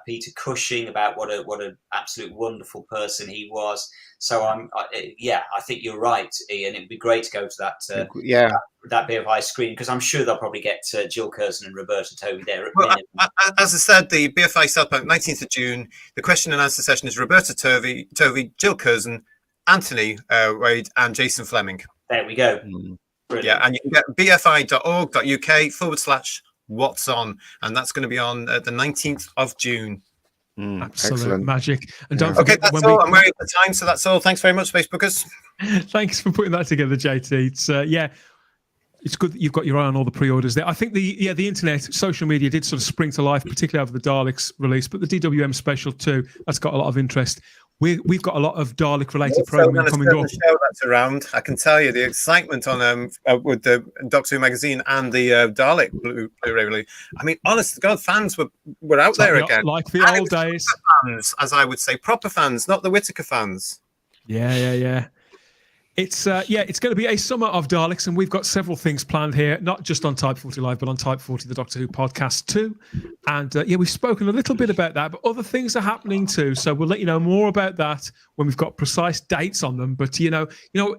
Peter Cushing, about what an absolute wonderful person he was. So I think you're right, Ian. It'd be great to go to that BFI screen, because I'm sure they'll probably get Jill Curzon and Roberta Tovey there. As I said, the BFI Southbank 19th of June. The question and answer session is Roberta Tovey, Jill Curzon, Anthony Wade, and Jason Fleming. There we go. Yeah, and you can get bfi.org.uk/what's on, and that's going to be on the 19th of June. Absolute excellent. magic. And don't forget, that's all. I'm wearing the time, so that's all. Thanks very much, Facebookers. Thanks for putting that together, JT. It's it's good that you've got your eye on all the pre-orders there. I think the internet, social media did sort of spring to life, particularly over the Daleks release, but the DWM special too, that's got a lot of interest. We've got a lot of Dalek-related programming coming up. Show that's around. I can tell you the excitement on with the Doctor Who magazine and the Dalek Blu-ray release. I mean, honest to God, fans were out there again, like the old days. Fans, as I would say, proper fans, not the Whittaker fans. Yeah. It's it's going to be a summer of Daleks, and we've got several things planned here, not just on Type 40 Live, but on Type 40, the Doctor Who podcast too. And we've spoken a little bit about that, but other things are happening too. So we'll let you know more about that when we've got precise dates on them. But you know,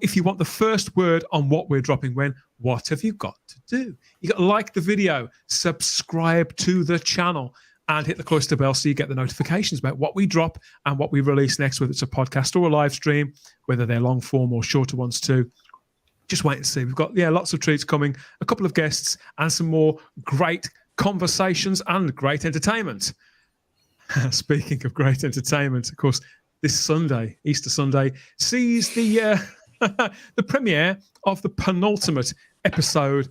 if you want the first word on what we're dropping when, what have you got to do? You got to like the video, subscribe to the channel, and hit the cloister bell so you get the notifications about what we drop and what we release next, whether it's a podcast or a live stream, whether they're long form or shorter ones too. Just wait and see. We've got lots of treats coming, a couple of guests, and some more great conversations and great entertainment. Speaking of great entertainment, of course, this Sunday, Easter Sunday, sees the the premiere of the penultimate episode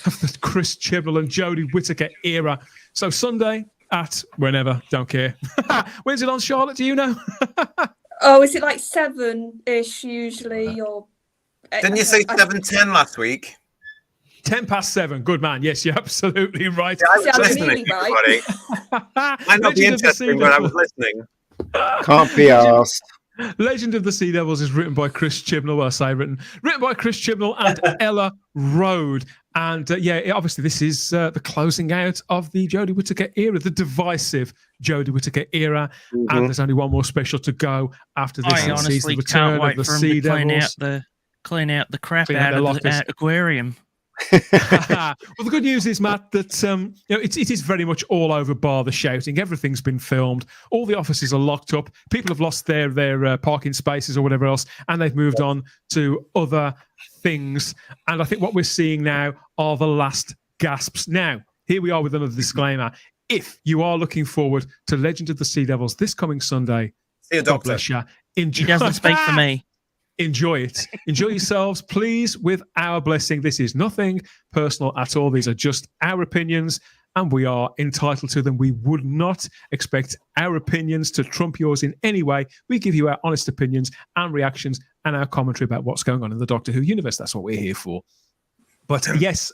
of the Chris Chibnall and Jodie Whittaker era. So Sunday at whenever, don't care. When's it on, Charlotte? Do you know? Oh, is it like 7-ish usually? Or didn't you say 7:10 last week? 7:10. Good man. Yes, you're absolutely right. Yeah, I was listening, everybody. Might not be interesting, but I was listening. Can't be asked. Legend of the Sea Devils is written by Chris Chibnall. Well, I say written by Chris Chibnall and Ella Road. And obviously this is the closing out of the Jodie Whittaker era, the divisive Jodie Whittaker era. Mm-hmm. And there's only one more special to go after this. I honestly can't wait for him to clean out the crap out of the aquarium. Well, the good news is, Matt, that it is very much all over bar the shouting. Everything's been filmed. All the offices are locked up. People have lost their parking spaces or whatever else, and they've moved on to other things. And I think what we're seeing now are the last gasps. Now, here we are with another disclaimer. If you are looking forward to Legend of the Sea Devils this coming Sunday, see you, God bless you. He doesn't speak for me. Enjoy it. Enjoy yourselves, please, with our blessing. This is nothing personal at all. These are just our opinions, and we are entitled to them. We would not expect our opinions to trump yours in any way. We give you our honest opinions and reactions and our commentary about what's going on in the Doctor Who universe. That's what we're here for. But yes,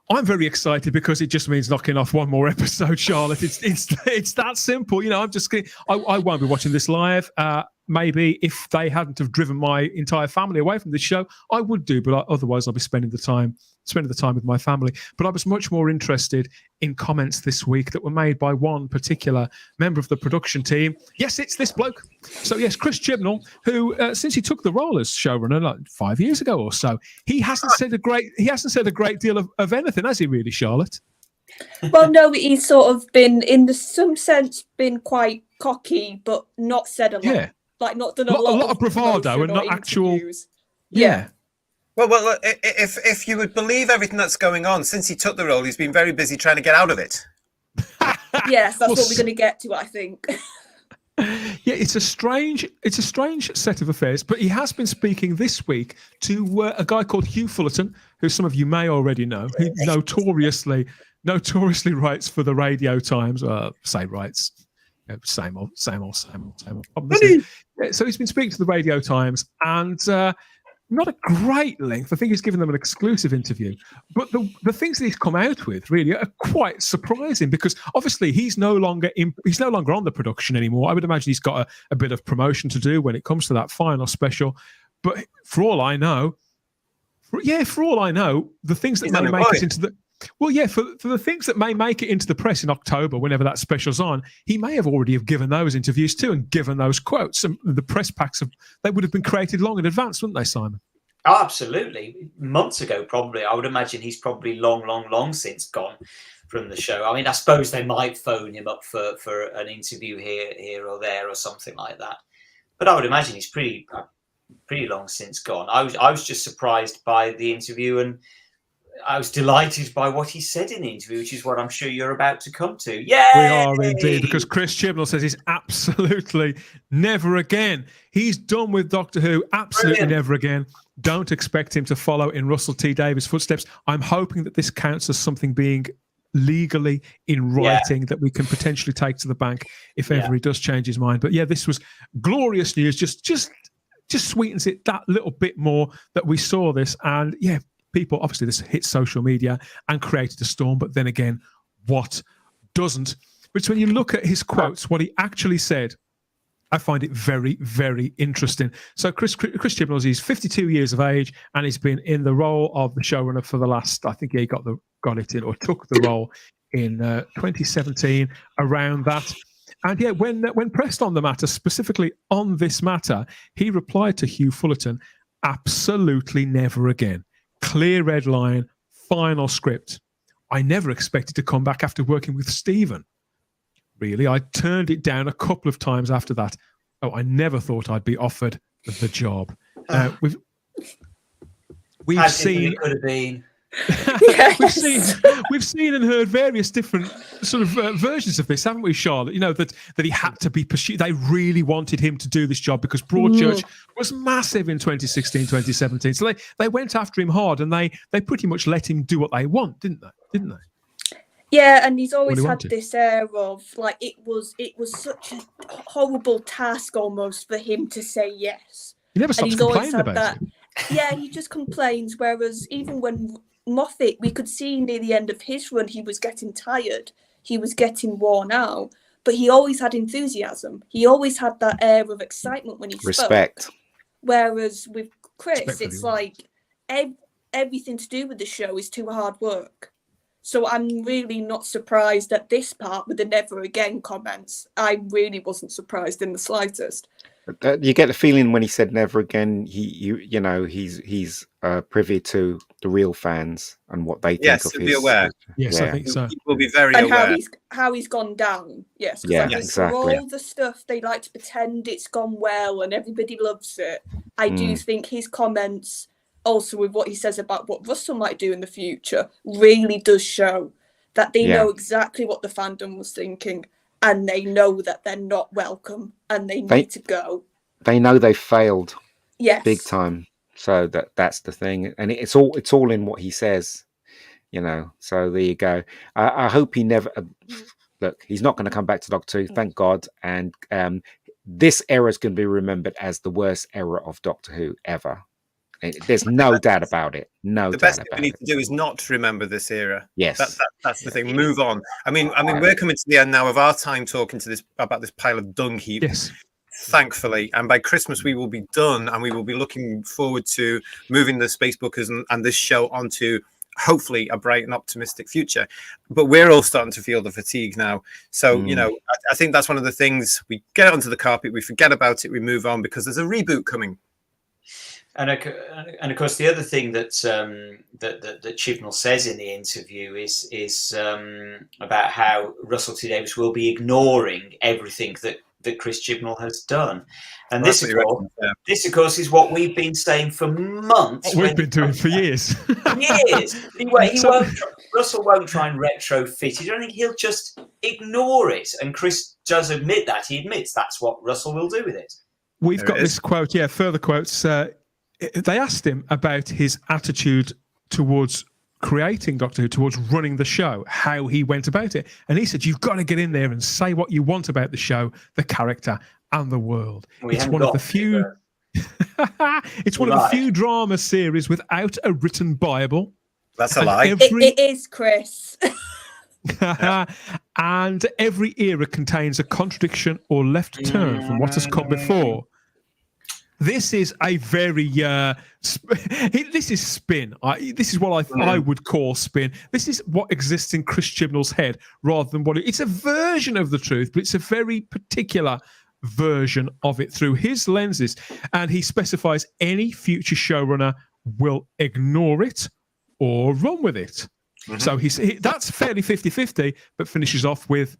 I'm very excited because it just means knocking off one more episode, Charlotte. It's that simple. You know, I'm just I won't be watching this live. Maybe if they hadn't have driven my entire family away from this show, I would do. But otherwise, I'll be spending the time with my family. But I was much more interested in comments this week that were made by one particular member of the production team. Yes, it's this bloke. So yes, Chris Chibnall, who since he took the role as showrunner like 5 years ago or so, he hasn't said a great deal of anything, has he? Really, Charlotte? Well, no, he's sort of been in some sense been quite cocky, but not said a lot. Yeah. Like not done a lot of bravado and not actual. Yeah. Well, if you would believe everything that's going on since he took the role, he's been very busy trying to get out of it. Yes, that's what we're going to get to, I think. Yeah, it's a strange set of affairs. But he has been speaking this week to a guy called Hugh Fullerton, who some of you may already know, who notoriously writes for the Radio Times. Say writes. Same old. So he's been speaking to the Radio Times, and not a great length. I think he's given them an exclusive interview. But the things that he's come out with really are quite surprising, because obviously he's no longer on the production anymore. I would imagine he's got a bit of promotion to do when it comes to that final special. But for all I know, the things that may make it into the for the things that may make it into the press in October, whenever that special's on, he may have already have given those interviews too and given those quotes. And the press packs they would have been created long in advance, wouldn't they, Simon? Oh, absolutely. Months ago, probably. I would imagine he's probably long since gone from the show. I mean, I suppose they might phone him up for an interview here or there or something like that. But I would imagine he's pretty long since gone. I was just surprised by the interview, and I was delighted by what he said in the interview, which is what I'm sure you're about to come to. Yeah, we are indeed, because Chris Chibnall says he's absolutely never again. He's done with Doctor Who, absolutely never again. Don't expect him to follow in Russell T Davies' footsteps. I'm hoping that this counts as something being legally in writing that we can potentially take to the bank if ever he does change his mind. But yeah, this was glorious news. Just sweetens it that little bit more that we saw this, and yeah. People, obviously, this hit social media and created a storm, but then again, what doesn't? Which, when you look at his quotes, what he actually said, I find it very, very interesting. So Chris Chibnall, he's 52 years of age, and he's been in the role of the showrunner for the last, I think he got it in, or took the role in 2017, around that. And yeah, when pressed on the matter, specifically on this matter, he replied to Hugh Fullerton, absolutely never again. Clear red line, final script. I never expected to come back after working with Stephen. Really, I turned it down a couple of times after that. Oh, I never thought I'd be offered the job. We've seen. It could have been. We've seen and heard various different sort of versions of this, haven't we, Charlotte? You know, that he had to be pursued. They really wanted him to do this job because Broadchurch was massive in 2016, 2017. So they went after him hard, and they pretty much let him do what they want, didn't they? Yeah, and he's always had this air of like it was such a horrible task almost for him to say yes. He never stops complaining about it. Yeah, he just complains. Whereas even when Moffat, we could see near the end of his run, he was getting tired. He was getting worn out. but he always had enthusiasm. He always had that air of excitement when he Respect. spoke. Whereas with Chris, Respect for it's the like everything to do with the show is too hard work. So I'm really not surprised at this part with the never again comments. I really wasn't surprised in the slightest. You get the feeling when he said never again, he's privy to the real fans and what they think Yes, of he'll his. be aware. Yes, I think so. He will be very And aware. how he's gone down. Yes. 'Cause Yeah, I think exactly. for all the stuff they like to pretend it's gone well and everybody loves it, I do think his comments, also with what he says about what Russell might do in the future, really does show that they know exactly what the fandom was thinking, and they know that they're not welcome and they need to go. They know they failed. Yes. Big time. So that's the thing, and it's all in what he says, So there you go. I hope he never look. He's not going to come back to Doctor Who, thank God. And this era is going to be remembered as the worst era of Doctor Who ever. There's no doubt about it. No. The doubt best thing about we need it. to do is not remember this era. Yes. That's the thing. Move on. I mean, we're coming to the end now of our time talking to about this pile of dung heap. Yes. Thankfully, and by Christmas we will be done, and we will be looking forward to moving the Spacebookers and this show onto hopefully a bright and optimistic future. But we're all starting to feel the fatigue now. So I think that's one of the things. We get it onto the carpet, we forget about it, we move on because there's a reboot coming. And of course, the other thing that Chibnall says in the interview is about how Russell T Davies will be ignoring everything that Chris Chibnall has done, and this of course is what we've been saying for months. What we've been doing for years. Years. Russell won't try and retrofit it. I don't think he'll just ignore it. And Chris does admit that. He admits that's what Russell will do with it. We've got this quote. Yeah, further quotes. They asked him about his attitude towards creating Doctor Who, towards running the show, how he went about it. And he said, you've got to get in there and say what you want about the show, the character and the world. It's one of the few it's one of the few drama series without a written Bible. That's a lie. It is, Chris. And every era contains a contradiction or left turn from what has come before. This is a very this is spin. This is what I would call spin. This is what exists in Chris Chibnall's head rather than it's a version of the truth, but it's a very particular version of it through his lenses. And he specifies any future showrunner will ignore it or run with it. So that's fairly 50-50, but finishes off with,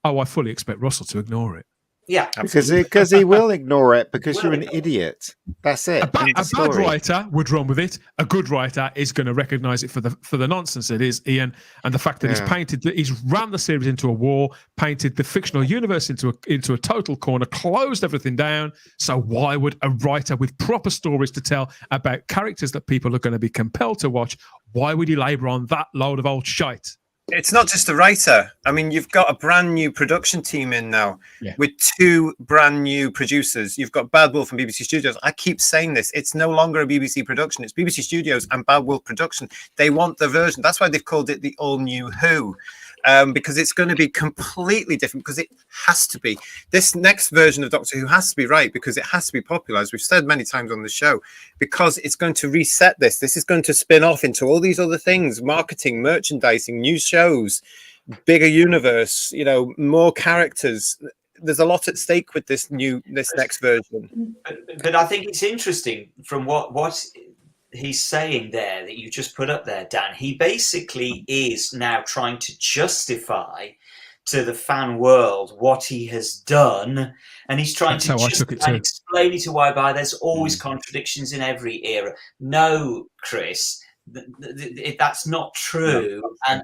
I fully expect Russell to ignore it. Yeah, because he will ignore it because you're an idiot. That's it. A bad writer would run with it. A good writer is going to recognise it for the nonsense it is, Ian, and the fact that he's ran the series into a wall, painted the fictional universe into a total corner, closed everything down. So why would a writer with proper stories to tell about characters that people are going to be compelled to watch? Why would he labour on that load of old shite? It's not just the writer. I mean, you've got a brand new production team in now with 2 brand new producers. You've got Bad Wolf and BBC Studios. I keep saying this. It's no longer a BBC production. It's BBC Studios and Bad Wolf production. They want the version. That's why they've called it the All New Who. Because it's going to be completely different, because it has to be. This next version of Doctor Who has to be right, because it has to be popular, as we've said many times on the show, because it's going to reset this. This is going to spin off into all these other things: marketing, merchandising, new shows, bigger universe, more characters. There's a lot at stake with this next version. But I think it's interesting from what he's saying there that you just put up there, Dan. He basically is now trying to justify to the fan world what he has done, and he's trying to explain it to why there's always contradictions in every era. No, Chris, that's not true. And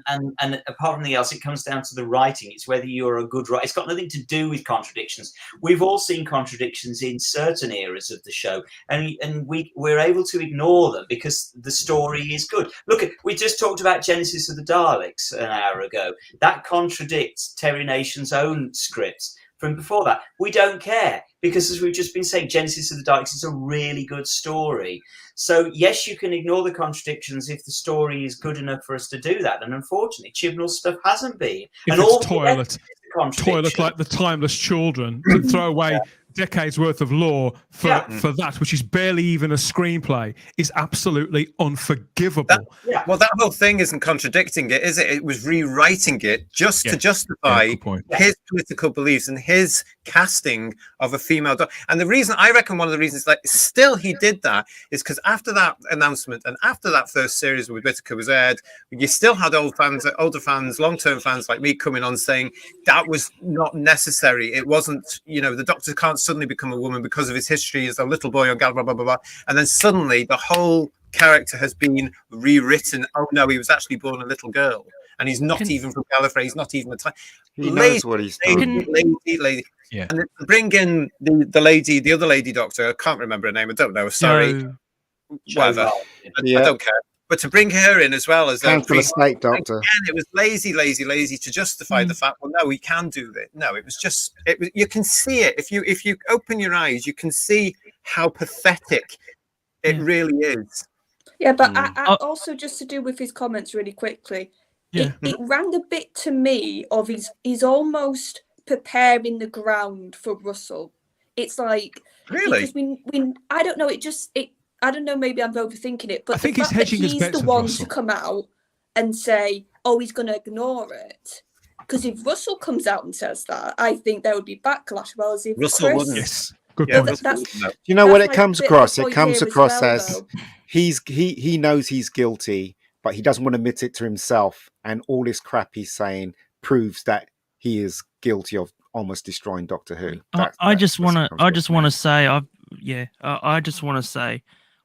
apart from anything else, it comes down to the writing. It's whether you're a good writer. It's got nothing to do with contradictions. We've all seen contradictions in certain eras of the show, and we're able to ignore them because the story is good. Look, we just talked about Genesis of the Daleks an hour ago. That contradicts Terry Nation's own scripts from before that. We don't care, because as we've just been saying, Genesis of the Daleks is a really good story. So yes, you can ignore the contradictions if the story is good enough for us to do that. And unfortunately, Chibnall's stuff hasn't been. If and it's toilet, toilet like the timeless children, to throw away decades worth of lore for that, which is barely even a screenplay, is absolutely unforgivable. Well, that whole thing isn't contradicting it, is it? It was rewriting it just to justify his political beliefs and his casting of a female doctor. And the reason, I reckon one of the reasons like still he did that is because after that announcement and after that first series with Whittaker was aired, you still had older fans, long-term fans like me coming on saying that was not necessary. It wasn't, the Doctor can't suddenly become a woman because of his history as a little boy or gal, blah, blah, blah, blah. And then suddenly the whole character has been rewritten. Oh no, he was actually born a little girl. And he's not even from Gallifrey. He's not even a type. He knows what he's doing. Lady. Yeah. And bring in the other lady doctor. I can't remember her name. I don't know. Sorry. Whatever. I don't care. But to bring her in as well as a snake doctor. Again, it was lazy to justify the fact. Well, no, we can do it. No, it was just. You can see it if you open your eyes. You can see how pathetic it really is. Yeah, but I also just to do with his comments really quickly. Yeah. It rang a bit to me of he's almost preparing the ground for Russell. It's like really because when I don't know, I don't know, maybe I'm overthinking it, but I think he's hedging his bets the one Russell. to come out and say, "Oh, he's going to ignore it." Because if Russell comes out and says that, I think there would be backlash. Well, as if Russell Chris, wouldn't. Yes, good point. You know what it like comes a bit across? of a It comes point across here as he knows he's guilty, but he doesn't want to admit it to himself, and all this crap he's saying proves that he is guilty of almost destroying Doctor Who. I just want to say,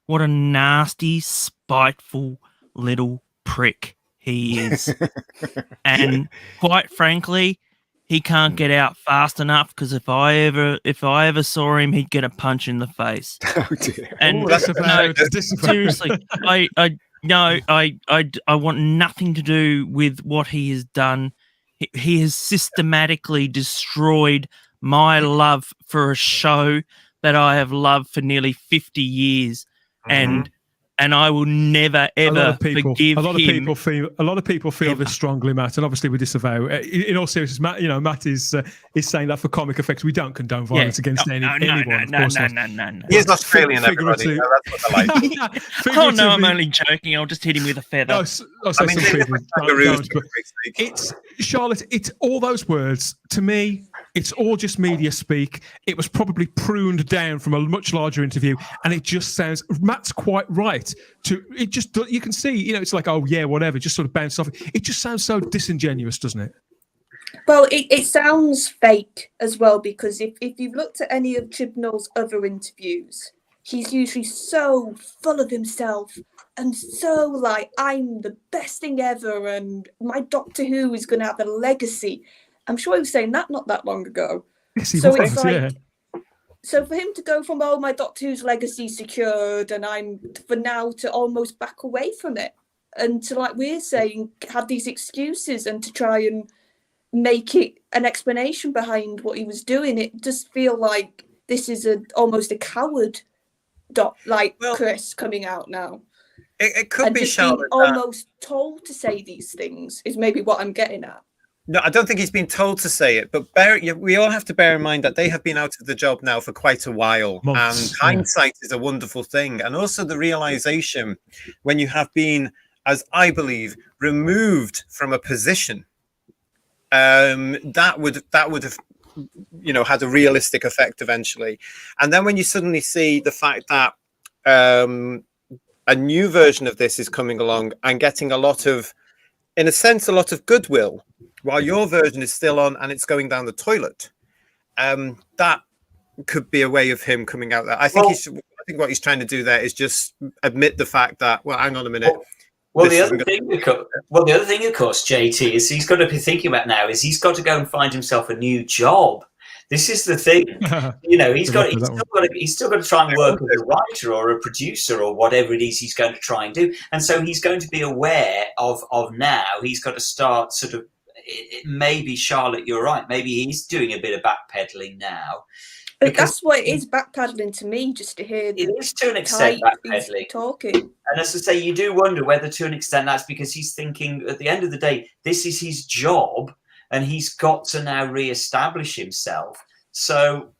what a nasty, spiteful little prick he is, and quite frankly, he can't get out fast enough. Because if I ever saw him, he'd get a punch in the face. Oh dear! And seriously, I want nothing to do with what he has done. He has systematically destroyed my love for a show that I have loved for nearly 50 years. And I will never ever forgive him. A lot of people feel this strongly, Matt, and obviously we disavow. In all seriousness, Matt is saying that for comic effects. We don't condone violence against anyone. No. He's Australian, everybody. That's what I like. Oh no, I'm only joking. I'll just hit him with a feather. It's Charlotte. It's all those words to me. It's all just media speak. It was probably pruned down from a much larger interview, and it just sounds. Matt's quite right. You can see, it's like, oh yeah, whatever, just sort of bounce off. It just sounds so disingenuous, doesn't it? Well, it sounds fake as well, because if you've looked at any of Chibnall's other interviews, he's usually so full of himself and so like, I'm the best thing ever, and my Doctor Who is going to have a legacy. I'm sure he was saying that not that long ago. Yes, he was, So for him to go from, oh, my Doctor Who's legacy secured, and I'm for now to almost back away from it, and to, like we're saying, have these excuses and to try and make it an explanation behind what he was doing, it does feel like this is almost a coward Chris coming out now. It could and be just Charlotte, being almost told to say these things is maybe what I'm getting at. No, I don't think he's been told to say it, but we all have to bear in mind that they have been out of the job now for quite a while. Months, and hindsight is a wonderful thing. And also the realization when you have been, as I believe, removed from a position, that would have, had a realistic effect eventually. And then when you suddenly see the fact that a new version of this is coming along and getting a lot of goodwill, while your version is still on and it's going down the toilet, that could be a way of him coming out there. I think what he's trying to do there is just admit the fact that, well, hang on a minute. The other thing, of course, JT, is he's got to be thinking about now is he's got to go and find himself a new job. This is the thing, he's still got to try and work as a writer or a producer or whatever it is he's going to try and do. And so he's going to be aware of now. He's got to start sort of, maybe Charlotte, you're right. Maybe he's doing a bit of backpedaling now. That's what it is, backpedaling to me, just to hear. It is to an extent backpedaling. Talking. And as I say, you do wonder whether to an extent that's because he's thinking at the end of the day, this is his job. and he's got to now re-establish himself. So,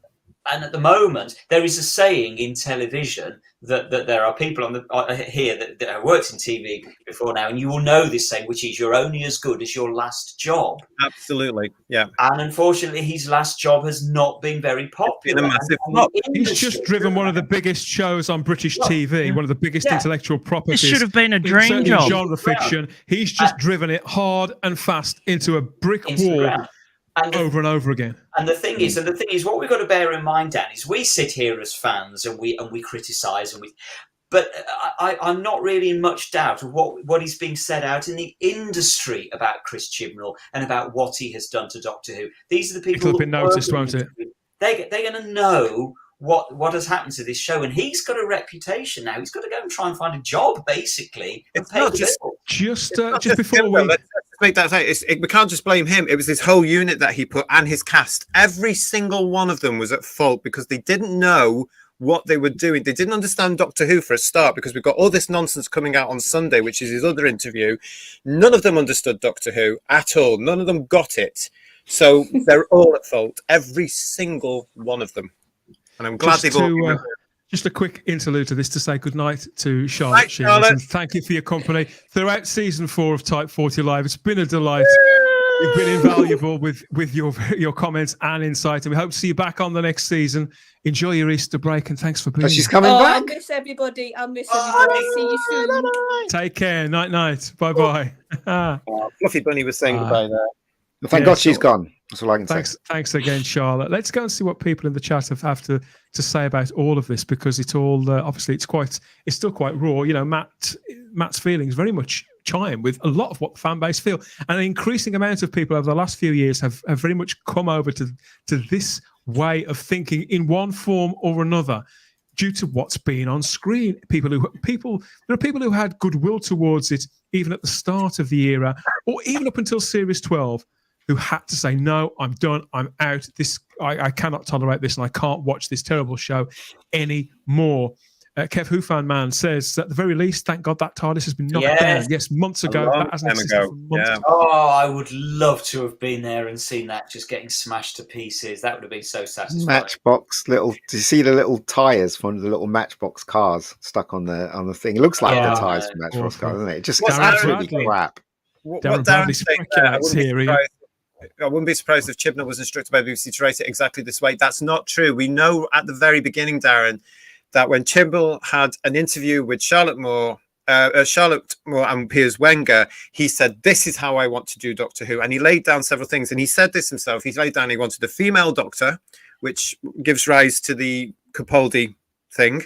and at the moment, there is a saying in television that there are people on the here that have worked in TV before now, and you will know this saying, which is you're only as good as your last job. Absolutely, yeah. And unfortunately, his last job has not been very popular. It's been a massive flop. He's just driven one of the biggest shows on British TV, one of the biggest intellectual properties. This should have been a dream certainly job. Genre fiction. He's just driven it hard and fast into a brick wall over and over again. And the thing is, what we've got to bear in mind, Dan, is we sit here as fans and we criticise but I'm not really in much doubt of what is being said out in the industry about Chris Chibnall and about what he has done to Doctor Who. These are the people It'll have been noticed, won't it? They're going to know what has happened to this show, and he's got a reputation now. He's got to go and try and find a job, basically. It's not just before we make that say, we can't just blame him. It was his whole unit that he put and his cast. Every single one of them was at fault because they didn't know what they were doing. They didn't understand Doctor Who for a start, because we've got all this nonsense coming out on Sunday, which is his other interview. None of them understood Doctor Who at all. None of them got it. So they're all at fault. Every single one of them. And I'm glad they've all... Just a quick interlude to this to say goodnight to Charlotte Shearers, and thank you for your company throughout season 4 of Type 40 Live. It's been a delight. You've been invaluable with your comments and insight, and we hope to see you back on the next season. Enjoy your Easter break, and thanks for being here. She's coming back. I miss everybody. I miss everybody. See you soon. Take care. Night. Bye. Fluffy Bunny was saying goodbye there. Thank God she's gone. That's all I can say. Thanks again, Charlotte. Let's go and see what people in the chat have to say about all of this, because it's all obviously it's still quite raw. You know, Matt's feelings very much chime with a lot of what the fan base feel, and an increasing amount of people over the last few years have very much come over to this way of thinking in one form or another, due to what's been on screen. There are people who had goodwill towards it even at the start of the era, or even up until Series 12. Who had to say, no, I'm done, I'm out. I cannot tolerate this, and I can't watch this terrible show anymore. Kev Who Fan Man says, at the very least, thank God that TARDIS has been knocked down. Yes, months ago. That hasn't existed for months. Yeah. Oh, I would love to have been there and seen that just getting smashed to pieces. That would have been so satisfying. Matchbox do you see the little tyres from the little Matchbox cars stuck on the thing? It looks like the tyres from Matchbox cars, doesn't it? It just it's absolutely crap. Darren Bradley speculates here. I wouldn't be surprised if Chibnall was instructed by BBC to write it exactly this way. That's not true. We know at the very beginning, Darren, that when Chibnall had an interview with Charlotte Moore and Piers Wenger, he said, this is how I want to do Doctor Who. And he laid down several things. And he said this himself. He laid down he wanted a female doctor, which gives rise to the Capaldi thing.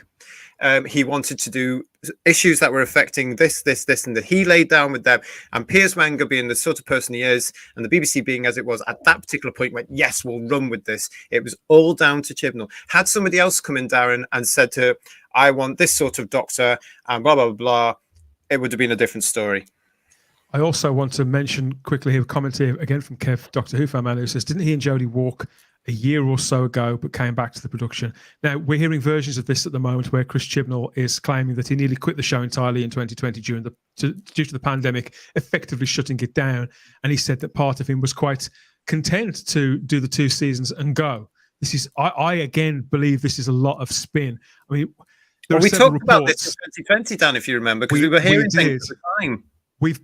He wanted to do issues that were affecting this, and that. He laid down with them. And Piers Wenger, being the sort of person he is, and the BBC being as it was at that particular point, went, yes, we'll run with this. It was all down to Chibnall. Had somebody else come in, Darren, and said to her, I want this sort of doctor, and blah, blah, blah, it would have been a different story. I also want to mention quickly here, a comment here again from Kev, Doctor Who fan man, who says, didn't he and Jodie walk a year or so ago, but came back to the production? Now, we're hearing versions of this at the moment where Chris Chibnall is claiming that he nearly quit the show entirely in 2020 due to the pandemic, effectively shutting it down. And he said that part of him was quite content to do the 2 seasons and go. This is, I again believe this is a lot of spin. I mean, we talked about this in 2020, Dan, if you remember, because we were hearing things at the time. We've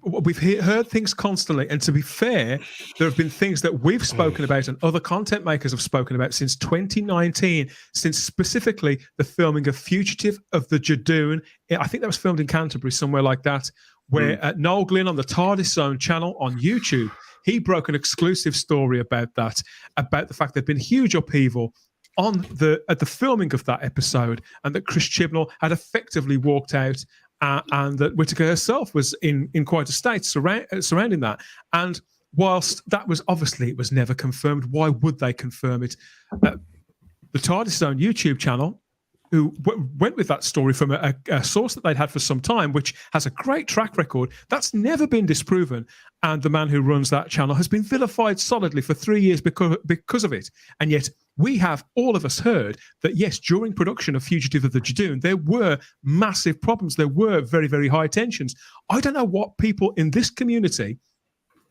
heard things constantly, and to be fair, there have been things that we've spoken about and other content makers have spoken about since 2019, since specifically the filming of Fugitive of the Jadoon. I think that was filmed in Canterbury, somewhere like that, where Noel Glynn on the TARDIS Zone channel on YouTube, he broke an exclusive story about that, about the fact there'd been huge upheaval at the filming of that episode, and that Chris Chibnall had effectively walked out. And that Whittaker herself was in quite a state surrounding that. And whilst that was obviously, it was never confirmed, why would they confirm it? The TARDIS Zone YouTube channel, who went with that story from a source that they'd had for some time, which has a great track record, that's never been disproven. And the man who runs that channel has been vilified solidly for 3 years because of it. And yet we have, all of us, heard that, yes, during production of Fugitive of the Jadoon, there were massive problems. There were very, very high tensions. I don't know what people in this community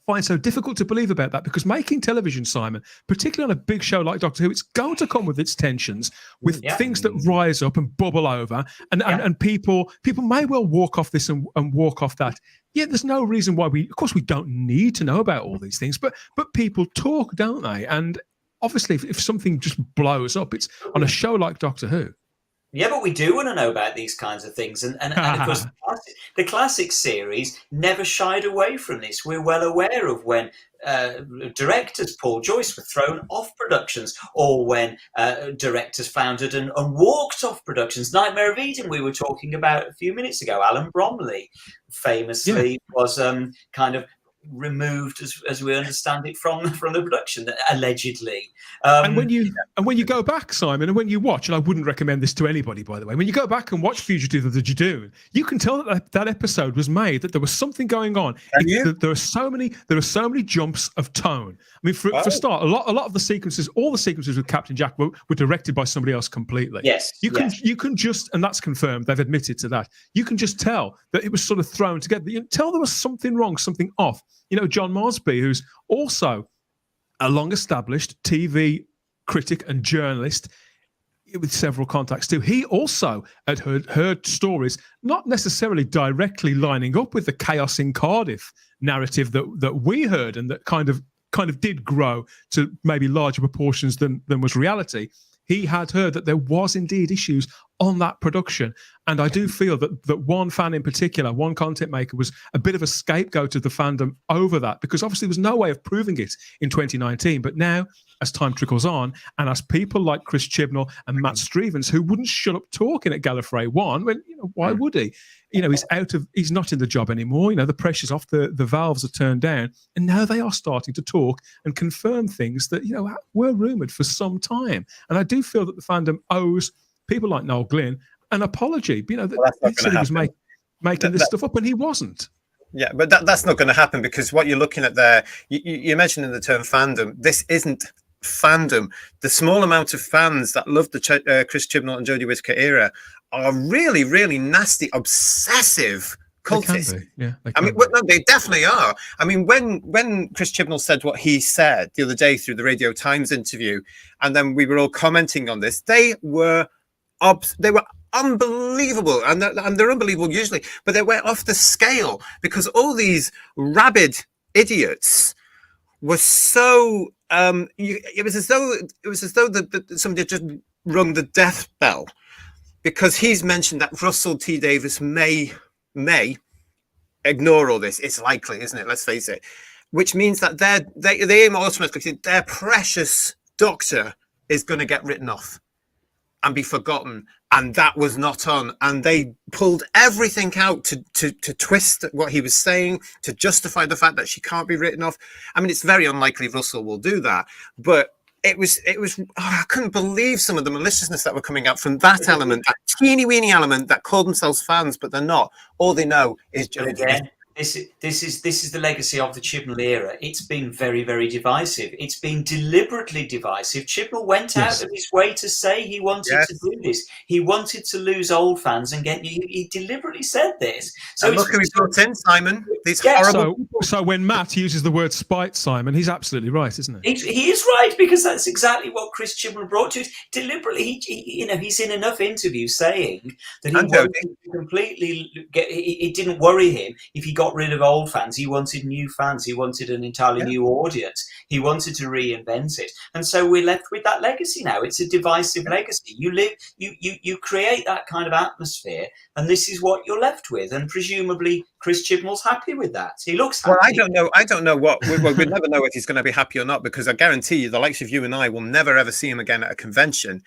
find so difficult to believe about that, because making television, Simon, particularly on a big show like Doctor Who, it's going to come with its tensions, with things that rise up and bubble over, and people may well walk off this and walk off that. Yeah, there's no reason why of course we don't need to know about all these things, but people talk, don't they? And obviously if something just blows up, it's on a show like Doctor Who. Yeah, but we do want to know about these kinds of things. And of course, the classic series never shied away from this. We're well aware of when directors, Paul Joyce, were thrown off productions, or when directors foundered and walked off productions. Nightmare of Eden, we were talking about a few minutes ago. Alan Bromley famously was kind of removed, as we understand it, from the production, allegedly. And when you go back, Simon, and when you watch, and I wouldn't recommend this to anybody, by the way, when you go back and watch Fugitive of the Judoon, you can tell that episode was made, that there was something going on. There are so many jumps of tone. I mean, for a start, a lot of the sequences, all the sequences with Captain Jack were directed by somebody else completely. Yes, you can just, and that's confirmed. They've admitted to that. You can just tell that it was sort of thrown together. You can tell there was something wrong, something off. You know, John Mosby, who's also a long-established TV critic and journalist with several contacts too, he also had heard stories not necessarily directly lining up with the Chaos in Cardiff narrative that we heard, and that kind of did grow to maybe larger proportions than was reality. He had heard that there was indeed issues on that production. And I do feel that one fan in particular, one content maker, was a bit of a scapegoat of the fandom over that, because obviously there was no way of proving it in 2019. But now, as time trickles on, and as people like Chris Chibnall and Matt Stevens, who wouldn't shut up talking at Gallifrey 1, when, why would he? He's not in the job anymore. The pressure's off, the valves are turned down, and now they are starting to talk and confirm things that, were rumoured for some time. And I do feel that the fandom owes people like Noel Glynn an apology. That he said he was making this stuff up, and he wasn't. Yeah, but that's not going to happen, because what you're looking at there, you're mentioning the term fandom. This isn't fandom. The small amount of fans that loved the Chris Chibnall and Jodie Whittaker era are really, really nasty, obsessive cultists. They definitely are. I mean, when Chris Chibnall said what he said the other day through the Radio Times interview, and then we were all commenting on this, they were unbelievable, and they're unbelievable usually, but they went off the scale, because all these rabid idiots were so. It was as though that somebody had just rung the death bell, because he's mentioned that Russell T Davies may ignore all this. It's likely, isn't it? Let's face it. Which means that they automatically think their precious Doctor is going to get written off and be forgotten, and that was not on. And they pulled everything out to twist what he was saying, to justify the fact that she can't be written off. I mean, it's very unlikely Russell will do that, but it was. I couldn't believe some of the maliciousness that were coming out from that element, that teeny weeny element that called themselves fans, but they're not. All they know is again. This is the legacy of the Chibnall era. It's been very, very divisive. It's been deliberately divisive. Chibnall went out of his way to say he wanted to do this. He wanted to lose old fans and get new. He deliberately said this. So look who he brought in, Simon. These horrible. So when Matt uses the word spite, Simon, he's absolutely right, isn't he? He is right, because that's exactly what Chris Chibnall brought to it. Deliberately, he's in enough interviews saying that he wanted to completely it didn't worry him if he got rid of old fans. He wanted new fans. He wanted an entirely new audience. He wanted to reinvent it, and so we're left with that legacy now. It's a divisive legacy. You create that kind of atmosphere, and this is what you're left with. And presumably, Chris Chibnall's happy with that. He looks happy. Well, I don't know what we'll never know if he's going to be happy or not, because I guarantee you, the likes of you and I will never ever see him again at a convention,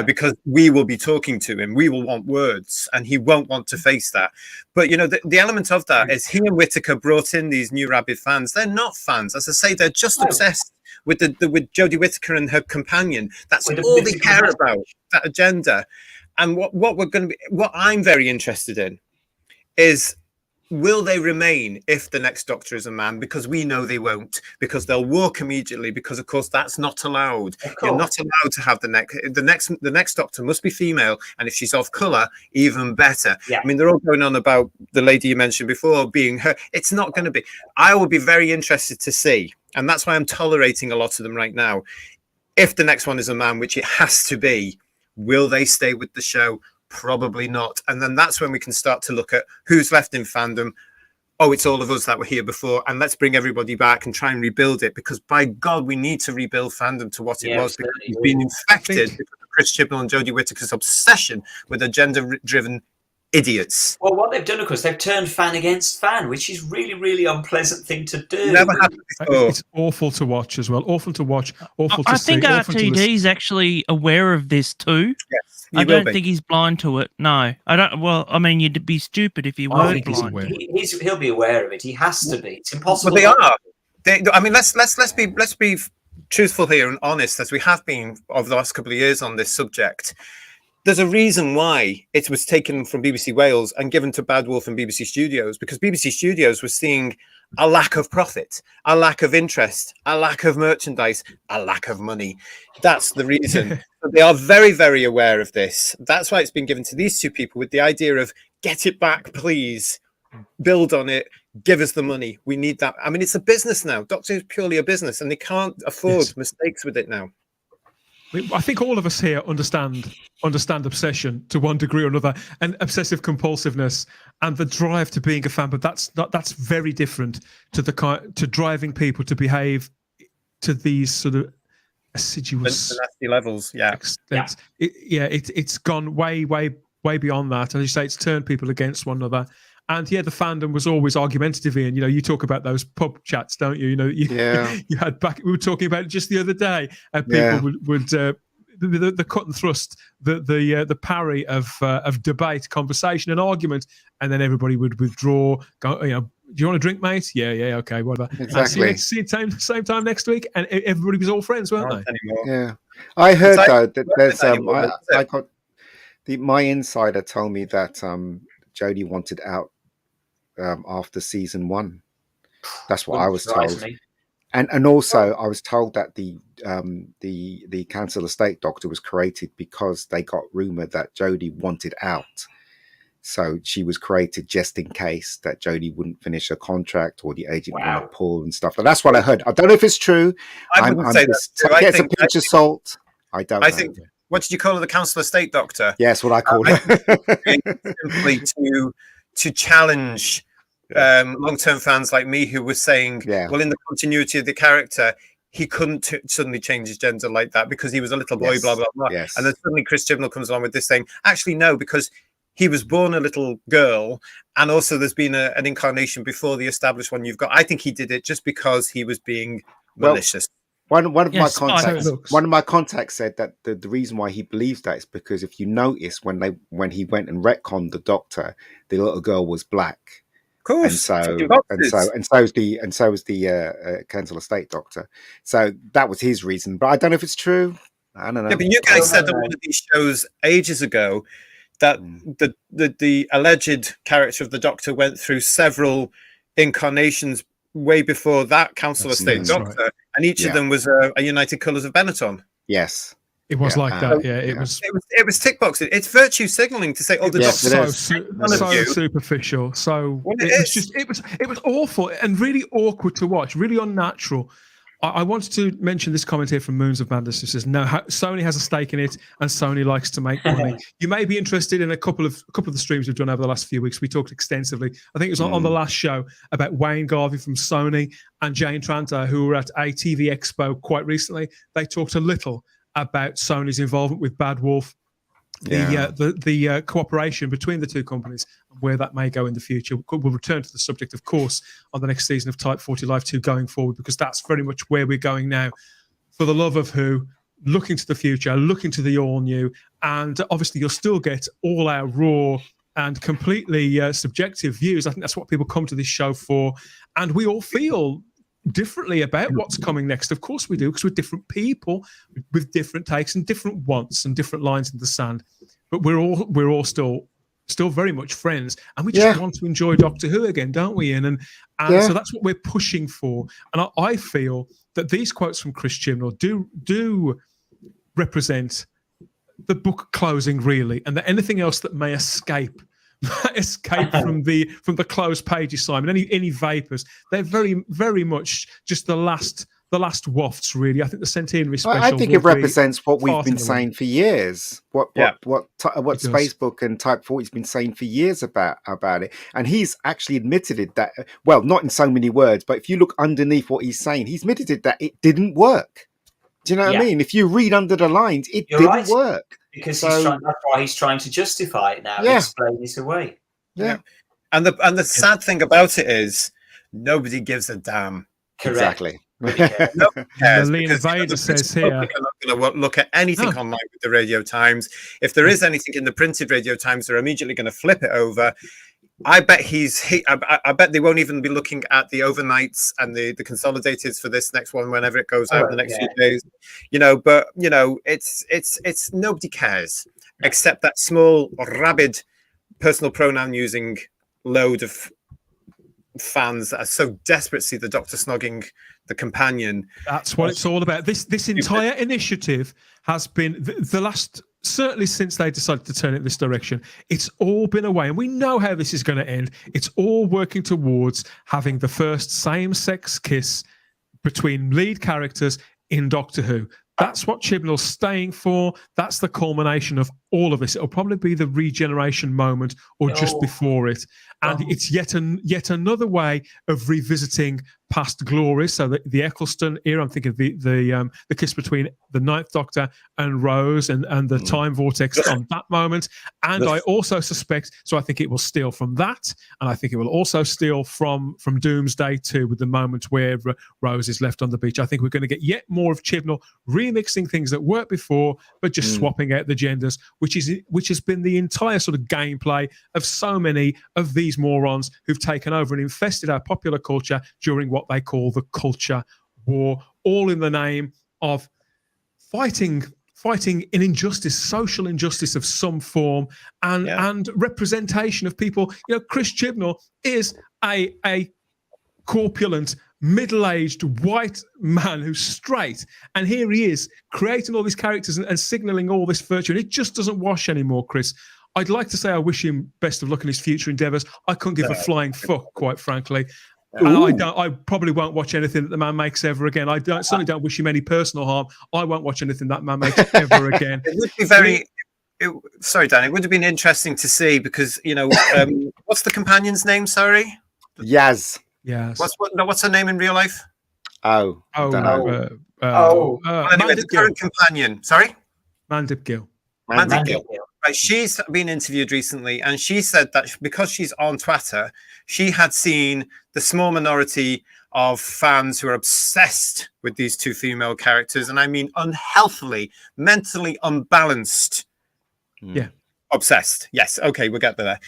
because we will be talking to him. We will want words, and he won't want to face that. But the element of that is he and Whittaker brought in these new rabid fans. They're not fans, as I say. They're just obsessed with with Jodie Whittaker and her companion. That's all they care about. That agenda. And what I'm very interested in is will they remain if the next Doctor is a man? Because we know they won't, because they'll walk immediately, because of course that's not allowed. You're not allowed to have the next Doctor must be female, and if she's of colour, even better. Yeah. I mean, they're all going on about the lady you mentioned before being her. It's not going to be. I will be very interested to see, and that's why I'm tolerating a lot of them right now. If the next one is a man, which it has to be, will they stay with the show? Probably not. And then that's when we can start to look at who's left in fandom. Oh, it's all of us that were here before, and let's bring everybody back and try and rebuild it, because by God, we need to rebuild fandom to what it was, because we've been infected because of Chris Chibnall and Jodie Whittaker's obsession with agenda-driven idiots. Well, what they've done, of course, they've turned fan against fan, which is really, really unpleasant thing to do. Never happened before. It's awful to watch as well. Awful to watch. Awful to I see. think awful to listen. RTD's actually aware of this too. Yes, I don't think he's blind to it. No, I don't. Well, I mean, you'd be stupid if you I weren't think he's blind. aware. He'll be aware of it. He has to be. It's impossible. But they are. I mean, let's be truthful here and honest, as we have been over the last couple of years on this subject. There's a reason why it was taken from BBC Wales and given to Bad Wolf and BBC Studios, because BBC Studios was seeing a lack of profit, a lack of interest, a lack of merchandise, a lack of money. That's the reason. But they are very, very aware of this. That's why it's been given to these two people with the idea of get it back, please, build on it, give us the money. We need that. I mean, it's a business now. Doctor is purely a business, and they can't afford mistakes with it now. I think all of us here understand obsession to one degree or another, and obsessive compulsiveness and the drive to being a fan. But that's very different to to driving people to behave to these sort of assiduous nasty levels. Yeah, extents. It's gone way beyond that. And as you say, it's turned people against one another. And the fandom was always argumentative, Ian. You talk about those pub chats, don't you? You had back. We were talking about it just the other day. People would the cut and thrust, the parry of debate, conversation, and argument, and then everybody would withdraw. Go, do you want a drink, mate? Yeah, okay, whatever. Exactly. See you same time next week, and everybody was all friends, weren't they? Anymore. Yeah, I heard though that there's I got my insider told me that Jodie wanted out after season 1. That's what I was told. And also I was told that the Council Estate Doctor was created because they got rumored that Jodie wanted out. So she was created just in case that Jodie wouldn't finish her contract or the agent wouldn't pull and stuff. That's what I heard. I don't know if it's true. I would say it's a pinch of salt. I don't know. I think, what did you call her? The Council Estate Doctor? Yes, what I call it. Simply to challenge long-term fans like me who were saying, well, in the continuity of the character, he couldn't suddenly change his gender like that because he was a little boy, blah, blah, blah. Yes. And then suddenly Chris Chibnall comes along with this thing. Actually, no, because he was born a little girl, and also there's been an incarnation before the established one you've got. I think he did it just because he was being malicious. One of my contacts said that the reason why he believes that is because if you notice when he went and retconned the Doctor, the little girl was black. Of course, and so was the Council Estate Doctor. So that was his reason, but I don't know if it's true. I don't know. Yeah, but you guys said on one of these shows ages ago that the alleged character of the Doctor went through several incarnations way before that Council Estate Doctor, right. And each of them was a United Colours of Benetton. Yes. It was like that, It was tick boxing. It's virtue signalling to say, "Oh, the Doctor so superficial." So it was awful and really awkward to watch, really unnatural. I wanted to mention this comment here from Moons of Madness, who says, "No, Sony has a stake in it, and Sony likes to make money." You may be interested in a couple of the streams we've done over the last few weeks. We talked extensively. I think it was on the last show about Wayne Garvey from Sony and Jane Tranter, who were at a TV expo quite recently. They talked a little about Sony's involvement with Bad Wolf, the cooperation between the two companies, and where that may go in the future. We'll return to the subject, of course, on the next season of Type 40 Live 2 going forward, because that's very much where we're going now. For the love of Who, looking to the future, looking to the all-new, and obviously you'll still get all our raw and completely subjective views. I think that's what people come to this show for, and we all feel differently about what's coming next. Of course we do, because we're different people with different takes and different wants and different lines in the sand. But we're all still still very much friends, and we just want to enjoy Doctor Who again, don't we, Ian? And so that's what we're pushing for. And I feel that these quotes from Chris Chibnall do represent the book closing, really, and that anything else that may escape from the closed pages, Simon, any vapors, they're very, very much just the last wafts, really. I think the centenary special. I think it represents what we've been saying for years. What Facebook and Type 40's been saying for years about it, and he's actually admitted it that, well, not in so many words, but if you look underneath what he's saying, he's admitted it that it didn't work. Do you know what I mean? If you read under the lines, it didn't work. Because that's why he's trying to justify it now, explain it away. Yeah. And the sad thing about it is nobody gives a damn. Correct. Exactly. Melina Vader says here, I'm not going to look at anything online with the Radio Times. If there is anything in the printed Radio Times, they're immediately going to flip it over. I bet I bet they won't even be looking at the overnights and the consolidateds for this next one whenever it goes out in the next few days. But it's nobody cares except that small rabid personal pronoun using load of fans that are so desperate to see the Doctor snogging the companion. That's what it's all about. This entire initiative has been the last, certainly since they decided to turn it this direction, it's all been away, and we know how this is going to end. It's all working towards having the first same-sex kiss between lead characters in Doctor Who. That's what Chibnall's staying for. That's the culmination of all of this. It'll probably be the regeneration moment or just before it. And it's yet another way of revisiting past glories. So the Eccleston era, I'm thinking the kiss between the Ninth Doctor and Rose and the time vortex on that moment. And I also suspect, so I think it will steal from that. And I think it will also steal from Doomsday too, with the moment where Rose is left on the beach. I think we're going to get yet more of Chibnall remixing things that worked before, but just swapping out the genders, which has been the entire sort of gameplay of so many of these morons who've taken over and infested our popular culture during what they call the culture war, all in the name of fighting an injustice, social injustice of some form, and representation of people. Chris Chibnall is a corpulent, middle-aged white man who's straight, and here he is creating all these characters and signaling all this virtue, and it just doesn't wash anymore, Chris. I'd like to say I wish him best of luck in his future endeavours. I couldn't give a flying fuck, quite frankly. And I probably won't watch anything that the man makes ever again. I certainly don't wish him any personal harm. I won't watch anything that man makes ever again. It would be very... sorry, Dan. It would have been interesting to see because, what's the companion's name, sorry? Yaz. Yes. What's her name in real life? Anyway, the current companion. Sorry? Mandip Gill. Mandip Gill. Right, she's been interviewed recently, and she said that because she's on Twitter, she had seen the small minority of fans who are obsessed with these two female characters, and I mean unhealthily, mentally unbalanced. Yeah. Obsessed. Yes. Okay, we'll get there.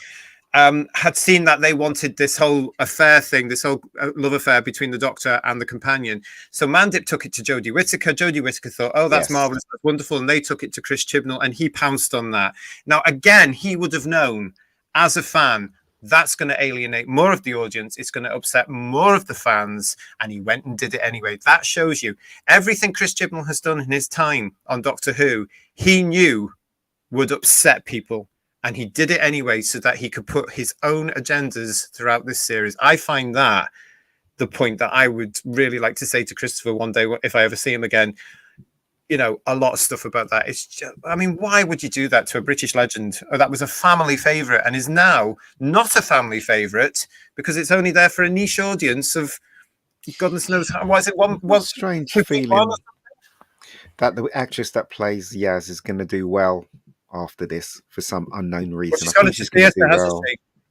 Had seen that they wanted this whole affair thing, this whole love affair between the Doctor and the companion. So Mandip took it to Jodie Whittaker. Jodie Whittaker thought, oh, that's marvellous, that's wonderful. And they took it to Chris Chibnall, and he pounced on that. Now, again, he would have known as a fan, that's going to alienate more of the audience. It's going to upset more of the fans. And he went and did it anyway. That shows you everything Chris Chibnall has done in his time on Doctor Who, he knew would upset people. And he did it anyway so that he could put his own agendas throughout this series. I find that the point that I would really like to say to Christopher one day, if I ever see him again, a lot of stuff about that. It's just, I mean, why would you do that to a British legend? Oh, that was a family favourite and is now not a family favourite because it's only there for a niche audience of goodness knows how. Why is it one strange feeling that the actress that plays Yaz is going to do well after this for some unknown reason. I think she's going to do well.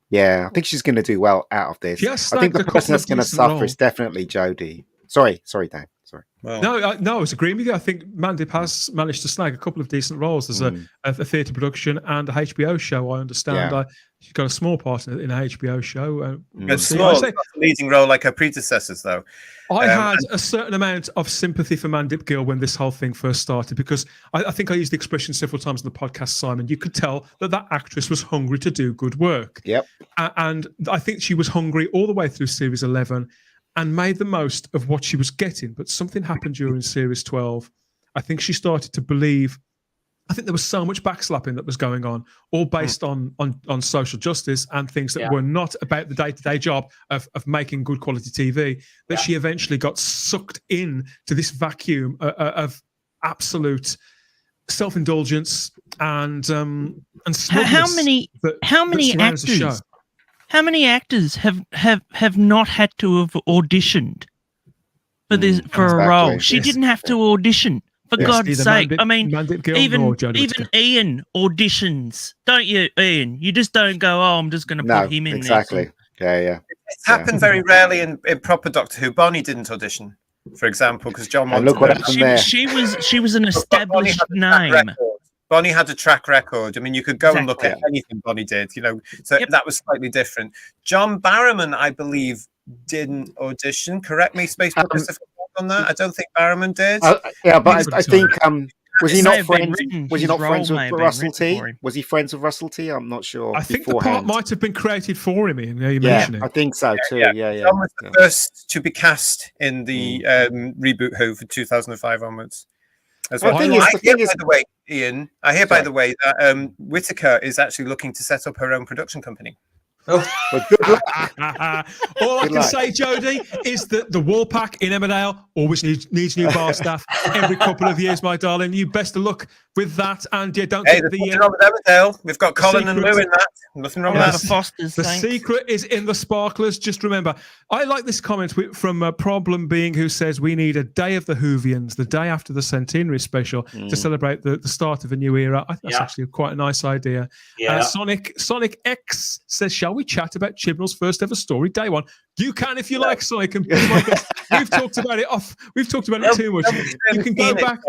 Yeah, I think she's going to do well out of this. Yes, I think the person that's going to suffer is definitely Jodie. Sorry, Dan. Sorry. Well, no, I was agreeing with you. I think Mandip has managed to snag a couple of decent roles. There's a theatre production and a HBO show. I understand. She's got a small part in an HBO show. But small, not a leading role like her predecessors, though. I had a certain amount of sympathy for Mandip Gill when this whole thing first started, because I think I used the expression several times in the podcast, Simon. You could tell that actress was hungry to do good work. Yep. And I think she was hungry all the way through Series 11 and made the most of what she was getting. But something happened during Series 12. I think she started to believe. I think there was so much backslapping that was going on, all based on social justice and things that were not about the day-to-day job of making good quality TV, that she eventually got sucked in to this vacuum of absolute self-indulgence and smugness. How many actors have not had to have auditioned for a role? She didn't have to audition. For God's sake, I mean, even Ian auditions, don't you, Ian? You just don't go, oh, I'm just going to put him in exactly. there. Yeah. It's happened very rarely in proper Doctor Who. Bonnie didn't audition, for example, because John wanted look what happened there. She was an established name. Bonnie had a track record. I mean, you could go and look at anything Bonnie did, so that was slightly different. John Barrowman, I believe, didn't audition. Correct me, Spaceman Christopher, on that. I don't think Barrowman did. But I think was he not friends? Was he not friends with Russell T? Was he friends with Russell T? I'm not sure. I think the part might have been created for him. I think so too. Yeah. John was the first to be cast in the reboot Who for 2005 onwards. As well. By the way, Ian, I hear, by the way, that Whittaker is actually looking to set up her own production company. All I can say, Jodie, is that the wall pack in Emmerdale always needs new bar staff every couple of years, my darling. You best of luck with that, and don't get nothing wrong with Emmerdale. We've got Colin and Lou in that. Nothing wrong with that. The secret is in the sparklers. Just remember, I like this comment from Problem Being, who says we need a day of the Whovians, the day after the centenary special, to celebrate the start of a new era. I think that's actually quite a nice idea. Sonic X says, shall we chat about Chibnall's first ever story, day one? You can if you like, Sonic. And we've talked about it too much. You can go back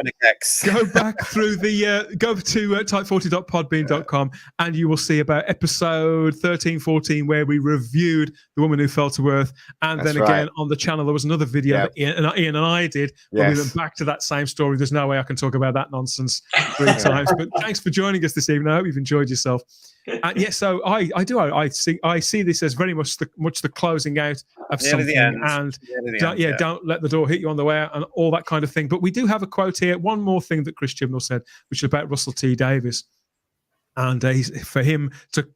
through the go to type40.podbean.com and you will see about episode 13, 14 where we reviewed The Woman Who Fell to Earth, and then again on the channel there was another video that Ian and I did when we went back to that same story. There's no way I can talk about that nonsense 3 times, but thanks for joining us this evening. I hope you've enjoyed yourself. So I see this as very much the closing out of something, and don't let the door hit you on the way out and all that kind of thing. But we do have a quote here. One more thing that Chris Chibnall said, which is about Russell T Davies, and for him to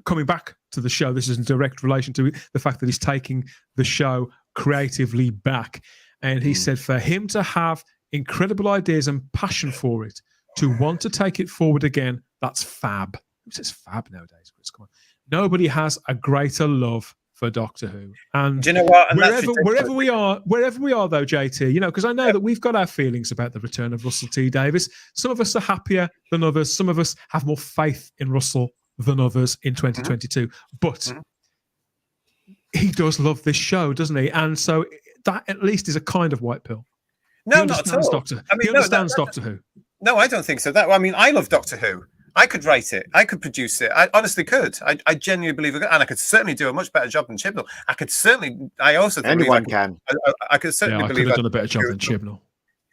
coming back to the show. This is in direct relation to the fact that he's taking the show creatively back, and he said for him to have incredible ideas and passion for it, to want to take it forward again, that's fab. Who says fab nowadays, Chris? Come on. Nobody has a greater love for Doctor Who. And do you know what? And wherever we are though, JT, because I know that we've got our feelings about the return of Russell T Davies. Some of us are happier than others. Some of us have more faith in Russell than others in 2022. But he does love this show, doesn't he? And so that at least is a kind of white pill. No, not at all. He understands Doctor Who. No, I don't think so. I love Doctor Who. I could write it. I could produce it. I honestly could. I genuinely believe it. And I could certainly do a much better job than Chibnall. I also think anyone can. I could certainly believe I've done a better job than Chibnall.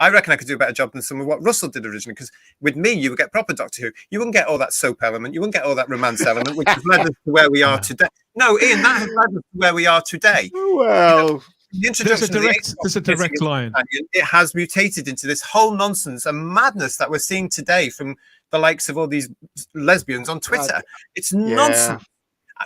I reckon I could do a better job than some of what Russell did originally. Because with me, you would get proper Doctor Who. You wouldn't get all that soap element. You wouldn't get all that romance element, which has led us to where we are today. No, Ian, that has led us to where we are today. Well, there's a direct line. It has mutated into this whole nonsense and madness that we're seeing today from the likes of all these lesbians on Twitter. It's nonsense.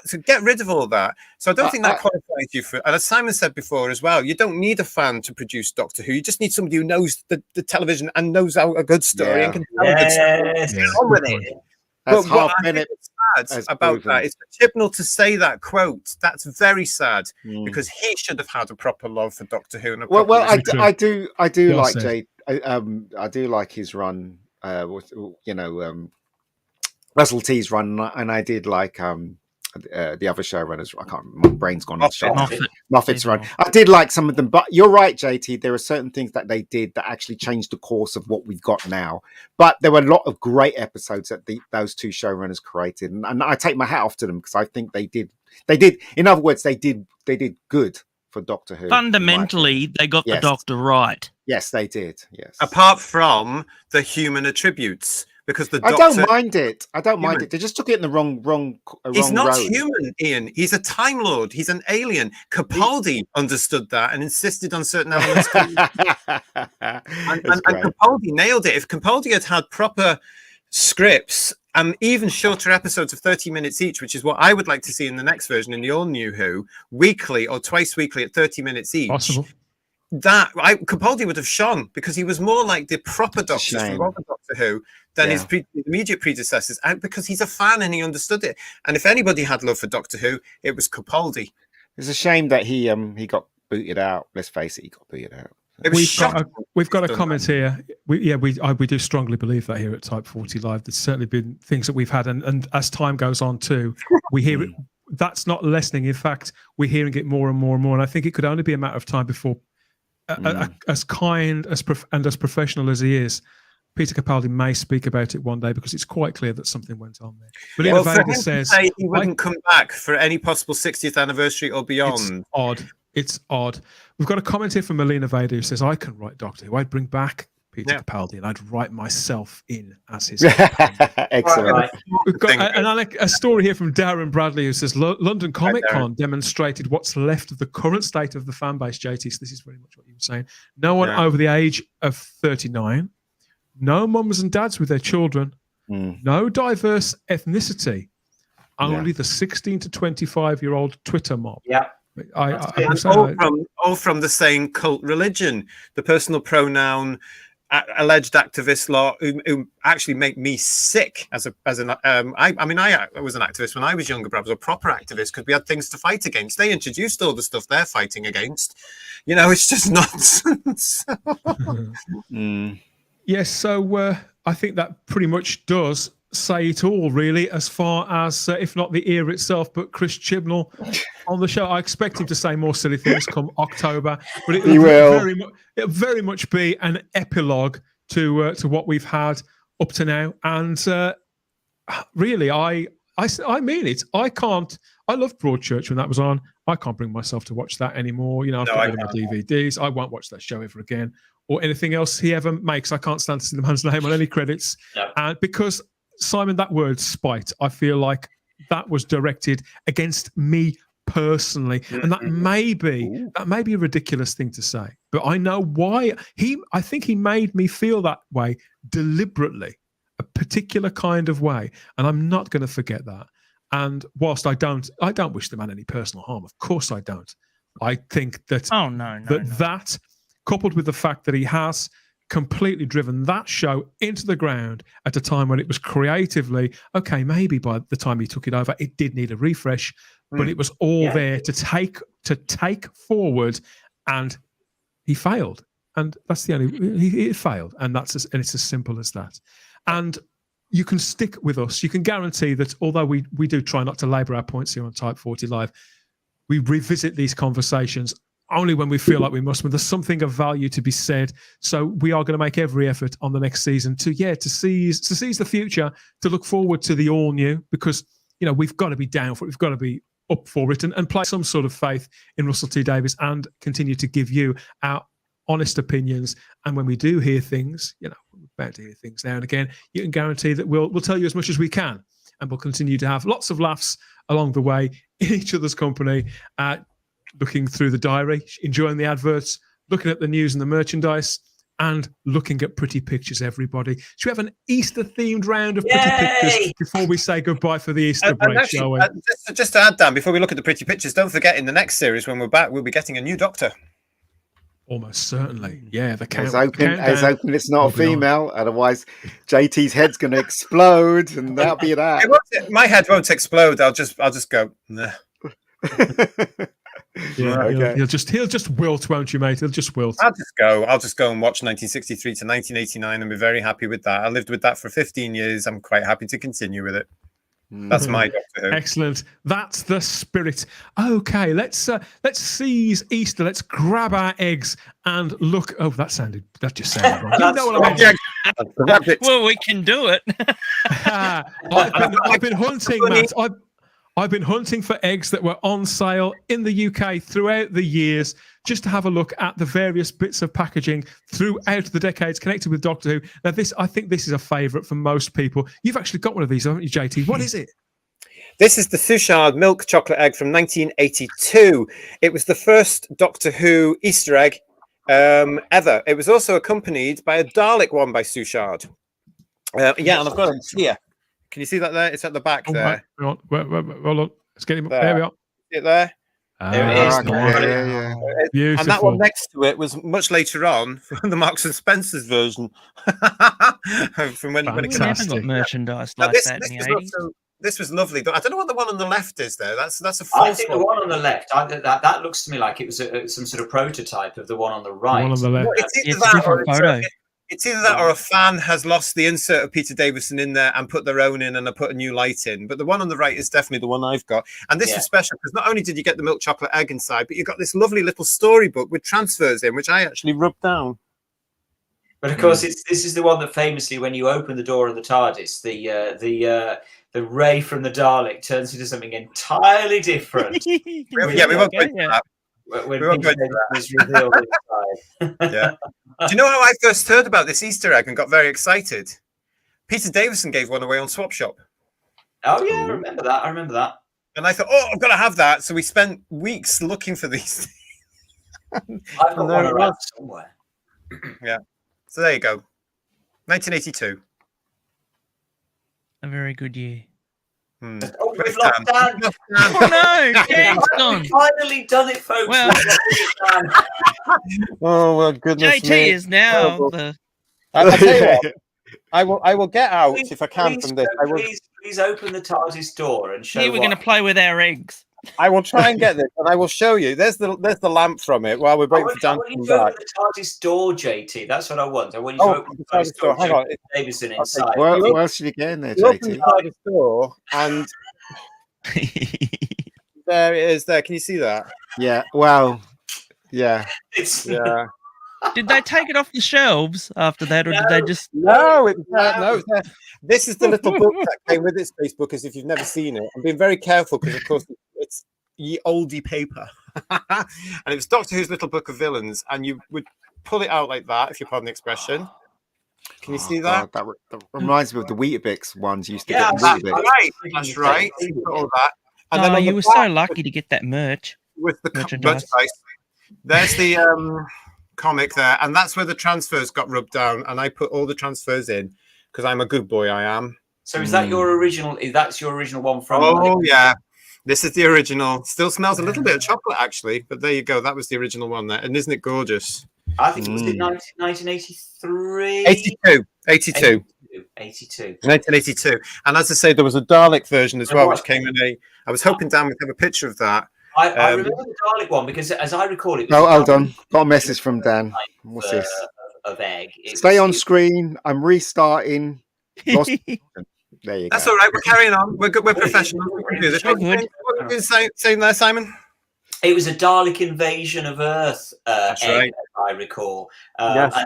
So get rid of all that. So I don't think that qualifies you for. And as Simon said before as well, you don't need a fan to produce Doctor Who. You just need somebody who knows the television and knows a good story and can tell a good story. Get on with it. But what I think is sad about that is for Chibnall to say that quote. That's very sad because he should have had a proper love for Doctor Who. And I do like Jay. I do like his run. Russell T's run, and I did like the other showrunners. I can't. My brain's gone. Moffat's run. Moffat. I did like some of them, but you're right, JT. There are certain things that they did that actually changed the course of what we've got now. But there were a lot of great episodes that those two showrunners created, and I take my hat off to them because I think they did. In other words, they did good for Doctor Who. Fundamentally, they got the Doctor right. Yes, they did. Yes. Apart from the human attributes, because the Doctor... I don't mind it. They just took it in the wrong He's not road. human, Ian. He's a Time Lord. He's an alien. Capaldi understood that and insisted on certain elements. and Capaldi nailed it. If Capaldi had proper scripts and even shorter episodes of 30 minutes each, which is what I would like to see in the next version, in the all-new Who, weekly or twice weekly at 30 minutes each. Possible. Capaldi would have shone, because he was more like the proper Doctor from Doctor Who than his immediate predecessors, because he's a fan and he understood it. And if anybody had love for Doctor Who, it was Capaldi. It's a shame that he got booted out. Let's face it, he got booted out. We've got a comment here. We do strongly believe that here at Type 40 Live. There's certainly been things that we've had, and as time goes on too, we hear it. That's not lessening. In fact, we're hearing it more and more and more. And I think it could only be a matter of time before, as kind as as professional as he is, Peter Capaldi may speak about it one day, because it's quite clear that something went on there. But for him to say he wouldn't come back for any possible 60th anniversary or beyond. It's odd. We've got a comment here from Melina Vader who says, I can write Doctor Who. I'd bring back Peter Capaldi and I'd write myself in as his Excellent. We've got a story here from Darren Bradley who says, London Comic Con demonstrated what's left of the current state of the fan base, JT. So this is very much what you were saying. No one over the age of 39, no mums and dads with their children, no diverse ethnicity, only the 16 to 25-year-old Twitter mob. Yeah. all from the same cult religion, the personal pronoun alleged activist law, who actually make me sick I was an activist when I was younger, but I was a proper activist because we had things to fight against. They introduced all the stuff they're fighting against. It's just nonsense. Yes, so I think that pretty much does say it all, really, as far as, if not the era itself, but Chris Chibnall on the show. I expect him to say more silly things come October, but it will very much be an epilogue to what we've had up to now. And really, I mean it. I loved Broadchurch when that was on. I can't bring myself to watch that anymore. I've got rid of my DVDs. I won't watch that show ever again, or anything else he ever makes. I can't stand to see the man's name on any credits. And because, Simon, that word spite, I feel like that was directed against me personally, and that may be a ridiculous thing to say, but I know why. I think he made me feel that way deliberately, a particular kind of way, and I'm not going to forget that. And whilst I don't wish the man any personal harm, of course I don't. I think that that coupled with the fact that he has completely driven that show into the ground at a time when it was creatively okay. Maybe by the time he took it over, it did need a refresh, but it was all there to take forward, and he failed. And that's the only he failed, and it's as simple as that. And you can stick with us. You can guarantee that although we do try not to labour our points here on Type 40 Live, we revisit these conversations only when we feel like we must, when there's something of value to be said. So we are going to make every effort on the next season to seize the future, to look forward to the all new, because we've got to be down for it, we've got to be up for it, and play some sort of faith in Russell T Davies, and continue to give you our honest opinions. And when we do hear things, we're bound to hear things now and again, you can guarantee that we'll tell you as much as we can, and we'll continue to have lots of laughs along the way in each other's company, looking through the diary, enjoying the adverts, looking at the news and the merchandise, and looking at pretty pictures, everybody. Should we have an Easter-themed round of pretty pictures before we say goodbye for the Easter break, shall we? Just to add, Dan, before we look at the pretty pictures, don't forget, in the next series, when we're back, we'll be getting a new Doctor. Almost certainly. Yeah, the count. As open, it's not a female. Otherwise, JT's head's going to explode, and that'll be that. My head won't explode. I'll just go, nah. He'll just wilt, won't you, mate? He'll just wilt. I'll just go and watch 1963 to 1989 and be very happy with that. I lived with that for 15 years. I'm quite happy to continue with it. That's my Doctor Who. Excellent. That's the spirit. Okay, let's seize Easter. Let's grab our eggs and look. Oh, that just sounded wrong. You know what I meant. Well, we can do it. I've been hunting, Matt. I've been hunting for eggs that were on sale in the UK throughout the years, just to have a look at the various bits of packaging throughout the decades connected with Doctor Who. Now, I think this is a favourite for most people. You've actually got one of these, haven't you, JT? What is it? This is the Suchard milk chocolate egg from 1982. It was the first Doctor Who Easter egg ever. It was also accompanied by a Dalek one by Suchard. Yeah, and I've got it here. Can you see that there? It's at the back there. Hold on. Let's get him. There we are. See it there? There it is. Beautiful. And that one next to it was much later on from the Marks and Spencer's version. From when it We never got merchandise like that in the 80s. This was lovely. I don't know what the one on the left is there. That's a false I think the one on the left, that looks to me like it was some sort of prototype of the one on the right. The one on the left. Well, it's either that or a fan has lost the insert of Peter Davison in there and put their own in and put a new light in. But the one on the right is definitely the one I've got. And this is special because not only did you get the milk chocolate egg inside, but you got this lovely little storybook with transfers in, which I actually rubbed down. But of course, this is the one that famously, when you open the door of the TARDIS, the ray from the Dalek turns into something entirely different. We won't go into that. When Peter Davison is revealed inside. Yeah. Do you know how I first heard about this Easter egg and got very excited? Peter Davison gave one away on Swap Shop. Oh yeah, I remember that. And I thought, I've got to have that. So we spent weeks looking for these. I've got one around somewhere. Yeah. So there you go. 1982. A very good year. Oh, we've lost Dan. Oh no, Dan's gone. We've finally done it, folks. Well, oh my goodness JT me. is now the. I'll tell you what, I will get out if I can from this. Please open the TARDIS door and show. Here we're going to play with our eggs. I will try and get this, and I will show you. There's the lamp from it while we're waiting for Dan to come back. The TARDIS door, JT. That's what I want. I want you to open the TARDIS door. Hang on. Davison inside. Where else should you get in there, You open JT? the TARDIS door, and there it is. There, can you see that? Yeah. Well. Yeah. Yeah. Did they take it off the shelves after that, or did they just? No, it's there. This is the little book that came with its Facebook. As if you've never seen it, I'm being very careful because, of course, it's ye oldie paper, and it was Doctor Who's little book of villains, and you would pull it out like that, if you pardon the expression. Can you see that? God, that reminds me of the Weetabix ones you used to Yeah, get. That's Weetabix. right. That's right. All that. And Oh, on you the were back so lucky to get that merch. with the merchandise. There's the comic there, and that's where the transfers got rubbed down, and I put all the transfers in because I'm a good boy. I am. So is that your original? That's your original one from? Oh yeah, this is the original. Still smells a little bit of chocolate actually, but there you go. That was the original one there, and isn't it gorgeous? I think it was in 1983. 82. 1982. And as I say, there was a Dalek version as well, which came in a. I was hoping Dan would have a picture of that. I remember the Dalek one because, as I recall, it was. Oh, hold on. Got a message from Dan. What's this? Of egg. Stay on screen. I'm restarting. Lost... There you go. That's all right. We're carrying on. We're good. We're professionals. We can do this. What were you saying there, Simon? It was a Dalek invasion of Earth That's egg, right. as I recall. Yes,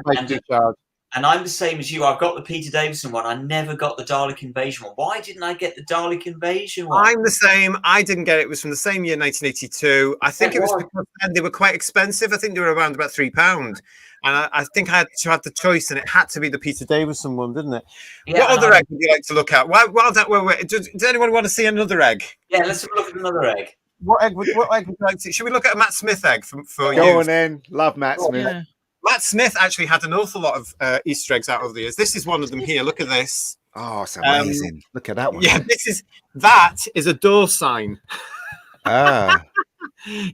and I'm the same as you. I've got the Peter Davison one. I never got the Dalek invasion one. Why didn't I get the Dalek invasion one? I'm the same. I didn't get it. It was from the same year, 1982. I think it was because they were quite expensive. I think they were around about £3. And I think I had to have the choice, and it had to be the Peter Davison one, didn't it? Yeah, what other egg would you like to look at? Does anyone want to see another egg? Yeah, let's have a look at another egg. What egg would you like to see? Should we look at a Matt Smith egg for you? Go on in. Love Matt Smith. Yeah. Matt Smith actually had an awful lot of Easter eggs out over the years. This is one of them here. Look at this. Oh, it's amazing. Look at that one. Yeah, that is a door sign. Ah.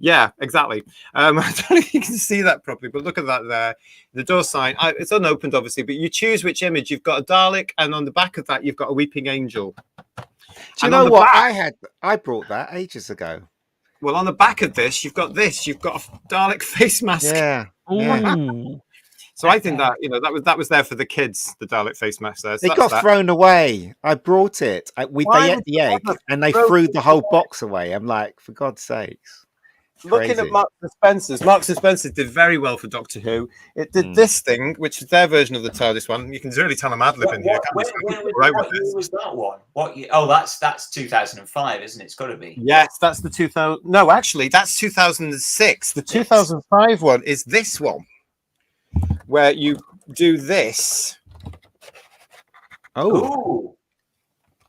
Yeah, exactly. I don't know if you can see that properly, but look at that there. The door sign. It's unopened, obviously, but you choose which image. You've got a Dalek, and on the back of that, you've got a weeping angel. Do you know what? I brought that ages ago. Well, on the back of this, you've got this. You've got a Dalek face mask. Yeah. Ooh. So I think that that was there for the kids. The Dalek face mask there. So It got thrown away. I brought it. They ate the egg and they threw the whole box away. I'm like, for God's sakes. Looking at Marks and Spencer's, Marks and Spencer's did very well for Doctor Who. It did this thing, which is their version of the TARDIS one. You can really tell I'm ad-libbing here. What year was that one? What year? Oh, that's 2005, isn't it? It's got to be. Yes, that's the 2000. No, actually, that's 2006. The 2005 one is this one, where you do this. Oh,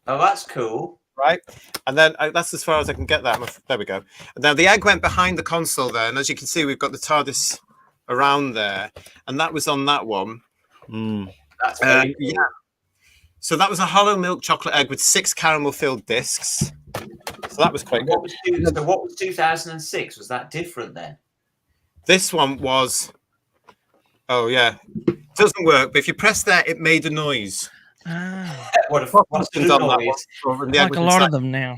that's cool. Right, and then that's as far as I can get that. There we go. And now the egg went behind the console there, and as you can see, we've got the TARDIS around there, and that was on that one. That's very cool. Yeah. So that was a hollow milk chocolate egg with 6 caramel-filled discs. So that was quite good. So what was 2006? Was that different then? This one was. Oh yeah, it doesn't work. But if you press there, it made a noise. What's the noise? Like a lot of them now.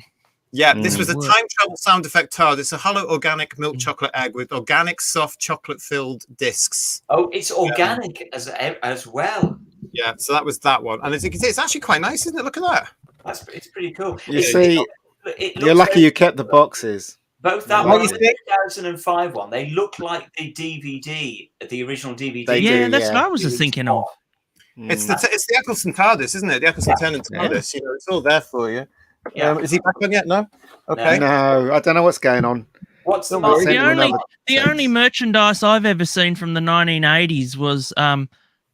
Yeah, this was a time travel sound effect TARDIS, a hollow organic milk chocolate egg with organic soft chocolate filled discs. Oh, it's organic as well. Yeah, so that was that one, and as you can see, it's actually quite nice, isn't it? Look at that. It's pretty cool. You see, you're lucky you kept the boxes. Both that one and the 2005 one, they look like the DVD, the original DVD. That's what I was just thinking of. It's the Eccleston TARDIS, isn't it? The Eccleston Tennant TARDIS. You know, it's all there for you. Yeah. Is he back on yet? No. Okay. No, I don't know what's going on. What's the only merchandise I've ever seen from the 1980s was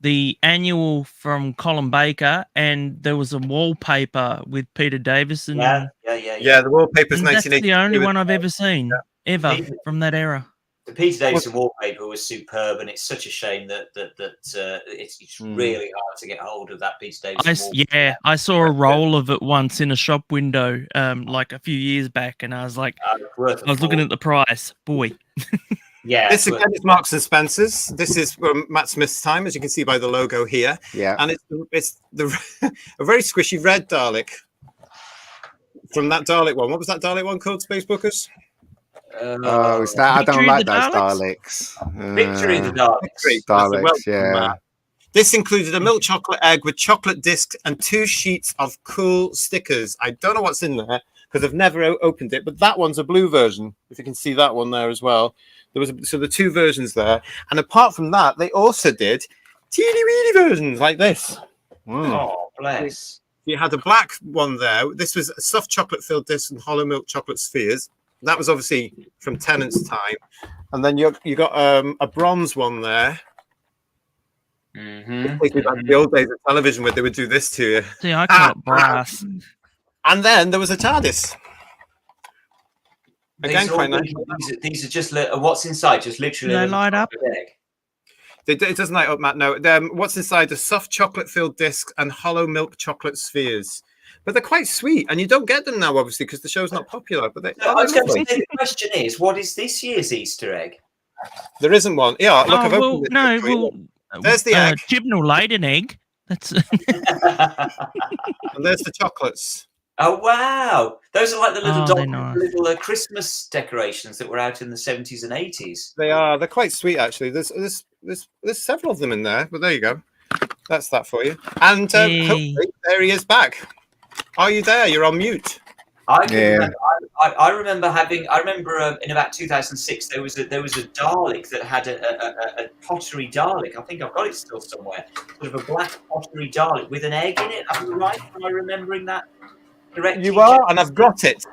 the annual from Colin Baker, and there was a wallpaper with Peter Davison. Yeah. The wallpaper's 1980. That's the only one I've ever seen ever from that era. The Peter Davison wallpaper was superb, and it's such a shame that it's really hard to get hold of that Peter Davison wallpaper. Yeah, I saw a roll of it once in a shop window, like a few years back, and I was like, I was looking at the price, boy. Yeah, this again is Marks and Spencer's. This is from Matt Smith's time, as you can see by the logo here. Yeah, and it's a very squishy red Dalek from that Dalek one. What was that Dalek one called, Spacebookers? Is that? I don't like those Daleks. Victory of the Daleks. Daleks, yeah. This included a milk chocolate egg with chocolate discs and 2 sheets of cool stickers. I don't know what's in there because I've never opened it, but that one's a blue version. If you can see that one there as well. So the 2 versions there, and apart from that, they also did teeny weeny versions like this. Oh, bless! You had a black one there. This was a soft chocolate filled disc and hollow milk chocolate spheres. That was obviously from Tennant's time, and then you got a bronze one there. The old days of television where they would do this to you. See, I can't brass. And then there was a TARDIS. Again, quite nice. These are just what's inside. Just literally. They light up. It doesn't light up, Matt. No. What's inside? A soft chocolate-filled disc and hollow milk chocolate spheres. But they're quite sweet, and you don't get them now, obviously, because the show's not popular. But I was going to say, the question is, what is this year's Easter egg? There isn't one. Yeah, look, I've opened it. No, there's the egg. Chibnall laid an egg. That's. And there's the chocolates. Oh wow! Those are like the little Christmas decorations that were out in the 70s and 80s. They are. They're quite sweet, actually. There's several of them in there, but there you go. That's that for you. And hopefully, there he is back. Are you there? You're on mute. I remember in about 2006 there was a Dalek that had a pottery Dalek. I think I've got it still somewhere. Sort of a black pottery Dalek with an egg in it. Am I right? Am I remembering that correctly? You are, and I've got it.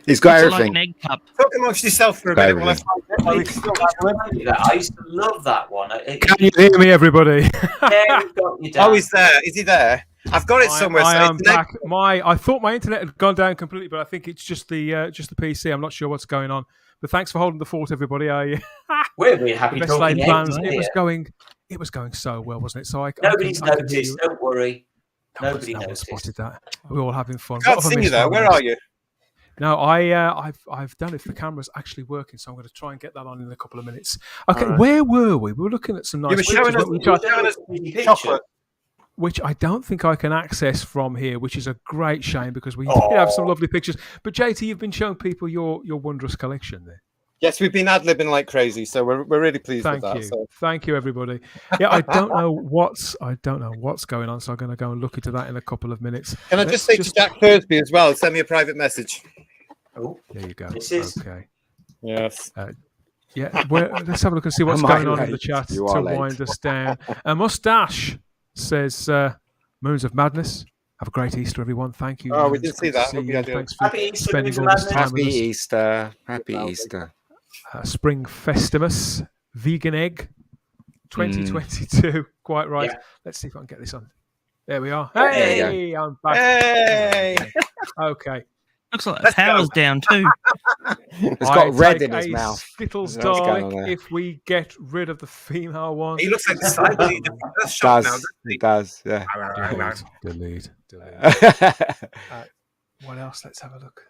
He's got everything. Like an egg cup. Talk amongst yourself for a minute while I find it. I used to love that one. Can you hear me, everybody? Yeah, we've got you down. Oh, he's there. Is he there? I've got it somewhere. I am back. I thought my internet had gone down completely, but I think it's just the PC. I'm not sure what's going on. But thanks for holding the fort, everybody. We're really happy talking plans. It was going so well, wasn't it? So nobody's noticed. Don't worry. Nobody noticed. Spotted that. We're all having fun. I can't see you there. Where are you? No, I've done it. The camera's actually working, so I'm going to try and get that on in a couple of minutes. Okay, where were we? We were looking at some nice pictures. You were showing us chocolate. Which I don't think I can access from here, which is a great shame because we did have some lovely pictures. But JT, you've been showing people your wondrous collection there. Yes, we've been ad-libbing like crazy, so we're really pleased Thank with that. you. So. Thank you, everybody. Yeah, I don't know what's going on, so I'm going to go and look into that in a couple of minutes. Can I just say to Jack Thursby as well, send me a private message. Oh, there you go. Okay. Yes. Yeah, let's have a look and see what's going on in the chat to wind us down. Mustache says, Moons of Madness. Have a great Easter, everyone. Thank you. Oh, we didn't see that. Thanks for Happy Easter, spending all this time Happy with us. Easter. Happy Easter. Spring Festimus. Vegan Egg. 2022. Quite right. Yeah. Let's see if I can get this on. There we are. There Hey, I'm back. Hey! Okay. Looks like the power's down too. It's got red in his a mouth. Skittles What's going on Dalek there? if we get rid of the female one. He looks like the cyber. It does, yeah. Delete. What else? Let's have a look.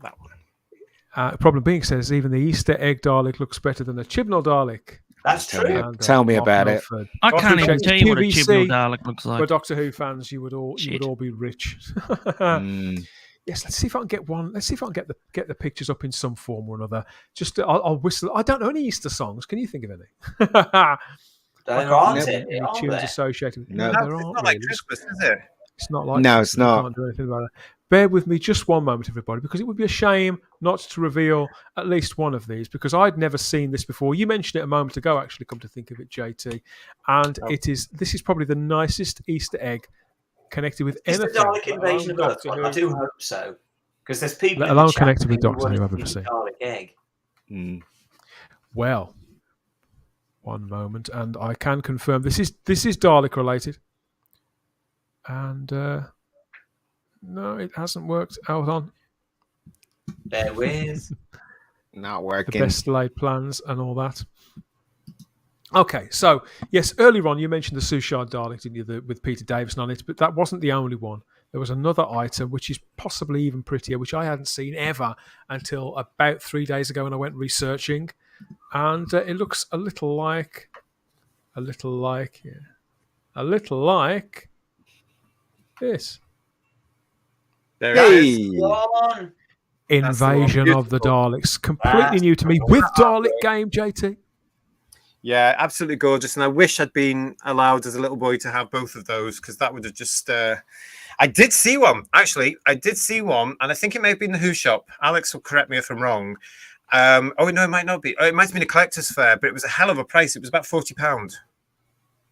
That one. Problem being says even the Easter egg Dalek looks better than the Chibnall Dalek. That's true. And, Tell me Mark about it. Milford. I can't even tell you what a QVC, Chibnall Dalek looks like. For Doctor Who fans, you would all be rich. Yes, let's see if I can get one. Let's see if I can get the pictures up in some form or another. Just I'll whistle. I don't know any Easter songs. Can you think of any? There aren't any tunes associated with No. there It's aren't not like really. Christmas, is it? It's not like No, it's I not. can't do anything about it. Bear with me just one moment, everybody, because it would be a shame not to reveal at least one of these, because I'd never seen this before. You mentioned it a moment ago, actually, come to think of it, JT. And this is probably the nicest Easter egg connected with Is the anything. Dalek invasion of Earth? Doctor I Who, do hope so. Because there's people let in the alone chat connected with who Doctor Who want I've to ever see seen. Dalek egg. Well, one moment, and I can confirm this is Dalek related. And no, it hasn't worked. Hold on. There with. Not The working. best laid plans and all that. Okay, so yes, earlier on you mentioned the Sushard Dalek, didn't you, with Peter Davison on it, but that wasn't the only one. There was another item which is possibly even prettier, which I hadn't seen ever until about 3 days ago when I went researching, and it looks a little like this. There it is. Hey! Go on. Invasion of the Daleks, completely new to me with Dalek game, JT. Yeah, absolutely gorgeous. And I wish I'd been allowed as a little boy to have both of those, because that would have just. I did see one, actually. I did see one, and I think it may have been the Who shop. Alex will correct me if I'm wrong. No, it might not be. Oh, it might have been a collector's fair, but it was a hell of a price. It was about £40.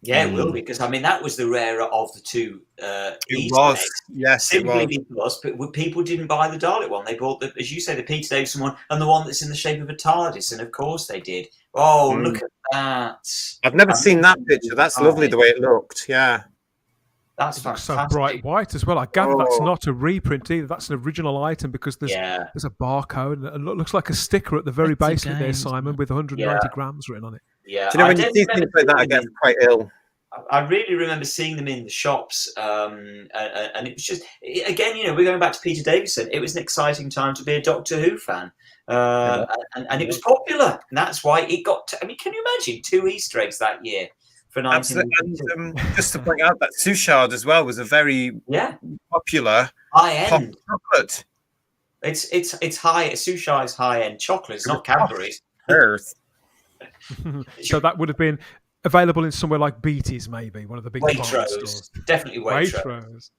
Yeah, it will be, because I mean that was the rarer of the two. It Easter was, eggs. yes, it Simply was. because people didn't buy the Dalek one. They bought as you say, the Peter Davison one and the one that's in the shape of a TARDIS, and of course they did. Oh, look at that! I've never seen that picture. That's lovely the way it looked. Yeah. That's It looks fantastic. so bright white as well. I gather that's not a reprint either. That's an original item because there's a barcode and it looks like a sticker at the very base of it there, Simon, with 190 grams written on it. Yeah, Do you know when you see things like that, I get quite ill. I really remember seeing them in the shops, and it was just again, we're going back to Peter Davison. It was an exciting time to be a Doctor Who fan, and it was popular, and that's why it got. I mean, can you imagine 2 Easter eggs that year for 1982? And just to point out that Sushard as well was a very popular high end chocolate. It's high. Sushard is high end chocolate. It's not Cadbury's. Earth. So that would have been available in somewhere like Beatty's, maybe one of the big Waitrose, definitely Waitrose.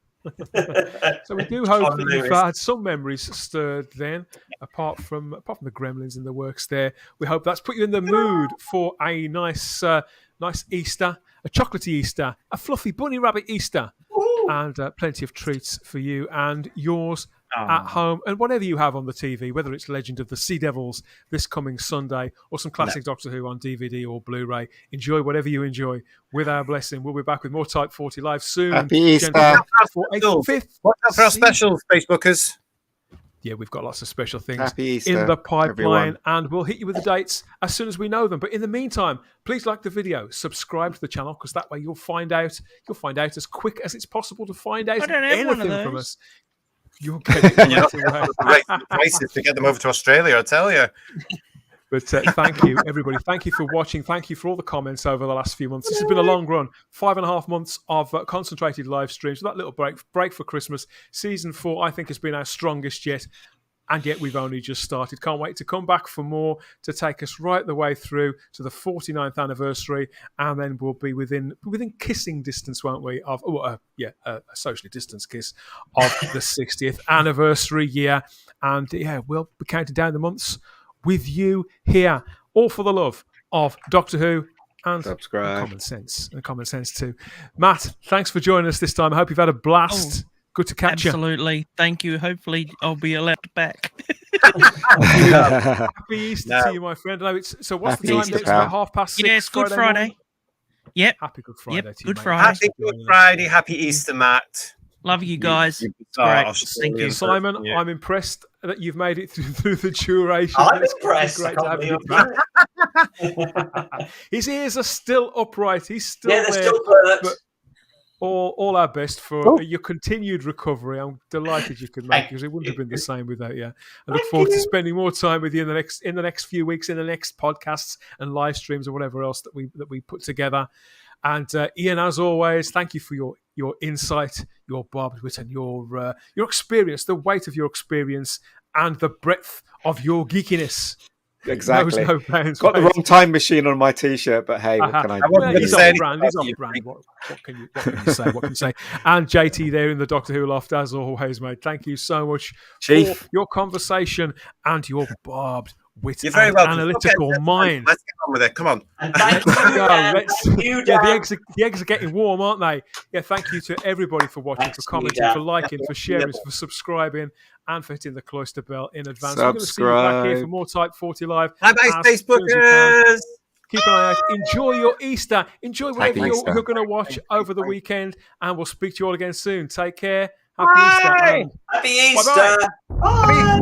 So we do hope that you've had some memories stirred then, apart from the gremlins in the works there. We hope that's put you in the mood for a nice Easter, a chocolatey Easter, a fluffy bunny rabbit Easter, and plenty of treats for you and yours at home, and whatever you have on the TV, whether it's Legend of the Sea Devils this coming Sunday or some classic Doctor Who on DVD or Blu-ray. Enjoy whatever you enjoy with our blessing. We'll be back with more Type 40 Live soon. Happy Easter. For a fifth Watch out for our specials, Facebookers. Yeah, we've got lots of special things Happy Easter, in the pipeline, everyone. and we'll hit you with the dates as soon as we know them. But in the meantime, please like the video, subscribe to the channel, because that way you'll find out as quick as it's possible to find out I don't have one of anything from those. us. You'll get it And you're not right away. raise the prices to get them over to Australia, I tell you. But thank you, everybody. Thank you for watching. Thank you for all the comments over the last few months. This has been a long run. 5.5 months of concentrated live streams. That little break for Christmas. Season 4, I think, has been our strongest yet. And yet we've only just started. Can't wait to come back for more to take us right the way through to the 49th anniversary. And then we'll be within kissing distance, won't we, of a socially distanced kiss of the 60th anniversary year. And we'll be counting down the months with you here, all for the love of Doctor Who and subscribe. Common sense too. Matt, thanks for joining us this time. I hope you've had a blast. Good to catch you. Absolutely. Thank you. Hopefully I'll be allowed back. Happy Easter to you, my friend. No, so what's Happy the time? Easter, It's about pal. 6:30. Yeah, it's Good Friday. Morning? Yep. Happy Good Friday to you, Good mate. Friday. Happy Good Friday. Happy Easter, Matt. Love you guys. Great. Thank you. Simon, I'm impressed that you've made it through the duration. I'm It's impressed. great I to have can't you believe back. His ears are still upright. He's still they're there. still perked. But all our best for your continued recovery. I'm delighted you could make it because it wouldn't have been the same without you. I look forward to spending more time with you in the next few weeks, in the next podcasts and live streams or whatever else that we put together. And Ian, as always, thank you for your insight, your barbed wit, and your experience, the weight of your experience, and the breadth of your geekiness. Exactly. No bounds, Got the mate. wrong time machine on my T-shirt, but hey, what can I do? Well, he's on brand. He's on brand. What can you say? What can you say? And JT there in the Doctor Who loft, as always, mate. Thank you so much Chief. for your conversation and your barbed wit You're very and welcome. analytical mind. Let's get on with it. Come on. And thank Let's you, go. Dan. Let's- Thank you, Yeah, Dan. the eggs are getting warm, aren't they? Yeah, thank you to everybody for watching, Thanks for to you, commenting, Dan. for liking, for sharing, for subscribing, and for hitting the cloister bell in advance. We're going to see you back here for more Type 40 Live. Bye-bye, as soon as we can. Facebookers. Keep an eye out. Enjoy your Easter. Enjoy whatever Happy you're Easter. going to watch over the weekend. And we'll speak to you all again soon. Take care. Happy Easter. Bye. And Happy Easter. Bye-bye. Bye.